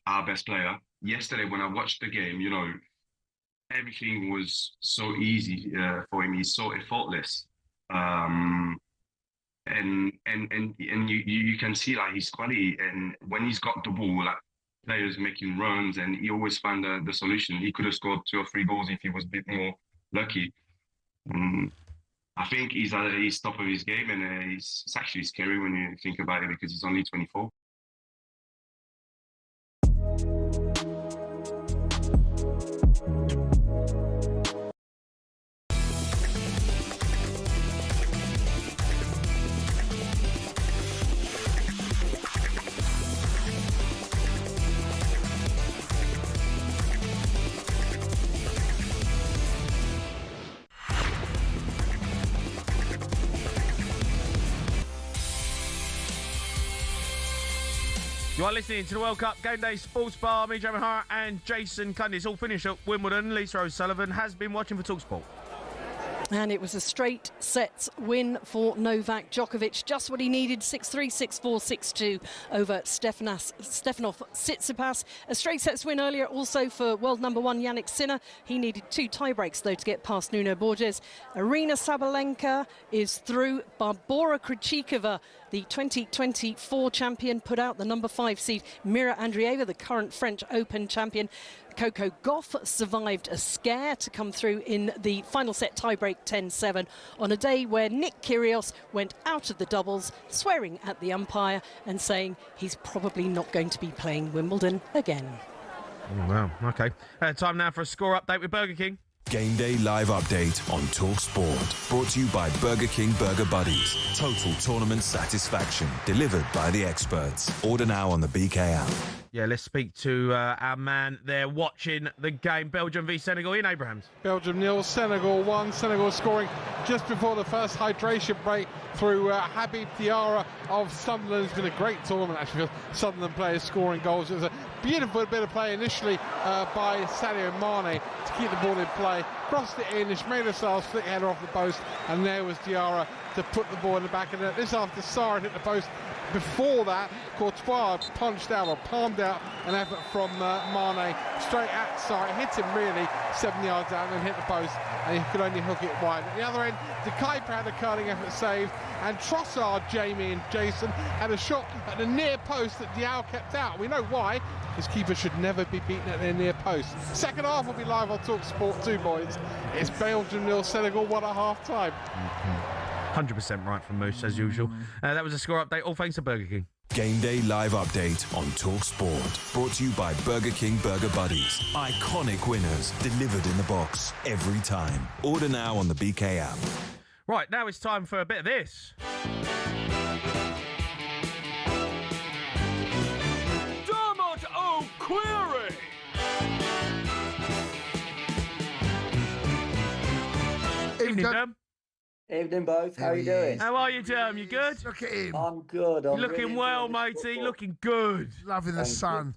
our best player. Yesterday, when I watched the game, you know, everything was so easy for him. He's so effortless, and you can see like his quality. And when he's got the ball, like players making runs, and he always found the solution. He could have scored 2 or 3 goals if he was a bit more lucky. I think he's at the top of his game, and it's actually scary when you think about it because he's only 24. You are listening to the World Cup Game Day Sports Bar. Me, Jamie O'Hara, and Jason Cundy. It's all finished at Wimbledon. Lisa O'Sullivan has been watching for talkSPORT. And it was a straight sets win for Novak Djokovic. Just what he needed, 6-3, 6-4, 6-2 over Stefanos Tsitsipas. A straight sets win earlier also for world number one Yannick Sinner. He needed 2 tiebreaks, though, to get past Nuno Borges. Arina Sabalenka is through. Barbora Krejcikova, the 2024 champion, put out the number 5 seed Mira Andreeva, the current French Open champion. Coco Gauff survived a scare to come through in the final set tiebreak 10-7 on a day where Nick Kyrgios went out of the doubles, swearing at the umpire and saying he's probably not going to be playing Wimbledon again. Oh, wow, OK. Time now for a score update with Burger King. Game Day live update on talkSPORT. Brought to you by Burger King Burger Buddies. Total tournament satisfaction delivered by the experts. Order now on the BK app. Yeah, let's speak to our man there watching the game. Belgium v Senegal. Ian Abrahams. Belgium 0, Senegal 1. Senegal scoring just before the first hydration break through Habib Diarra of Sunderland. It's been a great tournament, actually, for Sunderland players scoring goals. It was a beautiful bit of play initially by Sadio Mane to keep the ball in play. Crossed it in, Ismail Assar's flick header off the post, and there was Diarra to put the ball in the back of the net. This after Sarr hit the post. Before that, Courtois punched out or palmed out an effort from Mane straight at Sarr. It hit him really 7 yards out and then hit the post, and he could only hook it wide. At the other end, De Kuyper had a curling effort saved, and Trossard, Jamie and Jason, had a shot at the near post that Diao kept out. We know why. His keeper should never be beaten at their near post. Second half will be live on talkSPORT 2, boys. It's Belgium 0, Senegal 1 at half time. 100% right from Moose, as usual. That was a score update, all thanks to Burger King. Game Day live update on talkSPORT. Brought to you by Burger King Burger Buddies. Iconic winners delivered in the box every time. Order now on the BK app. Right, now it's time for a bit of this. Dermot O'Query! Evening, Derm. Evening, both. How are you doing? How are you, Derm? You good? Look at him. I'm good. You're looking well, matey. Looking good. Loving the sun.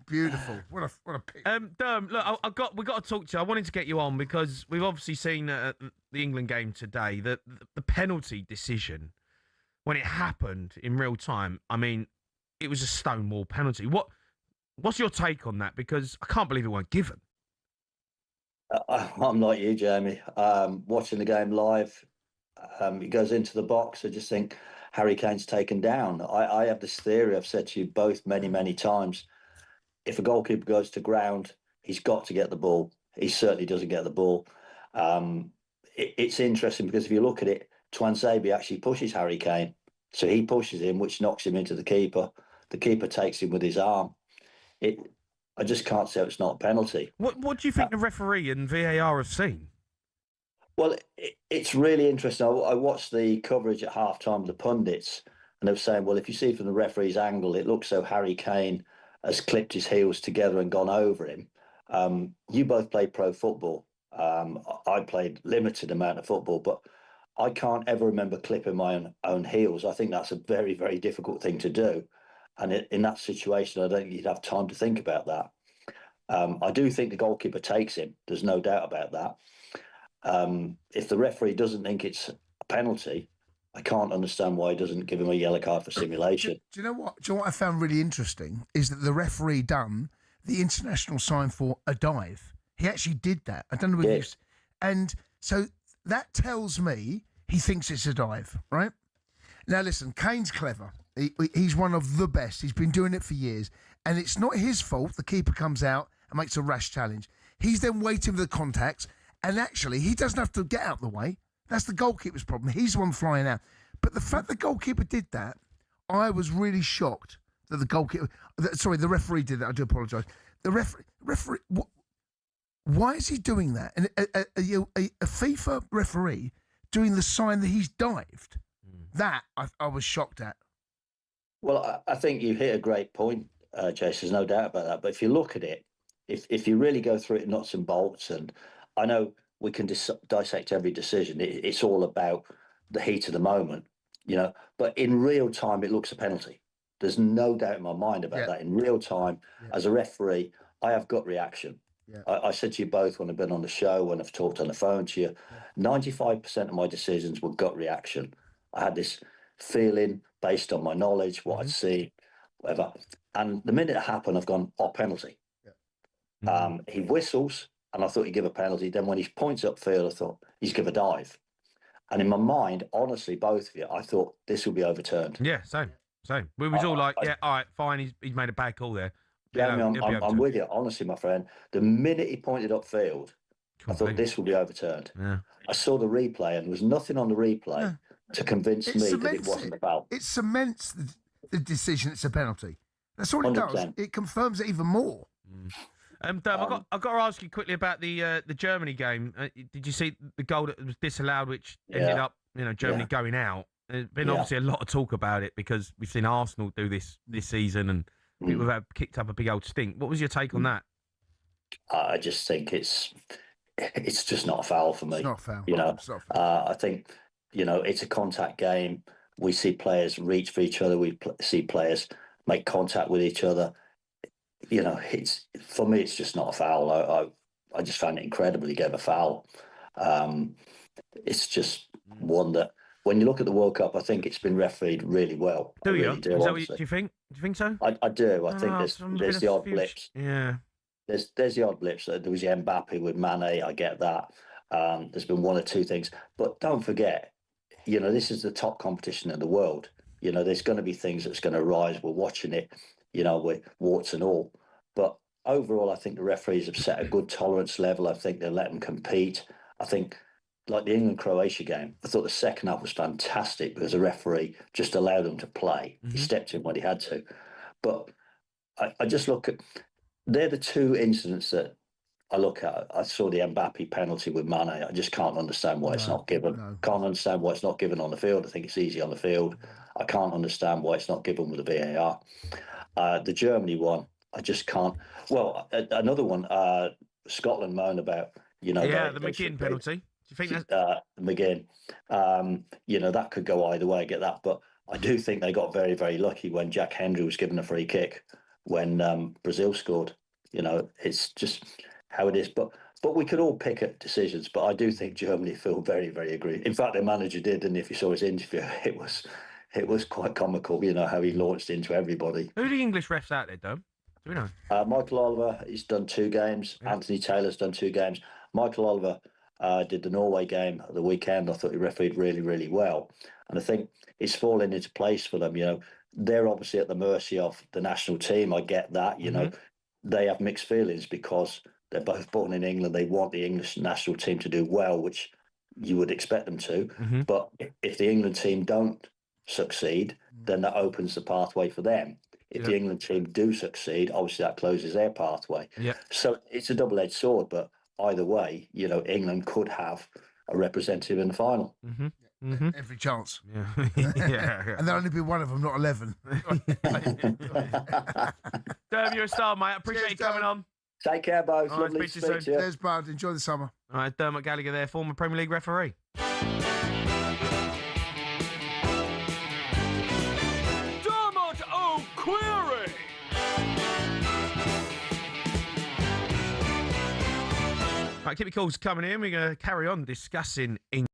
Beautiful. What a pick. Derm, look, we got to talk to you. I wanted to get you on because we've obviously seen the England game today. The penalty decision, when it happened in real time, I mean, it was a stonewall penalty. What's your take on that? Because I can't believe it weren't given. I'm like you, Jamie. Watching the game live, he goes into the box. I just think Harry Kane's taken down. I have this theory I've said to you both many, many times. If a goalkeeper goes to ground, he's got to get the ball. He certainly doesn't get the ball. It's interesting because if you look at it, Tuanzebe actually pushes Harry Kane. So he pushes him, which knocks him into the keeper. The keeper takes him with his arm. I just can't say it's not a penalty. What do you think the referee and VAR have seen? Well, it's really interesting. I watched the coverage at half-time of the pundits, and they were saying, well, if you see from the referee's angle, it looks so Harry Kane has clipped his heels together and gone over him. You both played pro football. I played limited amount of football, but I can't ever remember clipping my own heels. I think that's a very, very difficult thing to do. And in that situation, I don't think you'd have time to think about that. I do think the goalkeeper takes him. There's no doubt about that. If the referee doesn't think it's a penalty, I can't understand why he doesn't give him a yellow card for simulation. Do you know what? Do you know what I found really interesting is that the referee done the international sign for a dive. He actually did that. I don't know whether and so that tells me he thinks it's a dive, right? Now listen, Kane's clever. He's one of the best. He's been doing it for years. And it's not his fault the keeper comes out and makes a rash challenge. He's then waiting for the contacts, and actually he doesn't have to get out of the way. That's the goalkeeper's problem. He's the one flying out. But the fact the goalkeeper did that, I was really shocked that the referee did that. I do apologise. The referee, why is he doing that? And a FIFA referee doing the sign that he's dived, that I was shocked at. Well, I think you hit a great point, Jason. There's no doubt about that. But if you look at it, if you really go through it nuts and bolts, and I know we can dissect every decision, it's all about the heat of the moment, you know. But in real time, it looks a penalty. There's no doubt in my mind about Yeah. that. In real time, as a referee, I have gut reaction. Yeah. I said to you both when I've been on the show, when I've talked on the phone to you, 95% of my decisions were gut reaction. I had this feeling based on my knowledge, what I'd see, whatever. And the minute it happened, I've gone, penalty. He whistles, and I thought he'd give a penalty. Then when he points upfield, I thought he's give a dive. And in my mind, honestly, both of you, I thought this will be overturned. Yeah, same. We was all like, yeah, all right, fine, he's made a bad call there. Jamie, It'll be I'm overturned. with you, honestly, my friend. The minute he pointed upfield, I thought this will be overturned. Yeah. I saw the replay, and there was nothing on the replay to convince me that it cements wasn't a foul. It cements the decision it's a penalty. That's all it does. 100%. It confirms it even more. I've got to ask you quickly about the Germany game. Did you see the goal that was disallowed, which ended up, Germany going out? There's been obviously a lot of talk about it because we've seen Arsenal do this season, and people have kicked up a big old stink. What was your take on that? I just think it's just not a foul for me. It's not a foul. You know, It's not a foul. I think it's a contact game. We see players reach for each other. We see players make contact with each other. It's for me. It's just not a foul. I just found it incredible he gave a foul. It's just one that when you look at the World Cup, I think it's been refereed really well. Do you? Really do, Do honestly. you think? Do you think so? I do. I think there's the odd few- blips. Yeah. There's the odd blips. There was the Mbappe with Mane. I get that. There's been one or two things, but don't forget, this is the top competition in the world. There's going to be things that's going to rise. We're watching it, with warts and all. But overall, I think the referees have set a good tolerance level. I think they let them compete. I think, like the England-Croatia game, I thought the second half was fantastic because the referee just allowed them to play. He stepped in when he had to. But I just look at, they're the two incidents that I look at. I saw the Mbappe penalty with Mane. I just can't understand why it's not given. Can't understand why it's not given on the field. I think it's easy on the field. I can't understand why it's not given with the VAR. The Germany one, I just can't. Well, another one, Scotland moan about, the McGinn penalty. Do you think that's... McGinn, that could go either way, I get that. But I do think they got very, very lucky when Jack Hendry was given a free kick when Brazil scored. It's just how it is. But we could all pick at decisions. But I do think Germany feel very, very aggrieved. In fact, their manager did, and if you saw his interview, it was quite comical, how he launched into everybody. Who are the English refs out there, Dom? Do we know? Michael Oliver, he's done 2 games. Yeah. Anthony Taylor's done 2 games. Michael Oliver did the Norway game at the weekend. I thought he refereed really, really well. And I think it's fallen into place for them. They're obviously at the mercy of the national team. I get that. They have mixed feelings because they're both born in England. They want the English national team to do well, which you would expect them to. But if the England team don't succeed, then that opens the pathway for them. If the England team do succeed, obviously that closes their pathway. Yeah. So it's a double-edged sword, but either way, England could have a representative in the final. Every chance. Yeah. Yeah. And there'll only be one of them, not 11. Derm, you're a star, mate. I appreciate you coming on. Take care, both. All right, Lovely to speak to you. There's Bud. Enjoy the summer. All right, Dermot Gallagher there, former Premier League referee. Dermot O'Query! Right, keep your calls coming in. We're going to carry on discussing England.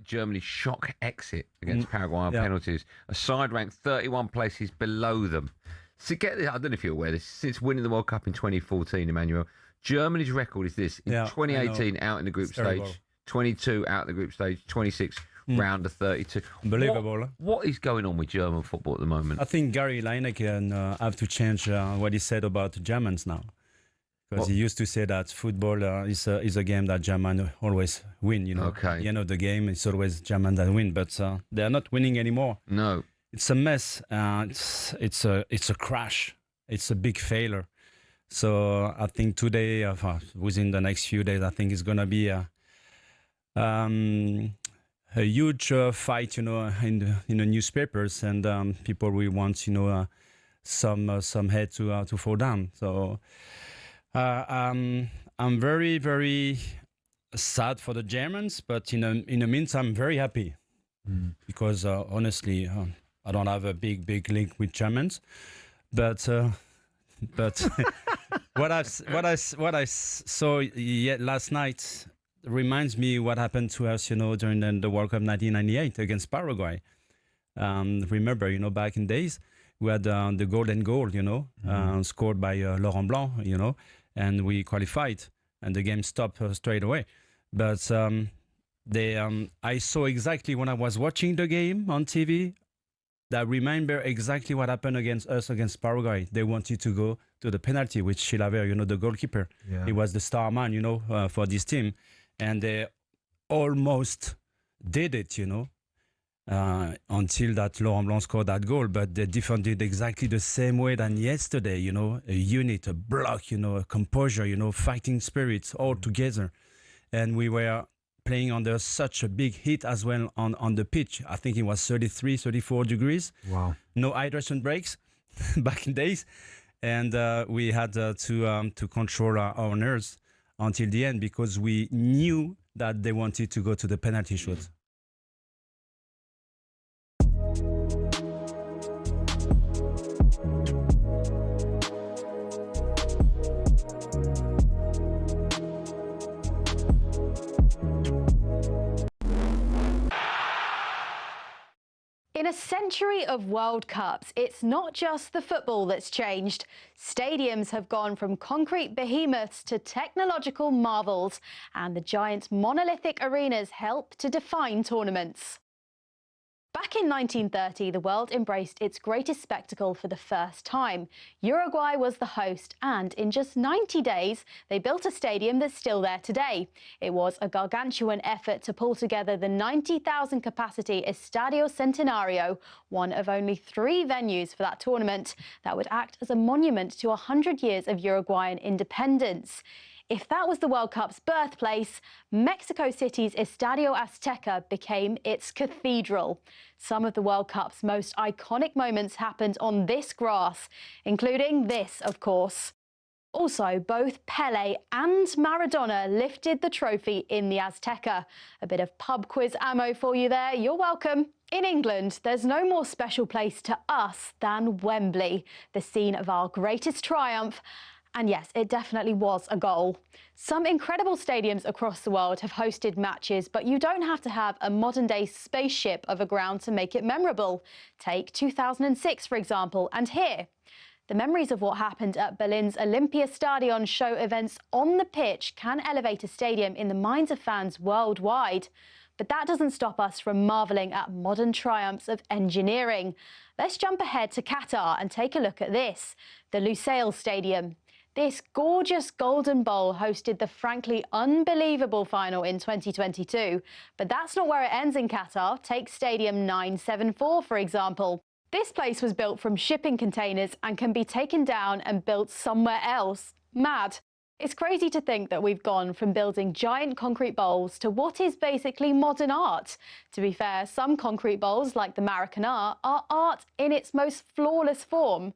Germany's shock exit against Paraguay on penalties. A side ranked 31 places below them. So get this, I don't know if you're aware of this, since winning the World Cup in 2014, Emmanuel, Germany's record is this. In 2018, out in the group stage, 22 out of the group stage, 26 round of 32. Unbelievable. What is going on with German football at the moment? I think Gary Lineker have to change what he said about the Germans now. Because he used to say that football is a game that Germans always win, you know. Okay. At the end of the game, it's always Germans that win, but they are not winning anymore. No. It's a mess. It's a crash. It's a big failure. So I think today, within the next few days, I think it's going to be a huge fight, you know, in the newspapers, and people will want, you know, some head to fall down. So I'm very, very sad for the Germans, but in the meantime, I'm very happy because honestly, I don't have a big link with Germans, but what I saw last night reminds me what happened to us, you know, during the World Cup 1998 against Paraguay. Remember, you know, back in days, we had the golden goal, you know, scored by Laurent Blanc, you know, and we qualified, and the game stopped straight away. But I saw exactly when I was watching the game on TV, that remember exactly what happened against Paraguay. They wanted to go to the penalty with Chilavert, you know, the goalkeeper. Yeah. He was the star man, you know, for this team. And they almost did it, you know, until that Laurent Blanc scored that goal. But they defended exactly the same way than yesterday, you know, a unit, a block, you know, a composure, you know, fighting spirits all together. And we were playing under such a big heat as well on the pitch. I think it was 33, 34 degrees. Wow. No hydration breaks back in days. And we had to control our nerves until the end because we knew that they wanted to go to the penalty shoot. In a century of World Cups, it's not just the football that's changed. Stadiums have gone from concrete behemoths to technological marvels, and the giant monolithic arenas help to define tournaments. Back in 1930, the world embraced its greatest spectacle for the first time. Uruguay was the host, and in just 90 days, they built a stadium that's still there today. It was a gargantuan effort to pull together the 90,000 capacity Estadio Centenario, one of only 3 venues for that tournament that would act as a monument to 100 years of Uruguayan independence. If that was the World Cup's birthplace, Mexico City's Estadio Azteca became its cathedral. Some of the World Cup's most iconic moments happened on this grass, including this, of course. Also, both Pelé and Maradona lifted the trophy in the Azteca. A bit of pub quiz ammo for you there. You're welcome. In England, there's no more special place to us than Wembley, the scene of our greatest triumph. And yes, it definitely was a goal. Some incredible stadiums across the world have hosted matches, but you don't have to have a modern-day spaceship of a ground to make it memorable. Take 2006, for example, and here. The memories of what happened at Berlin's Olympiastadion show events on the pitch can elevate a stadium in the minds of fans worldwide. But that doesn't stop us from marvelling at modern triumphs of engineering. Let's jump ahead to Qatar and take a look at this, the Lusail Stadium. This gorgeous golden bowl hosted the frankly unbelievable final in 2022. But that's not where it ends in Qatar. Take Stadium 974, for example. This place was built from shipping containers and can be taken down and built somewhere else. Mad. It's crazy to think that we've gone from building giant concrete bowls to what is basically modern art. To be fair, some concrete bowls, like the Maracanã, are art in its most flawless form.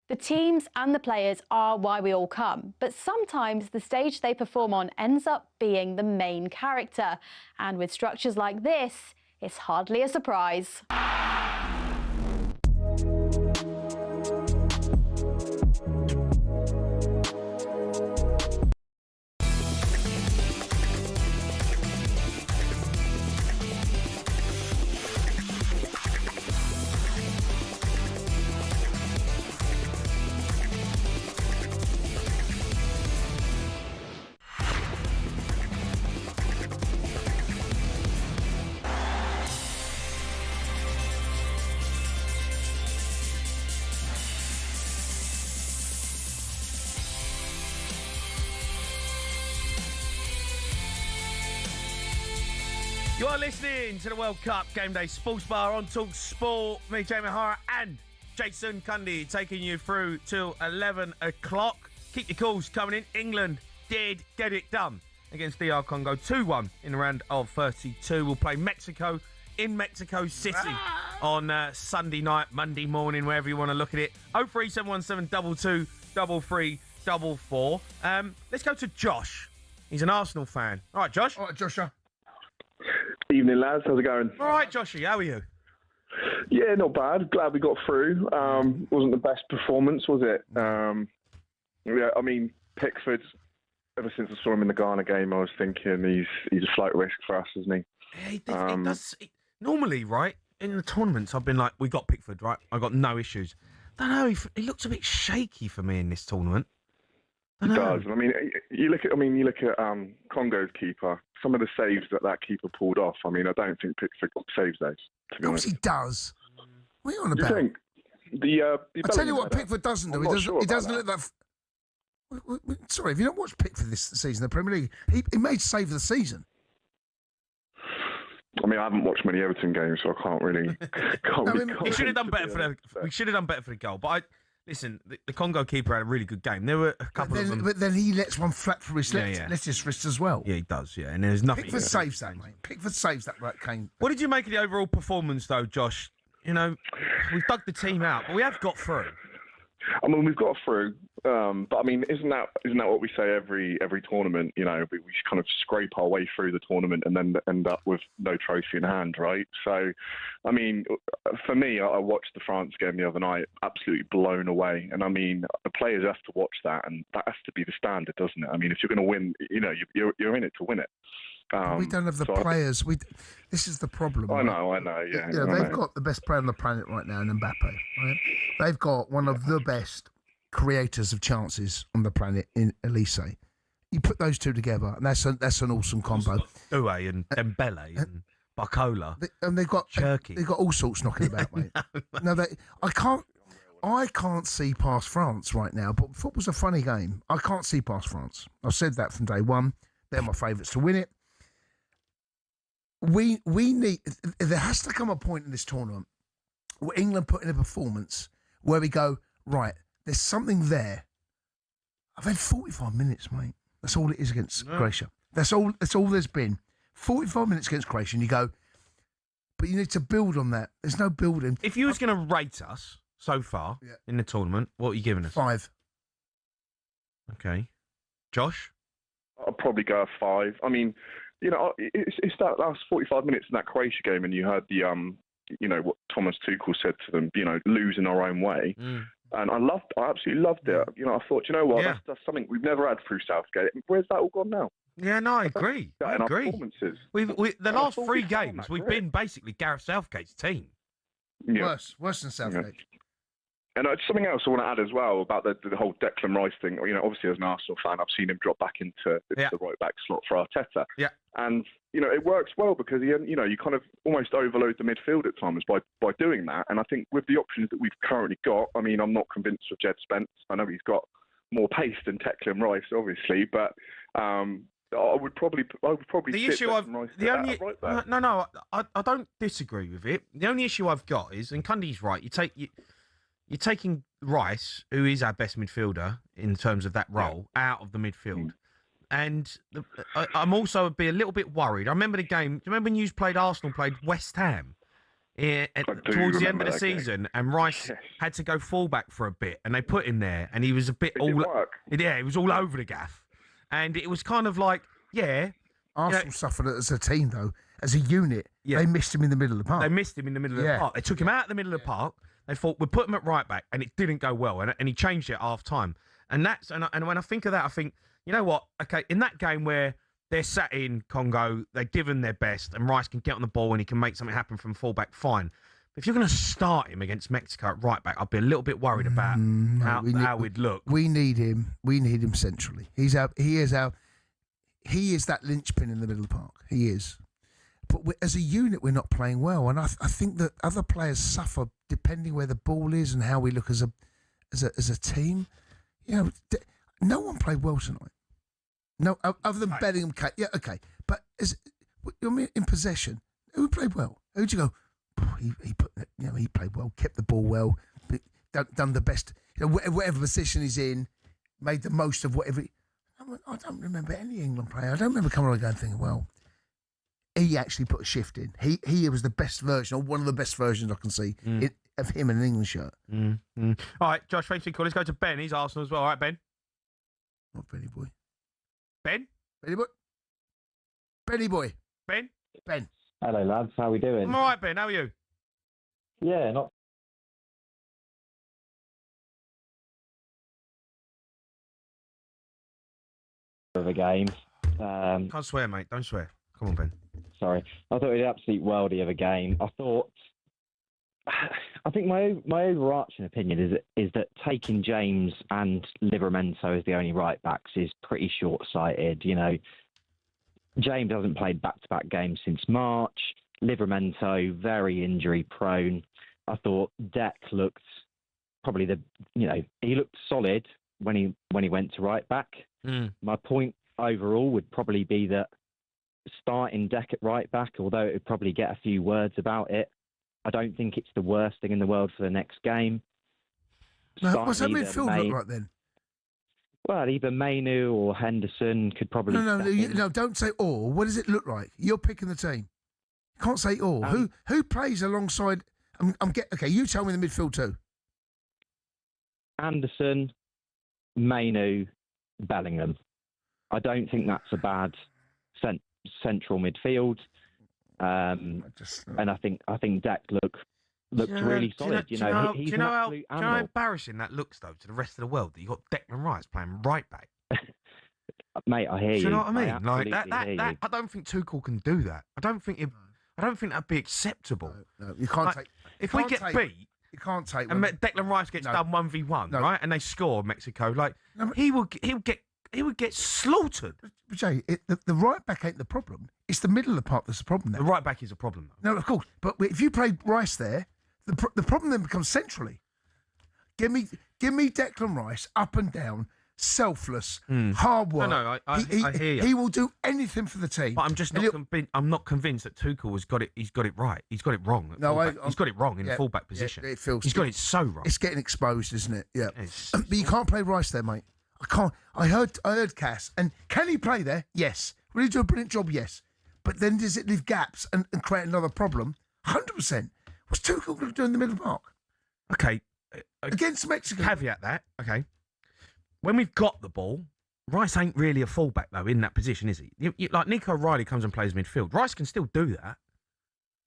The teams and the players are why we all come, but sometimes the stage they perform on ends up being the main character. And with structures like this, it's hardly a surprise. You are listening to the World Cup Game Day Sports Bar on talkSPORT. Me, Jamie O'Hara, and Jason Cundy taking you through till 11 o'clock. Keep your calls coming in. England did get it done against DR Congo 2-1 in the round of 32. We'll play Mexico in Mexico City on Sunday night, Monday morning, wherever you want to look at it. 03717 22 3344. Let's go to Josh. He's an Arsenal fan. All right, Josh. All right, Joshua. Evening, lads. How's it going? All right, Joshy. How are you? Yeah, not bad. Glad we got through. Wasn't the best performance, was it? Yeah, I mean, Pickford, ever since I saw him in the Ghana game, I was thinking he's a flight risk for us, isn't he? Yeah, he does. Normally, right, in the tournaments, I've been like, we got Pickford, right? I got no issues. Don't know, he looks a bit shaky for me in this tournament. He does. I mean, you look at Congo's keeper. Some of the saves that keeper pulled off. I mean, I don't think Pickford saves those. Of course he does. What are you on You about? think? I tell you what, Pickford doesn't do. He doesn't look that. Sorry, if you don't watch Pickford this season, the Premier League, he made save of the season. I mean, I haven't watched many Everton games, so I can't really. We should have done better for the goal. But listen, the Congo keeper had a really good game. There were a couple of them. But then he lets one flat through his left his wrist as well. Yeah, he does. Yeah, and there's nothing. Pickford saves that, mate. Pickford saves that. Kane. What did you make of the overall performance, though, Josh? You know, we've dug the team out, but we have got through. I mean, we've got through, but I mean, isn't that what we say every tournament? You know, we kind of scrape our way through the tournament and then end up with no trophy in hand, right? So, I mean, for me, I watched the France game the other night, absolutely blown away. And I mean, the players have to watch that, and that has to be the standard, doesn't it? I mean, if you're going to win, you know, you're in it to win it. We don't have the players. This is the problem. I right? know. Yeah, they've got the best player on the planet right now in Mbappe. Right? They've got one of the best creators of chances on the planet in Elise. You put those two together, and that's an awesome combo. Doué and Dembele and Barcola. And they've got Cherky. They've got all sorts knocking about, mate. No, I can't see past France right now. But football's a funny game. I can't see past France. I've said that from day one. They're my favourites to win it. We need. There has to come a point in this tournament where England put in a performance where we go, right, there's something there. I've had 45 minutes, mate. That's all it is against Croatia. That's all there's been. 45 minutes against Croatia, and you go, but you need to build on that. There's no building. If you was going to rate us so far in the tournament, what are you giving us? 5. Okay. Josh? I'll probably go a 5. I mean, you know, it's that last 45 minutes in that Croatia game, and you heard the, you know, what Thomas Tuchel said to them, you know, losing our own way. And I absolutely loved it. You know, I thought, you know what, that's something we've never had through Southgate. Where's that all gone now? Yeah, no, I agree. I agree. Our performances. The last 3 games, we've been basically Gareth Southgate's team. Yeah. Worse than Southgate. Yeah. And something else I want to add as well about the whole Declan Rice thing. You know, obviously as an Arsenal fan, I've seen him drop back into the right back slot for Arteta. Yeah. And you know, it works well because you know, you kind of almost overload the midfield at times by doing that. And I think with the options that we've currently got, I mean, I'm not convinced of Jed Spence. I know he's got more pace than Declan Rice, obviously, but I would probably the sit issue Declan Rice at right back. No, I don't disagree with it. The only issue I've got is, and Cundy's right, you're taking Rice, who is our best midfielder in terms of that role, out of the midfield. And I'm also be a little bit worried. I remember the game. Do you remember when Arsenal played West Ham towards the end of the season, and Rice had to go fullback for a bit, and they put him there, and he was a bit he was all over the gaff, and it was kind of like, Arsenal suffered as a team though, as a unit. They missed him in the middle of the park. They missed him in the middle of the park. They took him out of the middle of the park. They thought we'd put him at right back, and it didn't go well, and he changed it at half time. And when I think of that, I think, you know what? Okay, in that game where they're sat in Congo, they're given their best, and Rice can get on the ball and he can make something happen from fullback, fine. But if you're going to start him against Mexico at right back, I'd be a little bit worried about how we'd look. We need him. We need him centrally. He is that linchpin in the middle of the park. He is. But as a unit, we're not playing well, and I think that other players suffer depending where the ball is and how we look as a team. You know, no one played well tonight. No, other than Bellingham. Yeah, okay, but I mean, in possession, who played well? Who'd you go? He played well, kept the ball well, done the best. Whatever position he's in, made the most of whatever. I don't remember any England player. I don't remember coming on and going thinking, well, he actually put a shift in. He was the best version, or one of the best versions I can see of him in an England shirt. All right, Josh, thanks for calling. Let's go to Ben. He's Arsenal as well. All right, Ben. Not Benny Boy. Ben? Benny Boy. Benny Boy. Ben? Ben. Hello, lads. How we doing? I'm all right, Ben. How are you? Yeah, not. Of a game. Can't swear, mate. Don't swear. Come on, Ben. Sorry. I thought it was an absolute worldie of a game. I think my overarching opinion is that taking James and Livramento as the only right backs is pretty short-sighted. You know, James hasn't played back-to-back games since March. Livramento very injury-prone. I thought Deck looked probably he looked solid when he went to right back. My point overall would probably be that starting Deck at right back, although it would probably get a few words about it, I don't think it's the worst thing in the world for the next game. No, what's that midfield look like then? Well, either Mainu or Henderson could probably. No, don't say or. What does it look like? You're picking the team. You can't say or. Who plays alongside? Okay, you tell me the midfield too. Anderson, Mainu, Bellingham. I don't think that's a bad central midfield. And I think Deck looked really solid. Do you know how embarrassing that looks though to the rest of the world that you got Declan Rice playing right back? Mate, I hear you. Do you know what I mean? Absolutely That I don't think Tuchel can do that. I don't think that'd be acceptable. No, you can't take. If we get beat, you can't take. And Declan Rice gets done 1v1, right? And they score Mexico. He would get slaughtered. But Jay, the right back ain't the problem. It's the middle of the park that's the problem. The right back is a problem, though. No, of course. But if you play Rice there, the problem then becomes centrally. Give me Declan Rice up and down, selfless, hard work. No, I hear you. He will do anything for the team. But I'm just not convinced. I'm not convinced that Tuchel has got it. He's got it right. He's got it wrong. He's got it wrong in the fullback position. It feels. He's got it so wrong. It's getting exposed, isn't it? Yeah. But you can't play Rice there, mate. I can't. I heard Cass, and can he play there? Yes. Will he do a brilliant job? Yes. But then does it leave gaps and create another problem? 100%. What's Tuchel going to do in the middle of the park? Okay. Against Mexico. Caveat that. Okay. When we've got the ball, Rice ain't really a fullback though in that position, is he? Like Nico Riley comes and plays midfield. Rice can still do that.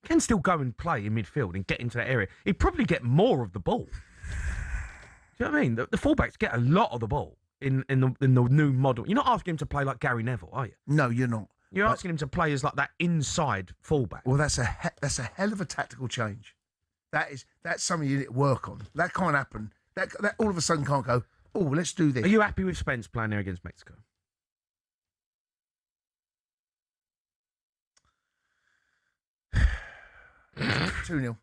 Can still go and play in midfield and get into that area. He'd probably get more of the ball. Do you know what I mean? The fullbacks get a lot of the ball in the new model. You're not asking him to play like Gary Neville, are you? No, you're not. You're asking him to play as like that inside fullback. Well, that's a hell of a tactical change. That's something you need to work on. That can't happen. That all of a sudden can't go, oh, let's do this. Are you happy with Spence playing there against Mexico? 2-0.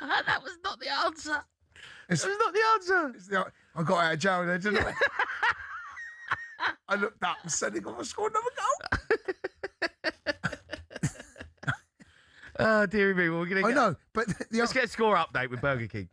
That was not the answer. That was not the answer. I got out of jail there, didn't I? I looked up and Senegal scored another goal. Oh, dearie me. We're going to I know, but... Let's get a score update with Burger King.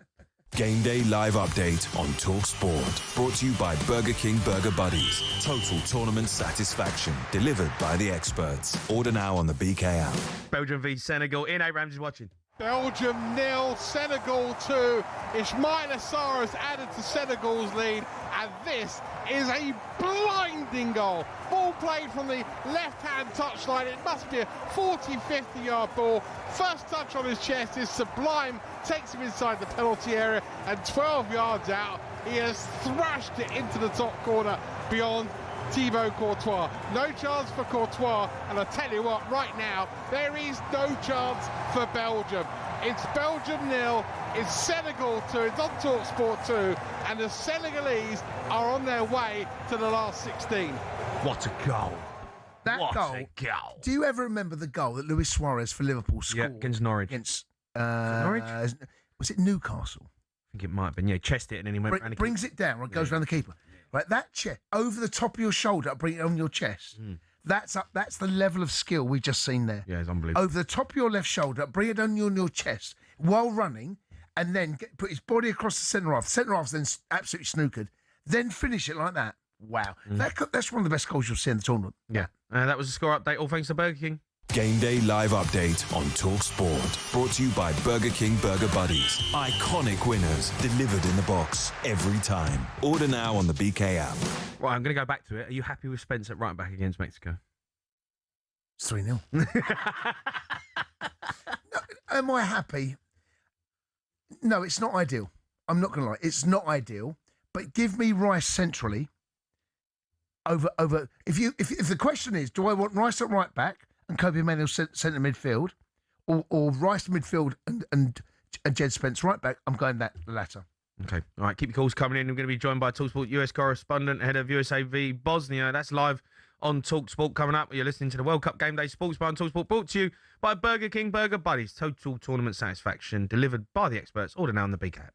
Game Day live update on talkSPORT. Brought to you by Burger King Burger Buddies. Total tournament satisfaction. Delivered by the experts. Order now on the BK app. Belgium v Senegal. Ian Abrams is watching. Belgium 0, Senegal 2. Ismail Assar has added to Senegal's lead, and this is a blinding goal. Ball played from the left-hand touchline. It must be a 40, 50-yard ball. First touch on his chest is sublime, takes him inside the penalty area, and 12 yards out, he has thrashed it into the top corner beyond Thibaut Courtois. No chance for Courtois, and I tell you what, right now, there is no chance for Belgium. It's Belgium 0, it's Senegal 2, it's on talkSPORT 2, and the Senegalese are on their way to the last 16. What a goal. What a goal. Do you ever remember the goal that Luis Suarez for Liverpool scored? Yeah, against Norwich. Against Norwich? Was it Newcastle? I think it might have been. Yeah, chest it and then he went round the brings it down, right, goes round the keeper. Right, that chest over the top of your shoulder, bring it on your chest. That's the level of skill we've just seen there. Yeah, it's unbelievable. Over the top of your left shoulder, bring it on your chest while running, and then put his body across the centre half. Centre half's then absolutely snookered. Then finish it like that. Wow. That's one of the best goals you'll see in the tournament. Yeah. That was a score update. All thanks to Burger King. Game Day live update on talkSPORT. Brought to you by Burger King Burger Buddies. Iconic winners delivered in the box every time. Order now on the BK app. Right, I'm going to go back to it. Are you happy with Spence at right back against Mexico? It's 3-0. Am I happy? No, it's not ideal. I'm not going to lie. It's not ideal. But give me Rice centrally over. If the question is, do I want Rice at right back and Kobe Manuel centre midfield, or Rice midfield and Jed Spence right back? I'm going that latter. Okay. All right. Keep your calls coming in. We're going to be joined by talkSPORT US correspondent, head of USA v Bosnia. That's live on talkSPORT coming up. You're listening to the World Cup Game Day Sports Bar on talkSPORT, brought to you by Burger King Burger Buddies. Total tournament satisfaction delivered by the experts. Order now on the BK app.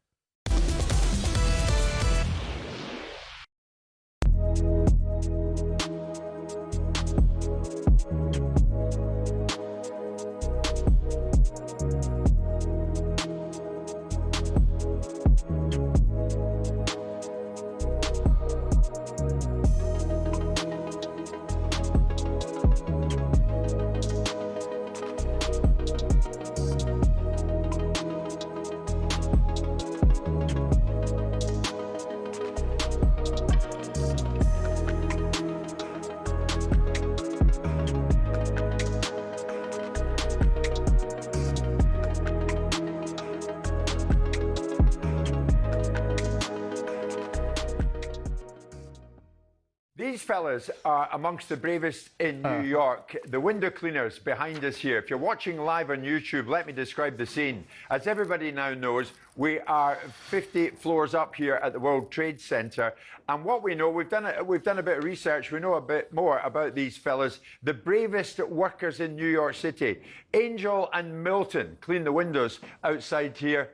These fellas are amongst the bravest in New York. The window cleaners behind us here. If you're watching live on YouTube, let me describe the scene. As everybody now knows, we are 50 floors up here at the World Trade Center. And what we know, we've done a bit of research. We know a bit more about these fellas. The bravest workers in New York City. Angel and Milton clean the windows outside here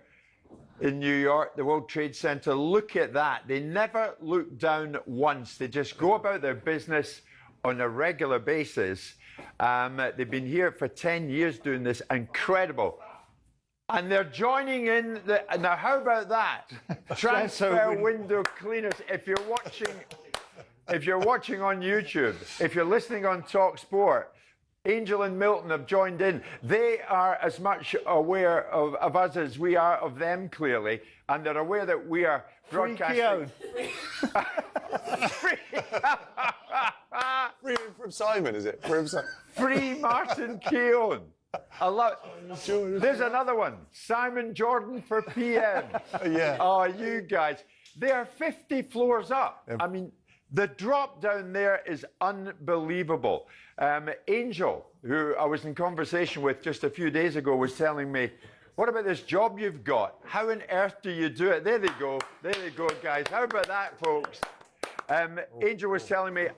in New York, the World Trade Center. Look at that. They never look down once. They just go about their business on a regular basis. They've been here for 10 years doing this. Incredible. And they're joining in. Now, how about that? Transfer window cleaners. If you're watching on YouTube, if you're listening on talkSPORT, Angel and Milton have joined in. They are as much aware of us as we are of them, clearly, and they're aware that we are broadcasting. Free from Simon, is it? Free Martin Keown. I love. There's another one. Simon Jordan for PM. Yeah. Oh, you guys. They are 50 floors up. I mean, the drop down there is unbelievable. Angel, who I was in conversation with just a few days ago, was telling me, what about this job you've got? How on earth do you do it? There they go. There they go, guys. How about that, folks? Angel was telling me,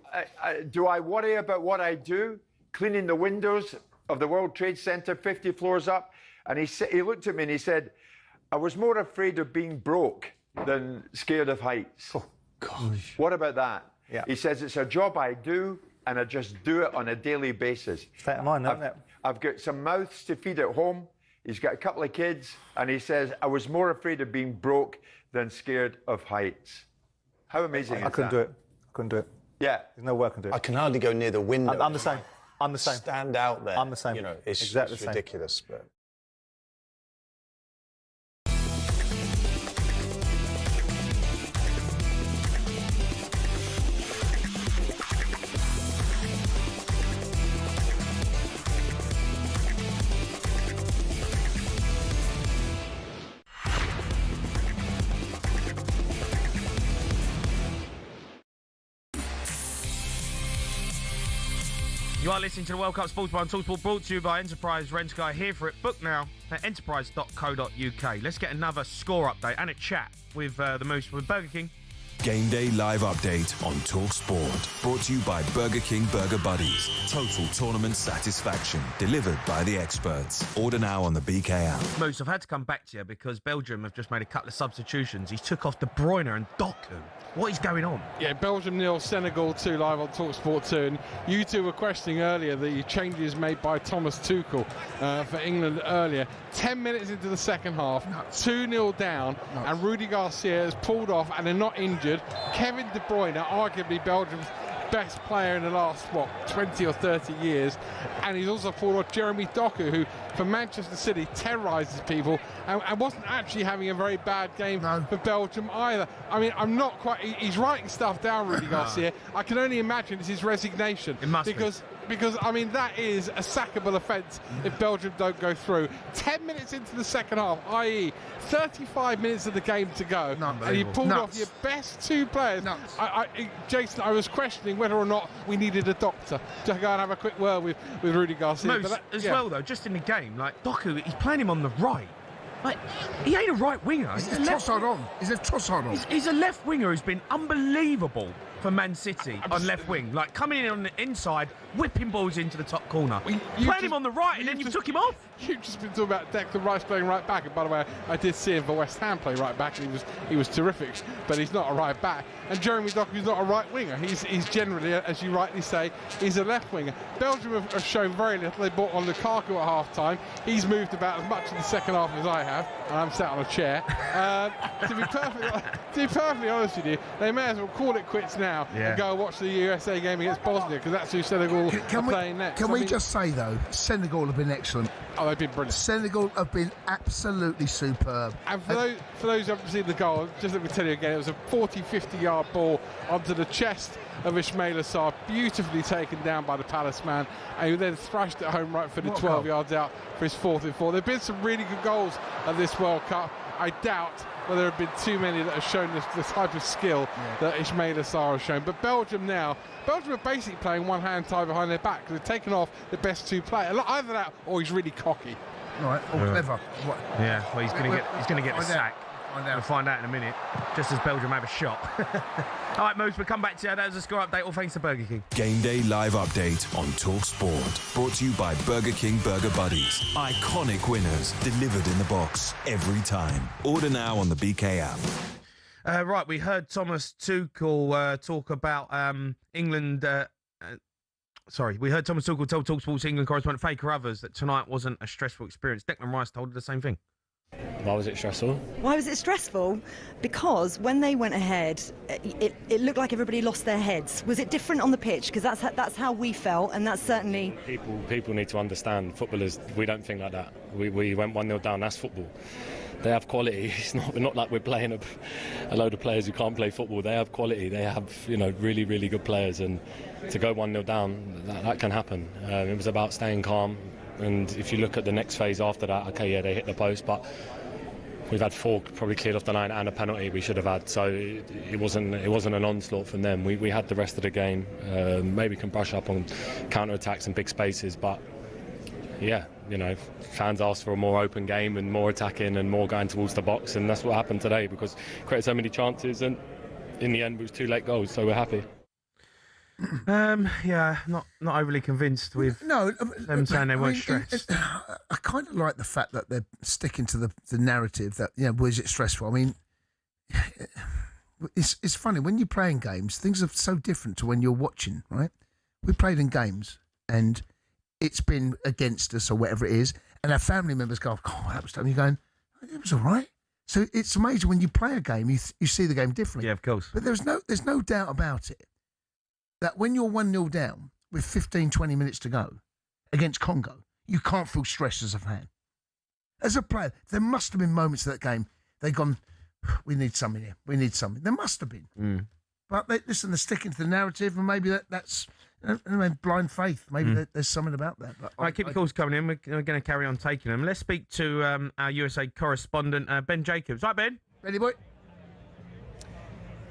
do I worry about what I do? Cleaning the windows of the World Trade Center, 50 floors up. And he looked at me and he said, I was more afraid of being broke than scared of heights. Oh, gosh. What about that? Yeah. He says, it's a job I do, and I just do it on a daily basis. State of mind, isn't it? I've got some mouths to feed at home. He's got a couple of kids, and he says, I was more afraid of being broke than scared of heights. How amazing is that? I couldn't do it. I couldn't do it. Yeah. There's no way I can do it. I can hardly go near the window. I'm the same. I'm the same. Stand out there. I'm the same. You know, it's exactly the ridiculous. But You are listening to the World Cup Sports Bar on talkSPORT, brought to you by Enterprise Rent Guy. Here for it. Book now at enterprise.co.uk. Let's get another score update and a chat with the Moose, with Burger King Game Day live update on talkSPORT. Brought to you by Burger King Burger Buddies. Total tournament satisfaction delivered by the experts. Order now on the BK app. Moose, I've had to come back to you because Belgium have just made a couple of substitutions. He took off De Bruyne and Doku. What is going on? Yeah, Belgium 0, Senegal 2 live on talkSPORT 2. And you two were questioning earlier the changes made by Thomas Tuchel for England earlier. 10 minutes into the second half, 2-0 down, and Rudy Garcia has pulled off and they're not injured. Kevin De Bruyne, arguably Belgium's best player in the last, 20 or 30 years. And he's also pulled off Jeremy Doku, who, for Manchester City, terrorises people and wasn't actually having a very bad game for Belgium either. I mean, I'm not quite... He's writing stuff down, Rudy Garcia. I can only imagine it's his resignation. It must because, I mean, that is a sackable offence if Belgium don't go through. 10 minutes into the second half, i.e. 35 minutes of the game to go, and you pulled off your best two players. Jason, I was questioning whether or not we needed a doctor to go and have a quick word with Rudy Garcia. Most, well, though, just in the game, like, Doku, he's playing him on the right. Like, he ain't a right winger. He's a Trossard on. He's a left winger who's been unbelievable for Man City on left wing, like coming in on the inside, whipping balls into the top corner. Playing him on the right, and then you took him off. You've just been talking about Declan Rice playing right back, and by the way, I did see him for West Ham play right back, and he was terrific, but he's not a right back. And Jeremy Doku's not a right winger. He's generally, as you rightly say, he's a left winger. Belgium have shown very little. They brought on Lukaku at half time. He's moved about as much in the second half as I have, and I'm sat on a chair. To be perfectly honest with you, they may as well call it quits now and go and watch the USA game against Bosnia, because that's who Senegal are playing next. Can we just say, though, Senegal have been excellent. Oh, they've been brilliant. Senegal have been absolutely superb. And for those who haven't seen the goal, just let me tell you again, it was a 50-yard ball onto the chest of Ismail Assar, beautifully taken down by the Palace man, and who then thrashed it home right for the 12 yards out for his 4th and 4. There have been some really good goals at this World Cup. I doubt whether there have been too many that have shown the type of skill that Ismail Assar has shown. But Belgium are basically playing one hand tied behind their back, because they've taken off the best two players. Either that or he's really cocky. Right, or clever. What? Yeah, well, he's going to get the sack. We'll find out in a minute, just as Belgium have a shot. All right, Moose, we'll come back to you. That was a score update, all thanks to Burger King. Game Day live update on talkSPORT. Brought to you by Burger King Burger Buddies. Iconic winners delivered in the box every time. Order now on the BK app. Right, we heard Thomas Tuchel talk about England. We heard Thomas Tuchel tell talkSPORT's England correspondent Faker Others that tonight wasn't a stressful experience. Declan Rice told her the same thing. Why was it stressful? Why was it stressful? Because when they went ahead, it looked like everybody lost their heads. Was it different on the pitch? Because that's how we felt, and that's certainly... People need to understand, footballers, we don't think like that. We went 1-0 down, that's football. They have quality. It's not like we're playing a load of players who can't play football. They have quality. They have, really, really good players, and to go 1-0 down, that can happen. It was about staying calm. And if you look at the next phase after that, they hit the post, but we've had 4 probably cleared off the line and a penalty we should have had. So it wasn't an onslaught from them. We had the rest of the game. Maybe can brush up on counter-attacks and big spaces, but fans asked for a more open game and more attacking and more going towards the box, and that's what happened today, because we created so many chances, and in the end it was 2 late goals, so we're happy. Not overly convinced with them saying they weren't stressed. I kind of like the fact that they're sticking to the narrative that, was it stressful? I mean, it's funny, when you're playing games, things are so different to when you're watching, right? We played in games, and it's been against us or whatever it is, and our family members go, oh, that was tough. And you're going, it was all right. So it's amazing when you play a game, you see the game differently. Yeah, of course. But there's no doubt about it that when you're 1-0 down with 15, 20 minutes to go against Congo, you can't feel stressed as a fan. As a player, there must have been moments of that game, they've gone, we need something here. We need something. There must have been. But they're sticking to the narrative, and maybe that's blind faith. Maybe there's something about that. But all right, keep the calls coming in. We're going to carry on taking them. Let's speak to our USA correspondent, Ben Jacobs. Hi, Ben. Ready, boy?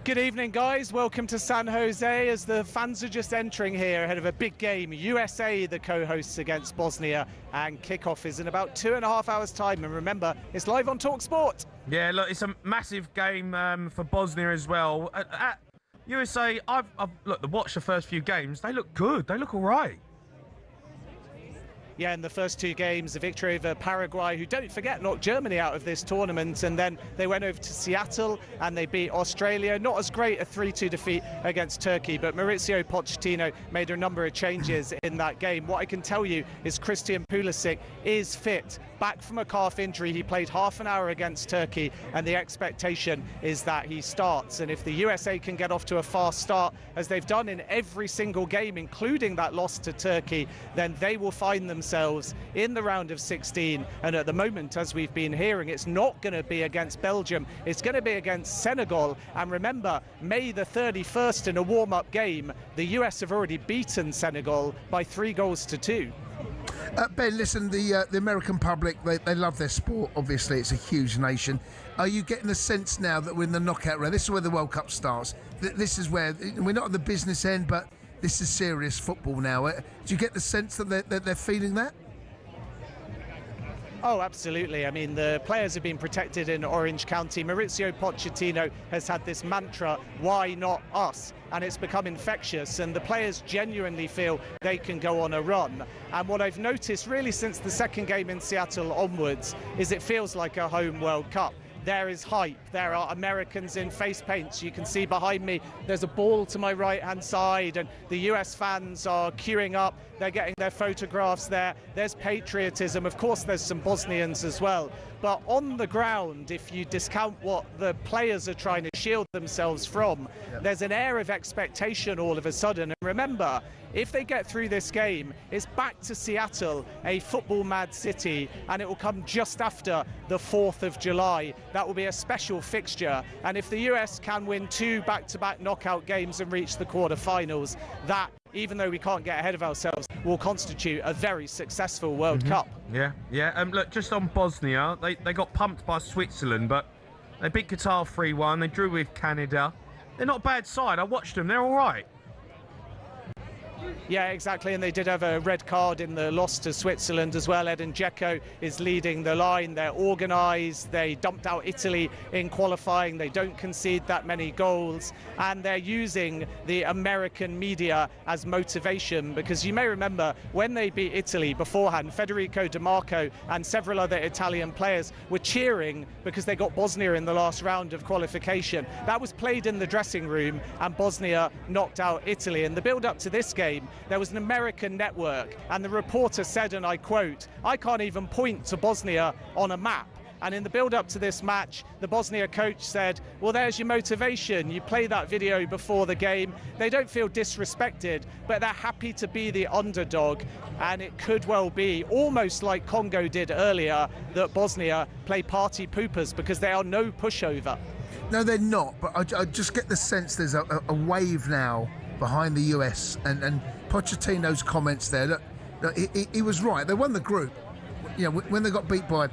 Good evening, guys. Welcome to San Jose as the fans are just entering here ahead of a big game. USA, the co-hosts against Bosnia, and kickoff is in about 2.5 hours' time. And remember, it's live on talkSPORT. Yeah, look, it's a massive game for Bosnia as well. At USA, I've watched the first few games. They look good. They look all right. Yeah, in the first 2 games, a victory over Paraguay, who, don't forget, knocked Germany out of this tournament. And then they went over to Seattle and they beat Australia. Not as great a 3-2 defeat against Turkey, but Mauricio Pochettino made a number of changes in that game. What I can tell you is Christian Pulisic is fit. Back from a calf injury, he played half an hour against Turkey, and the expectation is that he starts. And if the USA can get off to a fast start, as they've done in every single game, including that loss to Turkey, then they will find themselves in the round of 16. And at the moment, as we've been hearing, it's not going to be against Belgium, it's going to be against Senegal. And remember, May the 31st, in a warm-up game, the US have already beaten Senegal by 3-2. Ben, listen, the American public, they love their sport. Obviously, it's a huge nation. Are you getting the sense now that we're in the knockout round? This is where the World Cup starts. This is where we're not at the business end, but this is serious football now. Do you get the sense that they're feeling that? Oh, absolutely. I mean, the players have been protected in Orange County. Maurizio Pochettino has had this mantra, why not us? And it's become infectious, and the players genuinely feel they can go on a run. And what I've noticed really since the second game in Seattle onwards is it feels like a home World Cup. There is hype. There are Americans in face paints. You can see behind me there's a ball to my right-hand side, and the US fans are queuing up. They're getting their photographs there. There's patriotism. Of course, there's some Bosnians as well. But on the ground, if you discount what the players are trying to shield themselves from, there's an air of expectation all of a sudden. And remember, if they get through this game, it's back to Seattle, a football-mad city, and it will come just after the 4th of July. That will be a special fixture. And if the US can win 2 back-to-back knockout games and reach the quarter-finals, that, even though we can't get ahead of ourselves, will constitute a very successful World Cup. Yeah. Look, just on Bosnia, they got pumped by Switzerland, but they beat Qatar 3-1. They drew with Canada. They're not a bad side. I watched them. They're all right. Yeah, exactly, and they did have a red card in the loss to Switzerland as well. Edin Dzeko is leading the line. They're organised. They dumped out Italy in qualifying. They don't concede that many goals, and they're using the American media as motivation, because you may remember when they beat Italy beforehand, Federico Di Marco and several other Italian players were cheering because they got Bosnia in the last round of qualification. That was played in the dressing room, and Bosnia knocked out Italy. In the build-up to this game, there was an American network, and the reporter said, and I quote, "I can't even point to Bosnia on a map." And in the build-up to this match, the Bosnia coach said, well, there's your motivation. You play that video before the game. They don't feel disrespected, but they're happy to be the underdog. And it could well be, almost like Congo did earlier, that Bosnia play party poopers because they are no pushover. No, they're not, but I just get the sense there's a wave now behind the US, and Pochettino's comments there. Look, he was right. They won the group. You know, when they got beat by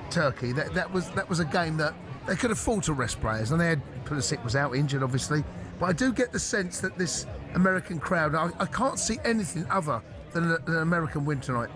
Turkey, that was a game that they could afford to rest players, and they had Pulisic was out injured, obviously. But I do get the sense that this American crowd, I can't see anything other than an American win tonight.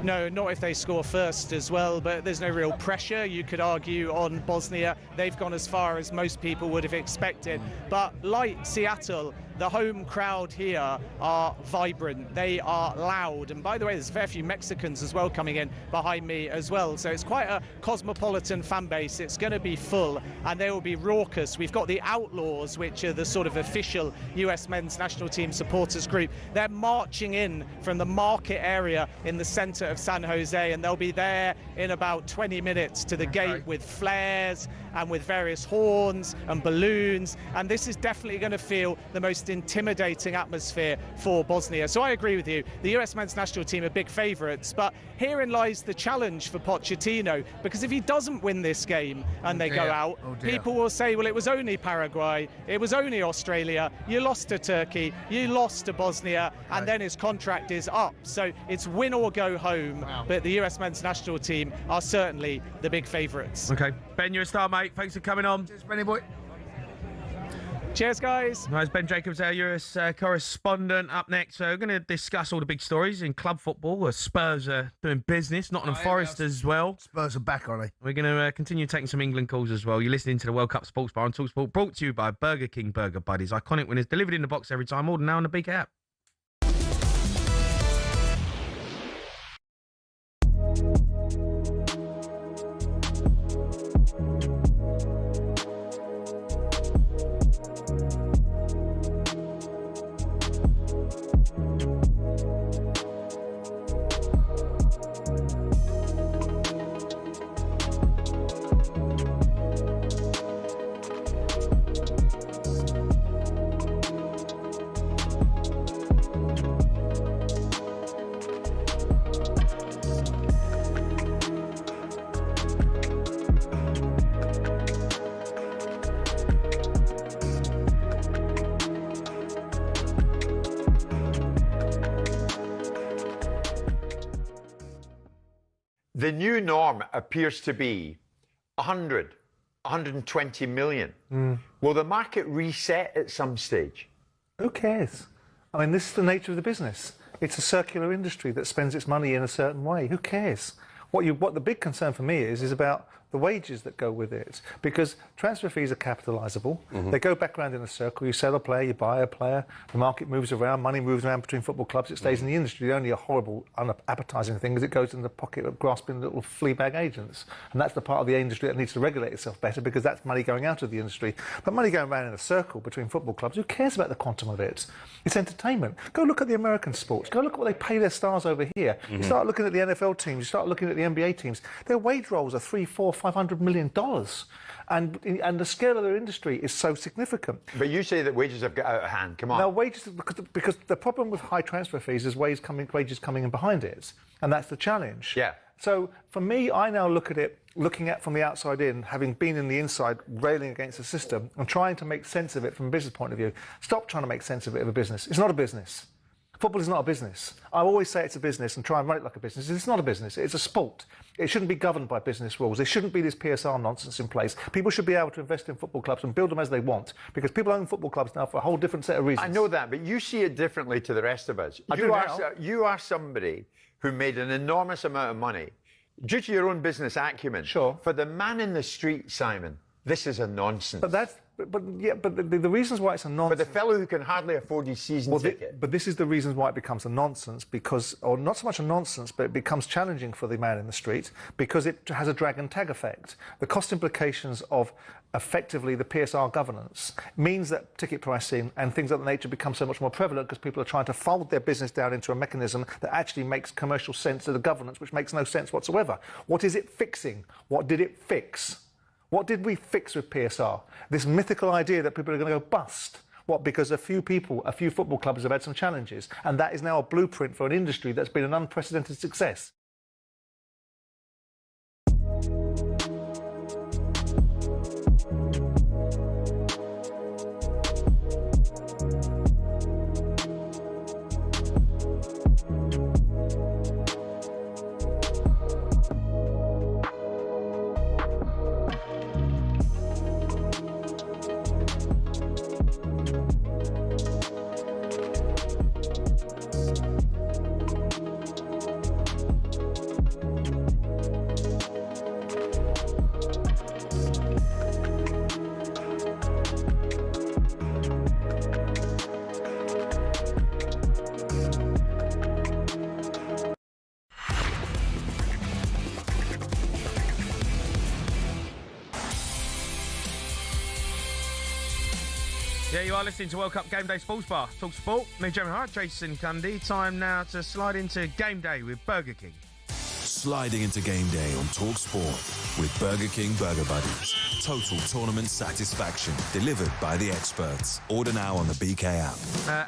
No, not if they score first as well, but there's no real pressure, you could argue, on Bosnia. They've gone as far as most people would have expected. But like Seattle, the home crowd here are vibrant, they are loud. And by the way, there's a fair few Mexicans as well coming in behind me as well. So it's quite a cosmopolitan fan base. It's going to be full, and they will be raucous. We've got the Outlaws, which are the sort of official US men's national team supporters group. They're marching in from the market area in the center of San Jose, and they'll be there in about 20 minutes to the gate with flares and with various horns and balloons. And this is definitely going to feel the most intimidating atmosphere for Bosnia. So I agree with you. The US men's national team are big favourites, but herein lies the challenge for Pochettino, because if he doesn't win this game and they go out, people will say, well, it was only Paraguay, it was only Australia, you lost to Turkey, you lost to Bosnia, and then his contract is up. So it's win or go home, but the US men's national team are certainly the big favourites. Okay, Ben, you're a star, mate. Thanks for coming on. Cheers, Benny boy. Cheers, guys. Nice, Ben Jacobs, our US correspondent. Up next, we're going to discuss all the big stories in club football, where Spurs are doing business, Nottingham Forest as well. Spurs are back, are they? We're going to continue taking some England calls as well. You're listening to the World Cup Sports Bar on talkSPORT, brought to you by Burger King Burger Buddies. Iconic winners delivered in the box every time. Order now on the BK app. The new norm appears to be 100, 120 million. Will the market reset at some stage? Who cares? I mean, this is the nature of the business. It's a circular industry that spends its money in a certain way. Who cares? What the big concern for me is about the wages that go with it, because transfer fees are capitalisable. They go back around in a circle. You sell a player, you buy a player, the market moves around, money moves around between football clubs, it stays in the industry. Only a horrible, unappetising thing is it goes in the pocket of grasping little flea bag agents. And that's the part of the industry that needs to regulate itself better, because that's money going out of the industry. But money going around in a circle between football clubs, who cares about the quantum of it? It's entertainment. Go look at the American sports. Go look at what they pay their stars over here. You start looking at the NFL teams, you start looking at the NBA teams. Their wage rolls are $300, $400, $500 million. And the scale of their industry is so significant. But you say that wages have got out of hand. Come on. Now, wages, because the problem with high transfer fees is wages coming in behind it. And that's the challenge. Yeah. So for me, I now look at it, looking at from the outside in, having been in the inside, railing against the system and trying to make sense of it from a business point of view. Stop trying to make sense of it of a business. It's not a business. Football is not a business. I always say it's a business and try and run it like a business. It's not a business. It's a sport. It shouldn't be governed by business rules. There shouldn't be this PSR nonsense in place. People should be able to invest in football clubs and build them as they want, because people own football clubs now for a whole different set of reasons. I know that, but you see it differently to the rest of us. You are somebody who made an enormous amount of money due to your own business acumen. Sure. For the man in the street, Simon, this is a nonsense. But the reasons why it's a nonsense. For the fellow who can hardly afford his season ticket. But this is the reasons why it becomes a nonsense, because, or not so much a nonsense, but it becomes challenging for the man in the street because it has a drag and tag effect. The cost implications of effectively the PSR governance means that ticket pricing and things of that nature become so much more prevalent because people are trying to fold their business down into a mechanism that actually makes commercial sense to the governance, which makes no sense whatsoever. What is it fixing? What did it fix? What did we fix with PSR? This mythical idea that people are going to go bust. What? Because a few football clubs have had some challenges. And that is now a blueprint for an industry that's been an unprecedented success. Yeah, you are listening to World Cup Game Day Sports Bar. talkSPORT, me, Jamie O'Hara, Jason Cundy. Time now to slide into Game Day with Burger King. sliding into game day on talkSPORT with Burger King Burger Buddies. Total tournament satisfaction delivered by the experts. Order now on the BK app.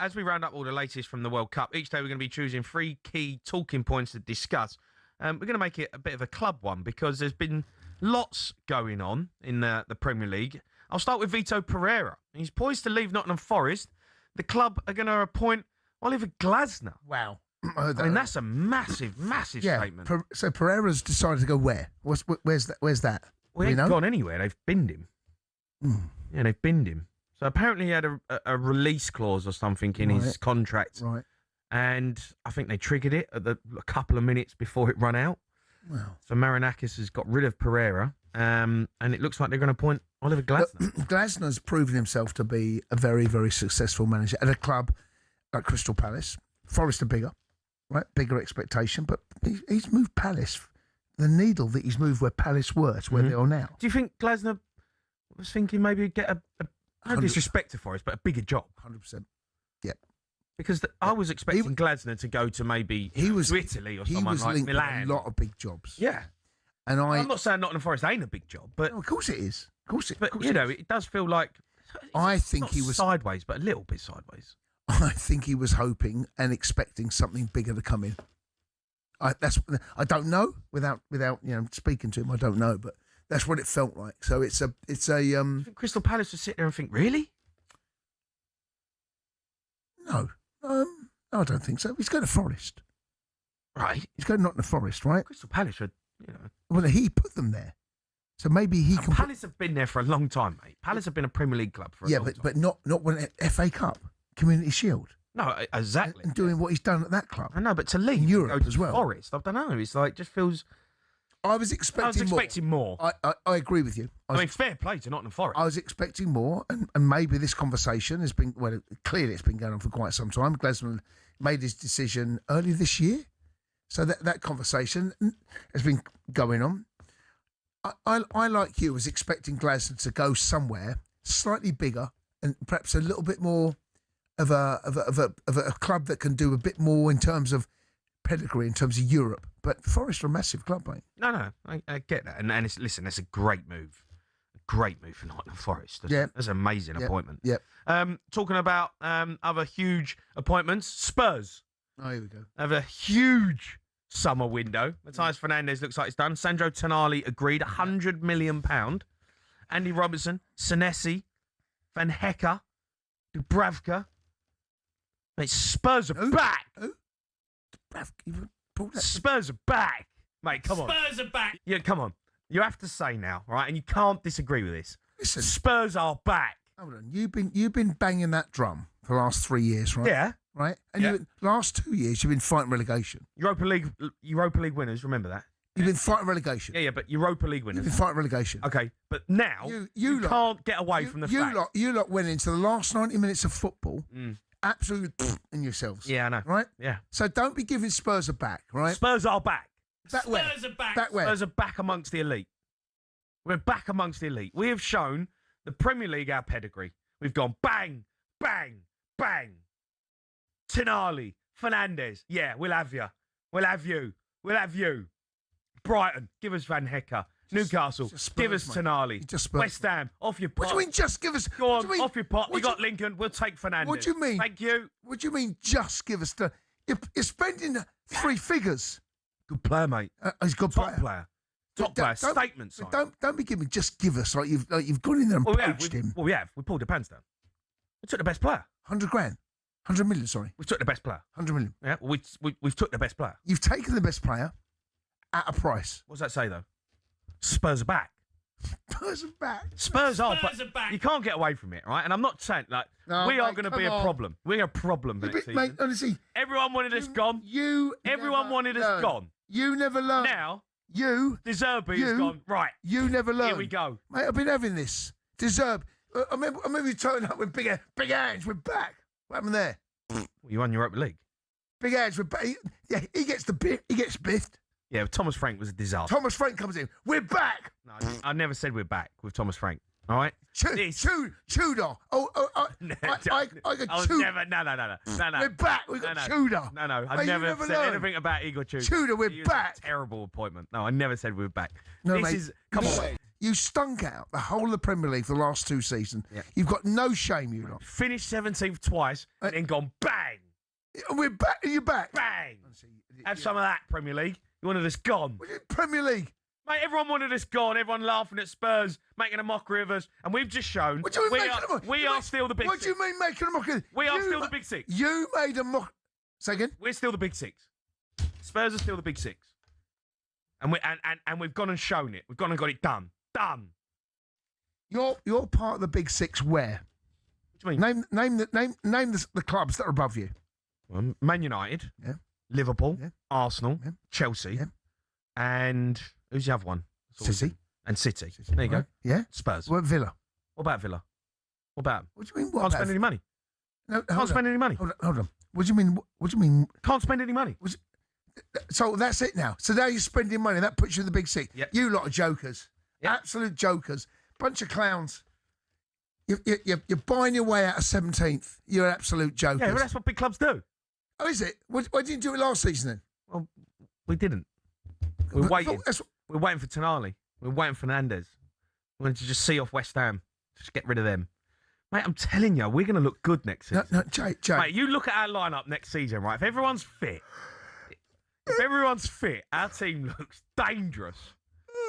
As we round up all the latest from the World Cup, each day we're going to be choosing 3 key talking points to discuss. We're going to make it a bit of a club one because there's been lots going on in the Premier League. I'll start with Vito Pereira. He's poised to leave Nottingham Forest. The club are going to appoint Oliver Glasner. Wow. I mean, that's a massive, massive statement. So Pereira's decided to go where? Where's that? Well, he ain't gone anywhere. They've binned him. Yeah, they've binned him. So apparently he had a release clause or something in his contract. Right. And I think they triggered it at a couple of minutes before it ran out. Wow. So Marinakis has got rid of Pereira. And it looks like they're going to appoint Oliver Glasner. Glasner's proven himself to be a very, very successful manager at a club like Crystal Palace. Forest are bigger, right? Bigger expectation, but he's moved Palace. The needle that he's moved where Palace were to where they are now. Do you think Glasner was thinking maybe he'd get no disrespect to Forest, but a bigger job? 100%. Yep. Because I was expecting Glasner to go to maybe to Italy or someone like Milan. A lot of big jobs. Yeah. And I'm not saying Nottingham Forest ain't a big job, but of course it is. Of course it. But it does feel like I think he was sideways, but a little bit sideways. I think he was hoping and expecting something bigger to come in. I don't know without speaking to him. I don't know, but that's what it felt like. So it's a. I think Crystal Palace would sit there and think, really? No, I don't think so. He's going to Forest, right? He's going not to Forest, right? Crystal Palace would, Well, he put them there, so maybe he can. Palace have been there for a long time, mate. Palace have been a Premier League club for a long time. but not when FA Cup, Community Shield. No, exactly. And doing what he's done at that club. I know, but to leave in Europe go as well. Forest, I don't know. It's like just feels. I was expecting more. I agree with you. I mean, fair play to Nottingham Forest. I was expecting more, and maybe this conversation has been clearly it's been going on for quite some time. Glasner made his decision early this year, so that conversation has been going on. I like you was expecting Glasner to go somewhere slightly bigger and perhaps a little bit more of a club that can do a bit more in terms of pedigree, in terms of Europe. But Forest are a massive club, mate. No, I get that. And it's, listen, that's a great move. A great move for Nottingham Forest. That's an amazing appointment. Yep. Talking about other huge appointments, Spurs. Oh, here we go. Have a huge summer window. Matthias Fernandes looks like it's done. Sandro Tonali agreed, £100 million. Andy Robertson, Senesi, Van Hecke, Dubravka. Mate, Spurs are back. Who? Spurs are back. Mate, come on. Spurs are back. Yeah, come on. You have to say now, right? And you can't disagree with this. Listen, Spurs are back. Hold on. You've been banging that drum for the last 3 years, right? Yeah. Right? And last 2 years, you've been fighting relegation. Europa League winners, remember that? You've been fighting relegation. Yeah, but Europa League winners. You've been fighting relegation. Okay, but now you can't get away from the fact. You lot went into the last 90 minutes of football absolutely in yourselves. Yeah, I know. Right? Yeah. So don't be giving Spurs a back, right? Spurs are back. Back where? Spurs are back. Back where? Spurs are back amongst the elite. We're back amongst the elite. We have shown the Premier League our pedigree. We've gone bang, bang, bang. Tonali, Fernandes. Yeah, we'll have you. We'll have you. We'll have you. Brighton, give us Van Hecke. Newcastle, give us Tonali. West Ham, off your pot. What do you mean, just give us? Go on, off your pot. You got Lincoln, we'll take Fernandes. What do you mean? Thank you. What do you mean, just give us the... You're spending 3 figures. Good player, mate. He's a good player. Top player. Statement sign. Don't be giving just give us like you've gone in there and poached him. Well, we have. We pulled the pants down. We took the best player. 100 grand. 100 million, sorry. We took the best player. 100 million. Yeah, we've took the best player. You've taken the best player at a price. What does that say, though? Spurs are back. Spurs are back. Spurs are back. You can't get away from it, right? And I'm not saying, we are going to be a problem. We're a problem for next season. Mate, honestly. Everyone wanted us gone. Everyone wanted us gone. You never learned. Now, De Zerbi has gone. Right. You never learned. Here we go. Mate, I've been having this. De Zerbi. I remember you turning up with big hands. We're back. What happened there? You won Europa League. Big hands. We're back. He gets the bit. He gets biffed. Yeah, Thomas Frank was a disaster. Thomas Frank comes in. We're back. No, I never said we're back with Thomas Frank. All right. Tudor. I got Tudor. Never. No. We're back. We got Tudor. No. I Mate, you never never said learned. anything about Igor Tudor. Tudor, we're He was back. A terrible appointment. No, I never said we were back. No, this mate. is come on. You stunk out the whole of the Premier League for the last 2 seasons. Yeah. You've got no shame, you lot. Finished 17th twice and then gone bang. We're back. You're back. Bang. Have some of that, Premier League. You wanted us gone. Premier League. Mate, everyone wanted us gone. Everyone laughing at Spurs, making a mockery of us. And we've just shown What do you mean making a mockery? we are still the big What six. do you mean making a mockery? We are still the big six. You made a mock. Say again? We're still the big six. Spurs are still the big six. And we've gone and shown it. We've gone and got it done. Done. You're part of the big six where? What do you mean? Name the clubs that are above you. Well, Man United. Yeah. Liverpool. Yeah. Arsenal. Yeah. Chelsea. Yeah. And who's the other one? City. And City. There you go. Yeah. Spurs. What Villa? What about Villa? What about? What do you mean? What Can't about spend any money. No, Can't spend any money. Hold on. What do you mean? What do you mean? Can't spend any money. So that's it now. So now you're spending money. That puts you in the big six. Yep. You lot of jokers. Yep. Absolute jokers. Bunch of clowns. You're buying your way out of 17th. You're absolute jokers. Yeah, well, that's what big clubs do. Oh, is it? Why didn't you do it last season then? Well, we didn't. We're waiting. We're waiting for Tonali. We're waiting for Fernandes. We wanted to just see off West Ham. Just get rid of them. Mate, I'm telling you, we're going to look good next season. No, Jay. Mate, you look at our lineup next season, right? If everyone's fit, our team looks dangerous.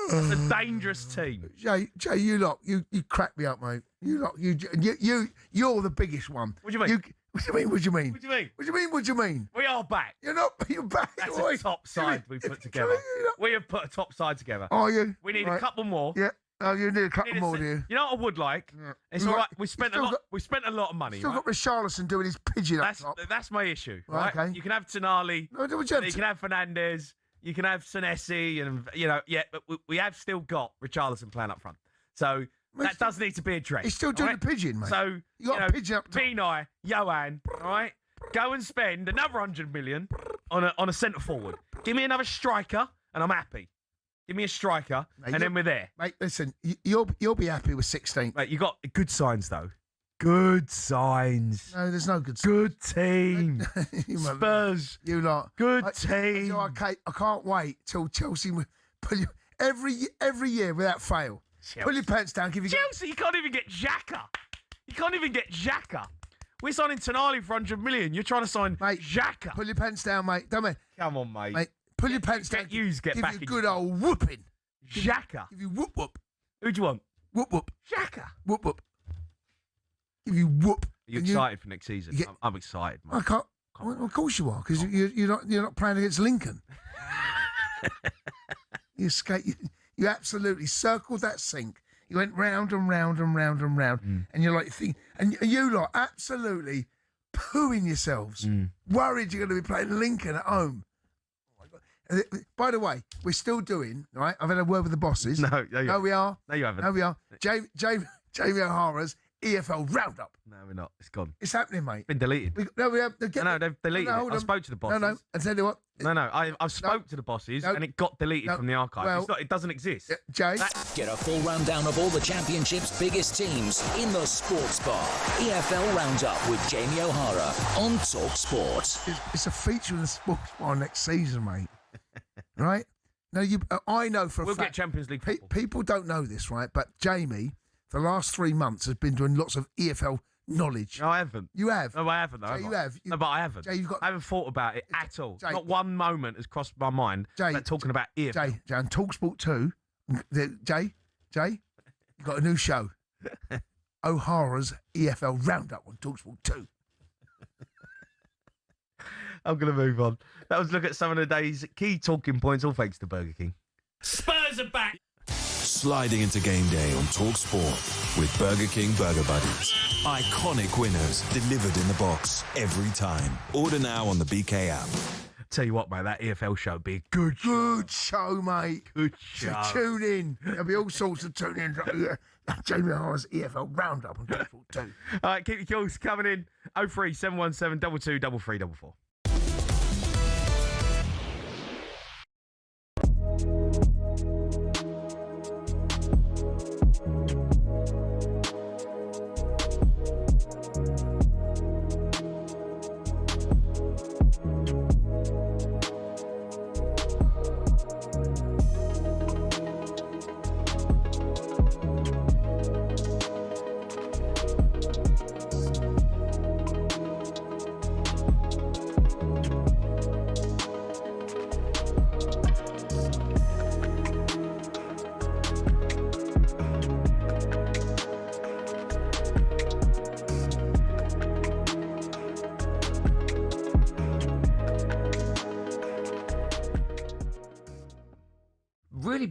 It's a dangerous team. Jay, you lot, you crack me up, mate. You lot, you're the biggest one. What do you mean? What do you mean? What do you mean? What do you mean? What do you mean? What do you mean? We are back. You're back. That's boy. a top side we put together. We have put a top side together. Are you? We need Right. a couple more. Yeah. Oh, you need a couple more, do you? You know what I would like? Yeah. It's all right. We spent a lot. We spent a lot of money. Still Right? got Richarlison doing his pigeon up top. That's my issue. Right, Right? okay. You can have Tonali. No, what you can have Fernandes. You can have Senesi, and but we have still got Richarlison playing up front. So that does need to be addressed. He's still doing all right? the pigeon, mate. So you got a pigeon up top. Pini, Johan, all right, go and spend another 100 million on a centre forward. Give me another striker, and I'm happy. Give me a striker, Mate, and then we're there. Mate, listen, you'll be happy with 16th. Mate, you got good signs though. Good signs. No, there's no good. Good team. Spurs. You lot. Good team. I can't wait till Chelsea pull you every year without fail. Chelsea. Pull your pants down. Give you Chelsea. You can't even get Xhaka. You can't even get Xhaka. We're signing Tonali for 100 million. You're trying to sign Xhaka. Pull your pants down, mate. Don't we? Come on, mate. Mate, pull your pants down. Get give back you a in good your- old whooping. Xhaka. Give you whoop whoop. Who do you want? Whoop whoop. Xhaka. Whoop whoop. Give you whoop. Are you And excited for next season? you get- I'm excited, mate. I can't. Well, of course you are, because you're not playing against Lincoln. You absolutely circled that sink. You went round and round and round and round, and you're like, and you lot absolutely pooing yourselves, worried you're going to be playing Lincoln at home. Oh my God. By the way, we're still doing right. I've had a word with the bosses. No, you we are. No, you haven't. No, we are. Jamie O'Hara's EFL Roundup. No, we're not. It's gone. It's happening, mate. It's been deleted. We have. No, they've deleted hold it. I on. spoke to the bosses. No. I tell you what. No. I spoke to the bosses, and it got deleted from the archive. Well, it doesn't exist. Jay? Get a full rundown of all the Championship's biggest teams in the Sports Bar. EFL Roundup with Jamie O'Hara on talkSPORT. It's a feature in the Sports Bar next season, mate. Right? Now, I know for a We'll fact. get Champions League football. People don't know this, right? But Jamie, for the last 3 months, has been doing lots of EFL knowledge. No, I haven't. You have? No, I haven't. Though, Jay, have you I? have. No, but I haven't. Jay, I haven't thought about it at all. Jay, Not one moment has crossed my mind about talking about EFL. Jay, on talkSPORT 2, Jay, you've got a new show. O'Hara's EFL Roundup on talkSPORT 2. I'm going to move on. That was look at some of the day's key talking points, all thanks to Burger King. Spurs are back. Sliding into game day on talkSPORT with Burger King Burger Buddies. Iconic winners delivered in the box every time. Order now on the BK app. Tell you what, mate, that EFL show would be a good show. Good show, mate. Good So show. tune in. There'll be all sorts of tune in. Jamie O'Hara's EFL Roundup on talkSPORT 2. All right, keep your calls coming in. 03717 22 3344.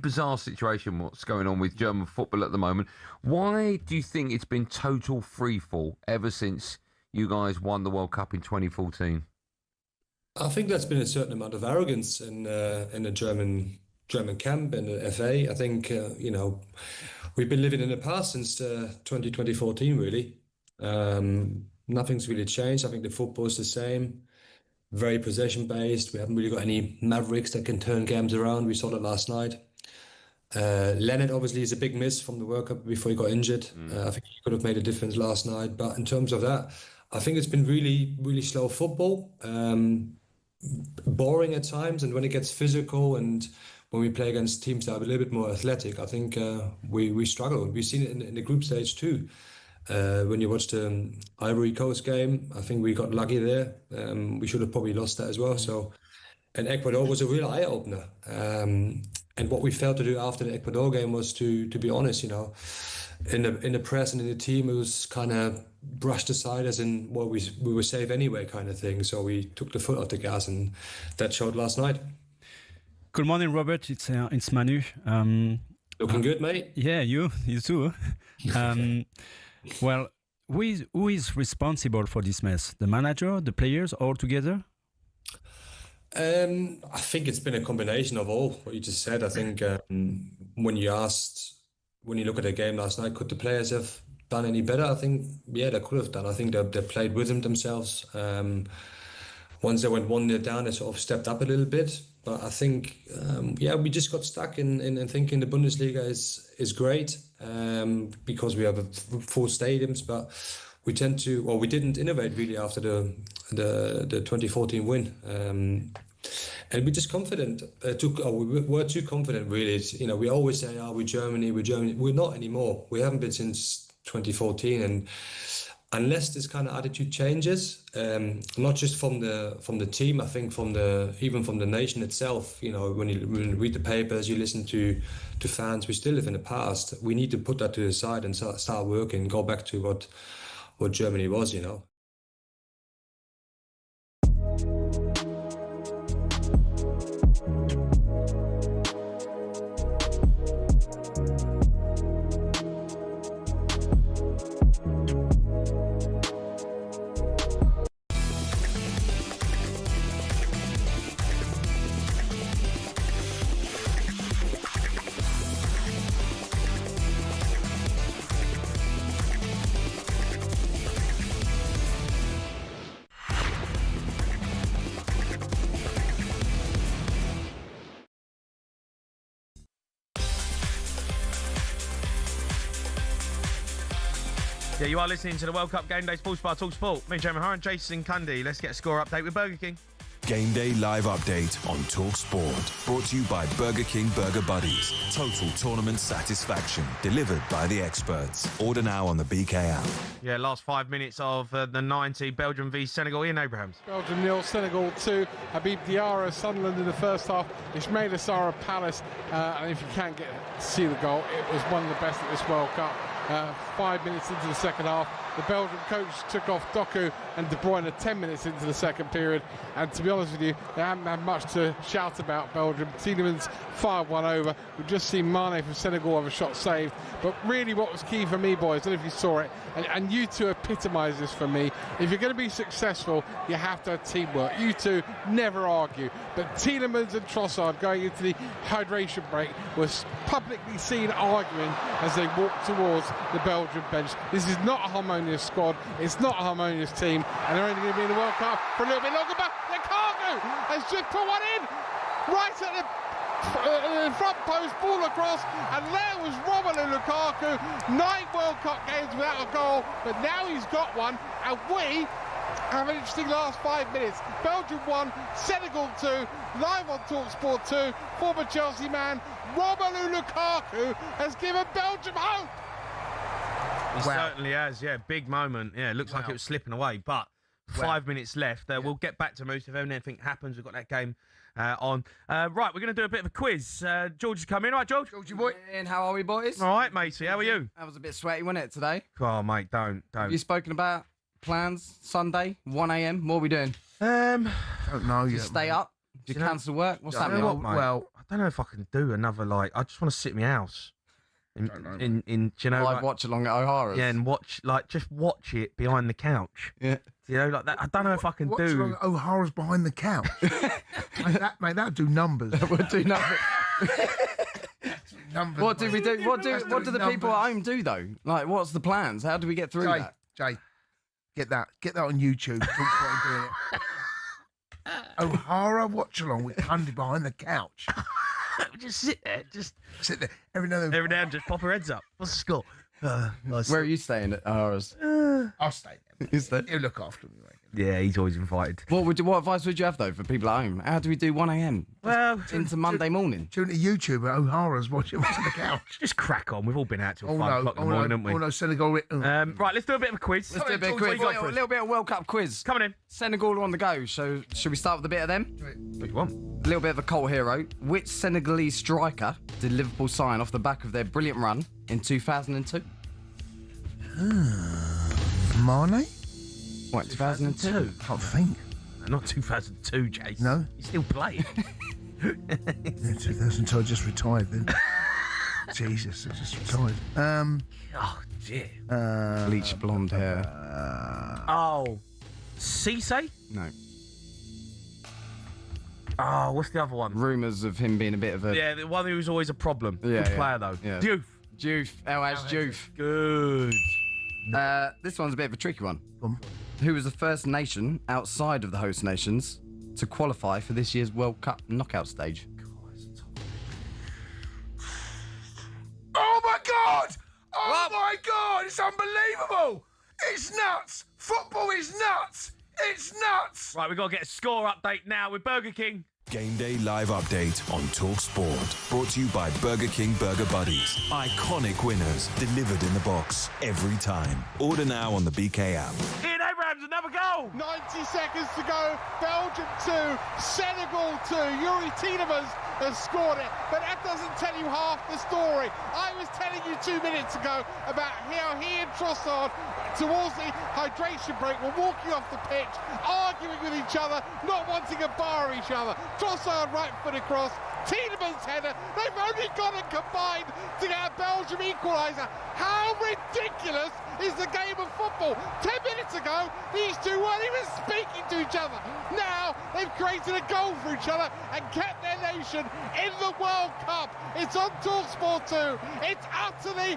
bizarre situation what's going on with German football at the moment. Why do you think it's been total freefall ever since you guys won the World Cup in 2014? I think there's been a certain amount of arrogance in the German camp and the FA. I think we've been living in the past since 2014, really. Nothing's really changed. I think the football is the same, very possession based. We haven't really got any mavericks that can turn games around. We saw that last night. Leonard obviously is a big miss from the World Cup before he got injured. I think he could have made a difference last night. But in terms of that, I think it's been really, really slow football. Boring at times, and when it gets physical and when we play against teams that are a little bit more athletic, I think we struggle. We've seen it in the group stage too. When you watch the Ivory Coast game, I think we got lucky there. We should have probably lost that as well. So, and Ecuador was a real eye opener. And what we failed to do after the Ecuador game was to be honest, in the press and in the team, it was kind of brushed aside as in, well, we were safe anyway kind of thing. So we took the foot off the gas, and that showed last night. Good morning, Robert. It's Manu. Looking good, mate. Yeah, you too. Well, who is responsible for this mess? The manager, the players, all together? I think it's been a combination of all what you just said. I think when you look at the game last night, could the players have done any better? I think, yeah, they could have done. I think they played with themselves. Once they went 1-0 down, they sort of stepped up a little bit. But I think, we just got stuck in thinking the Bundesliga is great because we have full stadiums, but we didn't innovate really after the 2014 win. And we're just confident. We were too confident, really. We always say, we're Germany. We're not anymore. We haven't been since 2014. And unless this kind of attitude changes, not just from the team, I think even from the nation itself. When you read the papers, you listen to fans. We still live in the past. We need to put that to the side and start working. Go back to what Germany was. Yeah, you are listening to the World Cup Game Day Sports Bar talkSPORT. Me, Jamie O'Hara, and Jason Cundy. Let's get a score update with Burger King. Game Day live update on talkSPORT. Brought to you by Burger King Burger Buddies. Total tournament satisfaction. Delivered by the experts. Order now on the BK app. Yeah, last 5 minutes of the 90. Belgium v Senegal. Ian Abrahams. Belgium 0, Senegal 2. Habib Diarra, Sunderland in the first half. Ismaila Sarr, Palace. And if you can't get to see the goal, it was one of the best at this World Cup. 5 minutes into the second half, the Belgian coach took off Doku and De Bruyne 10 minutes into the second period, and to be honest with you, they haven't had much to shout about. Belgium. Tielemans fired one over. We've just seen Mane from Senegal have a shot saved, but really what was key for me, boys, I don't know if you saw it, and you two epitomise this for me. If you're going to be successful, you have to have teamwork. You two never argue, but Tielemans and Trossard going into the hydration break was publicly seen arguing as they walked towards the Belgian bench. This is not a harmonious squad. It's not a harmonious team, and they're only going to be in the World Cup for a little bit longer. But Lukaku has just put one in right at the front post, ball across, and there was Romelu Lukaku. 9 World Cup games without a goal, but now he's got one, and we have an interesting last 5 minutes. Belgium 1, Senegal 2, live on talkSPORT 2. Former Chelsea man Romelu Lukaku has given Belgium hope. He certainly has, yeah. Big moment. Yeah, it looks like it was slipping away, but 5 minutes left. We'll get back to Moose if anything happens. We've got that game on. Right, we're going to do a bit of a quiz. George has come in. All right, George? Georgie boy. And how are we, boys? All right, matey. How are you? That was a bit sweaty, wasn't it, today? Oh, mate, don't. Have you spoken about plans Sunday, 1 a.m? What are we doing? Don't know yet. Just stay up? Do you cancel work? What's happening? Well, I don't know if I can do another, like, I just want to sit in my house. In do you know, Live like, watch along at O'Hara's. Yeah, and just watch it behind the couch. Yeah. You know, like that. I don't know if I can What's do. wrong? O'Hara's behind the couch. mate, that'd do numbers. That would do numbers. Numbers, What do mate. we do? What do the people Numbers. at home do though? Like, what's the plans? How do we get through that? Jay, get that on YouTube. Talk doing it. O'Hara watch along with Cundy behind the couch. Just sit there, just sit there. Every now and then, just pop her heads up. What's the score? Where are you staying at O'Hara's? I'll stay there. Is that? He'll look after me, mate. Yeah, he's always invited. What advice would you have though for people at home? How do we do 1 a.m. Well, into Monday morning? Tune to YouTube at O'Hara's watching on the couch. Just crack on. We've all been out till 5 o'clock in the morning, haven't we? Oh no, Senegal. Right, let's do a bit of a quiz. Let's do a bit of quiz. A little bit of World Cup quiz. Coming in. Senegal on the go. So should we start with a bit of them? What do you want? A little bit of a cult hero. Which Senegalese striker did Liverpool sign off the back of their brilliant run in 2002? Mane? What, 2002? Can't think. Not 2002, Jason. No? He's still playing. Yeah, 2002, I just retired then. Jesus, I just retired. Oh, dear. Bleached blonde hair. Oh. Cisse? No. Oh, what's the other one? Rumours of him being a bit of a... Yeah, the one who was always a problem. Yeah, Good player, though. Yeah. Diouf. Diouf. Haaaaas Diouf. Good. This one's a bit of a tricky one. Who was the first nation outside of the host nations to qualify for this year's World Cup knockout stage? Oh my God! Oh my God! It's unbelievable! It's nuts! Football is nuts! It's nuts! Right, we've got to get a score update now with Burger King. Game Day Live Update on talkSPORT. Brought to you by Burger King Burger Buddies. Iconic winners delivered in the box every time. Order now on the BK app. Ian Abrahams, another goal! 90 seconds to go. Belgium 2, Senegal 2. Yuri Tielemans has scored it, but that doesn't tell you half the story. I was telling you 2 minutes ago about how he and Trossard, towards the hydration break, were walking off the pitch, arguing with each other, not wanting a bar of each other. Trossard right foot across, Tielemans header. They've only got it combined to get a Belgium equaliser. How ridiculous is the game of football? 10 minutes ago, these two weren't even speaking to each other. Now they've created a goal for each other and kept their nation in the World Cup. It's on talkSPORT 2. It's utterly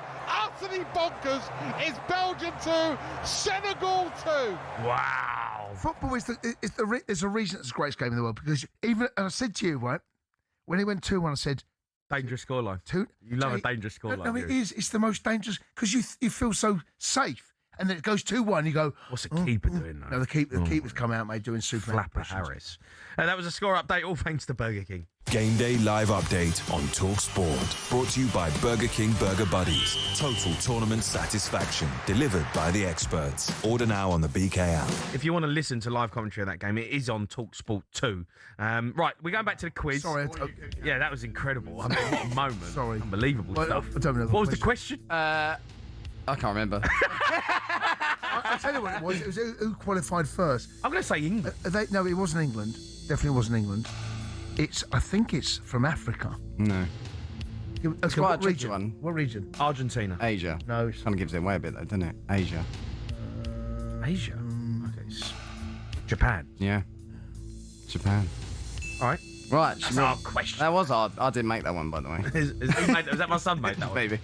bonkers. It's Belgium 2, Senegal 2. Wow. Football is there's a reason it's the greatest game in the world, because even, and I said to you, right, when he went 2-1, I said, dangerous scoreline. You love a dangerous scoreline. No, it is. It's the most dangerous, because you feel so safe. And then it goes 2-1, you go... What's the keeper doing, though? No, the keeper's come out, mate, doing Superman Flapper Harris. That was a score update, all thanks to Burger King. Game Day Live Update on talkSPORT. Brought to you by Burger King Burger Buddies. Total tournament satisfaction delivered by the experts. Order now on the BK app. If you want to listen to live commentary of that game, it is on talkSPORT 2. Right, we're going back to the quiz. Sorry. Yeah, that was incredible. I mean, what a moment. Sorry. Unbelievable stuff. I don't know. What was the question? I can't remember. I'll tell you what it was. It was who qualified first. I'm going to say England. No, it wasn't England. Definitely wasn't England. I think it's from Africa. No. Okay, It's quite what a tricky region? one. What region? Asia. Asia. No. Kind of gives it away a bit though, doesn't it? Asia. Asia? Okay. Japan. Yeah. Japan. All right. Right. That's our question. That was hard. I didn't make that one, by the way. Was that my son made that one? Maybe.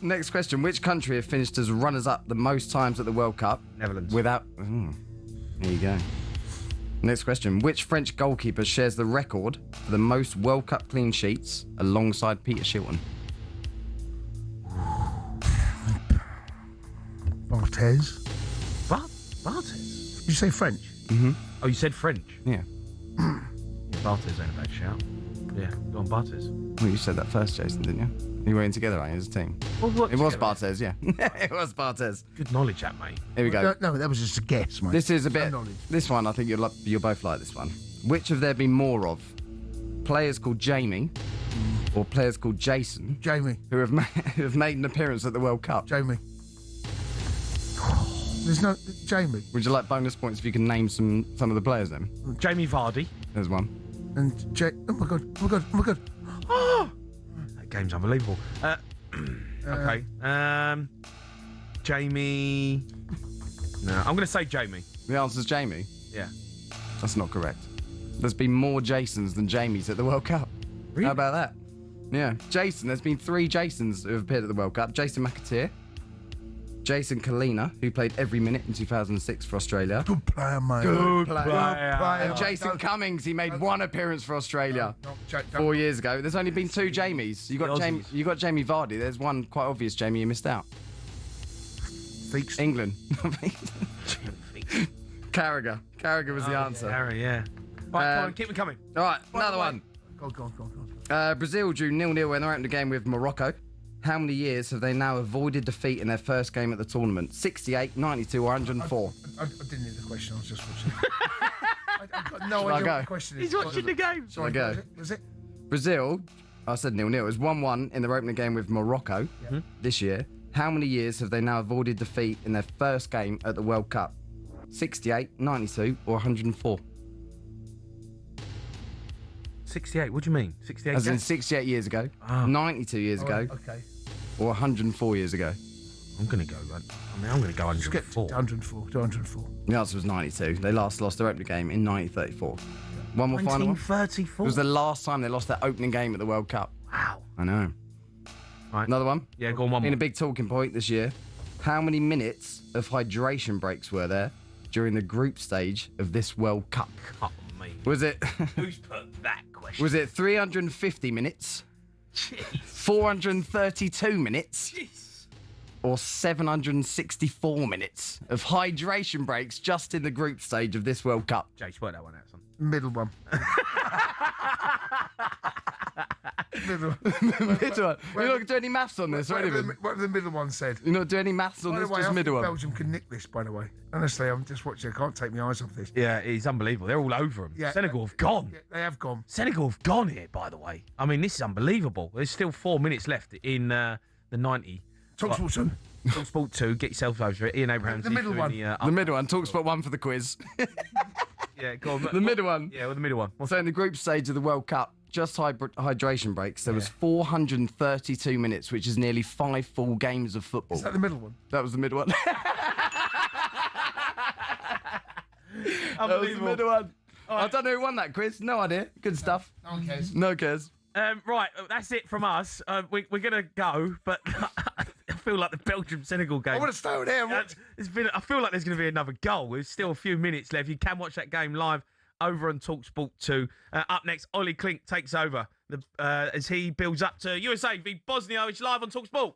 Next question. Which country have finished as runners-up the most times at the World Cup? Netherlands. Without... There you go. Next question. Which French goalkeeper shares the record for the most World Cup clean sheets alongside Peter Shilton? Barthez. What? Barthez? Did you say French? Mm-hmm. Oh, you said French? Yeah. Yeah, Barthez ain't a bad shout. Yeah, go on, Barthez. Well, you said that first, Jason, didn't you? You were in together, right, as a team. Well, it was Barthez, yeah. It was Barthez. Good knowledge, that, mate. Here we go. No, that was just a guess, mate. This is a No bit... knowledge. This one, I think you'll both like this one. Which have there been more of? Players called Jamie or players called Jason? Jamie. Who have made an appearance at the World Cup? Jamie. There's no... Jamie. Would you like bonus points if you can name some of the players then? Jamie Vardy. There's one. And oh my god. Oh, that game's unbelievable. Okay. Jamie. No, I'm going to say Jamie. The answer's Jamie. Yeah. That's not correct. There's been more Jasons than Jamies at the World Cup. Really? How about that? Yeah. Jason, there's been 3 Jasons who have appeared at the World Cup. Jason McAteer, Jason Kalina, who played every minute in 2006 for Australia. Good player, mate. Good player. And Jason Cummings, he made 1 appearance for Australia 4 years ago. There's only been 2 Jamies. You got Jamie Vardy. There's one quite obvious Jamie you missed out. England. Carragher. Carragher was the answer. Carragher, yeah. Right, come on, keep me coming. All right, another one. Go on. Brazil drew 0-0 when they opened the game with Morocco. How many years have they now avoided defeat in their first game at the tournament? 68, 92, or 104? I didn't hear the question. I was just watching. I've got no idea what the question is. He's watching the game. Shall I go? Was it? Brazil, I said 0-0. It was 1-1 in their opening game with Morocco this year. How many years have they now avoided defeat in their first game at the World Cup? 68, 92, or 104? 68, what do you mean? 68 As in 68 years ago, 92 years ago, or 104 years ago? I'm going to go, I'm going to go 104. 104. The answer was 92. They last lost their opening game in 1934. One more final one. 1934? It was the last time they lost their opening game at the World Cup. Wow. I know. Right. Another one? Yeah, go on, one Been more. a big talking point this year. How many minutes of hydration breaks were there during the group stage of this World Cup? Oh, mate. Was it... Who's put that question? Was it 350 minutes? Jeez. 432 minutes? Jeez. Or 764 minutes of hydration breaks just in the group stage of this World Cup? Jace, work that one out, son. Middle one. Middle one. You're not doing any maths on this, or anything? What the middle one said. You're not doing any maths on By the this, way, just I middle think one. Belgium can nick this, by the way. Honestly, I'm just watching. I can't take my eyes off this. Yeah, it's unbelievable. They're all over them. Yeah, Senegal have gone. Yeah, they have gone. Senegal have gone here, by the way. I mean, this is unbelievable. There's still 4 minutes left in the 90. TalkSport 2. TalkSport 2. Get yourself over it. Ian Abrahams. The middle one. The middle one. TalkSport 1 for the quiz. Yeah, go on. The middle one. Yeah, well, the middle one. So in the group stage of the World Cup, just hydration breaks, there was 432 minutes, which is nearly 5 full games of football. Is that the middle one? That was the middle one. That was the middle one. I don't know who won that quiz. No idea. Good stuff. No one cares. No cares. Right, that's it from us. We're going to go, but I feel like the Belgium-Senegal game. I want to stay over there. I feel like there's going to be another goal. There's still a few minutes left. You can watch that game live over on TalkSport 2. Up next, Ollie Klink takes over as he builds up to USA v Bosnia. It's live on TalkSport.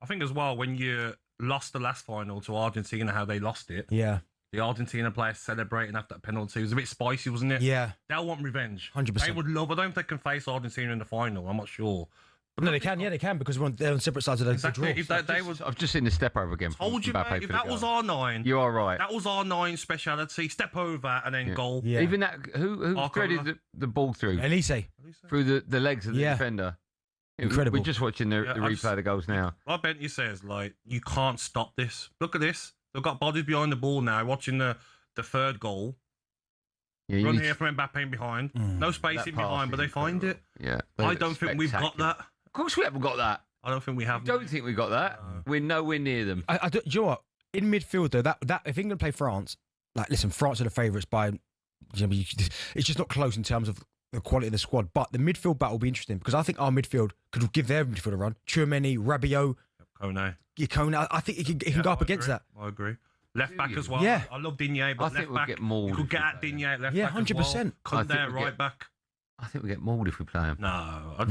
I think as well, when you lost the last final to Argentina, how they lost it. Yeah. The Argentina players celebrating after that penalty. It was a bit spicy, wasn't it? Yeah. They'll want revenge. 100%. They would love. I don't know if they can face Argentina in the final. I'm not sure. But no, they can. Yeah, they can because they're on separate sides of the Exactly. draw. If they was, I've just seen the step over again. told you, Mbappe mate, if for the that goal. was R9, You are right. that was R9 speciality. Step over and then goal. Yeah. Even that, who Arco- threaded the ball through? Elise. Through the legs of the defender. Incredible. We're just watching the Yeah, replay of the goals now. Like Bentley says, like, you can't stop this. Look at this. They've got bodies behind the ball now, watching the third goal. Yeah, you Run need here from Mbappe in behind. No space That in pass behind, but is they find it. Yeah. I don't think we've got that. Of course we haven't got that. I don't think we have. Don't think we got that. We're nowhere near them. Do you know what? In midfield, though, that if England play France, like, listen, France are the favourites by... It's just not close in terms of the quality of the squad. But the midfield battle will be interesting because I think our midfield could give their midfield a run. Tchouameni, Rabiot, Kone. Kone. I think it can go up against that. I agree. Left back as well. Yeah. I love Digne, but I left think we'll back. get mauled You could if get we at play him. Digne at left Yeah, back as well. 100%. Kunde I think at we'll right get- back. I think we get mauled if we play him. No,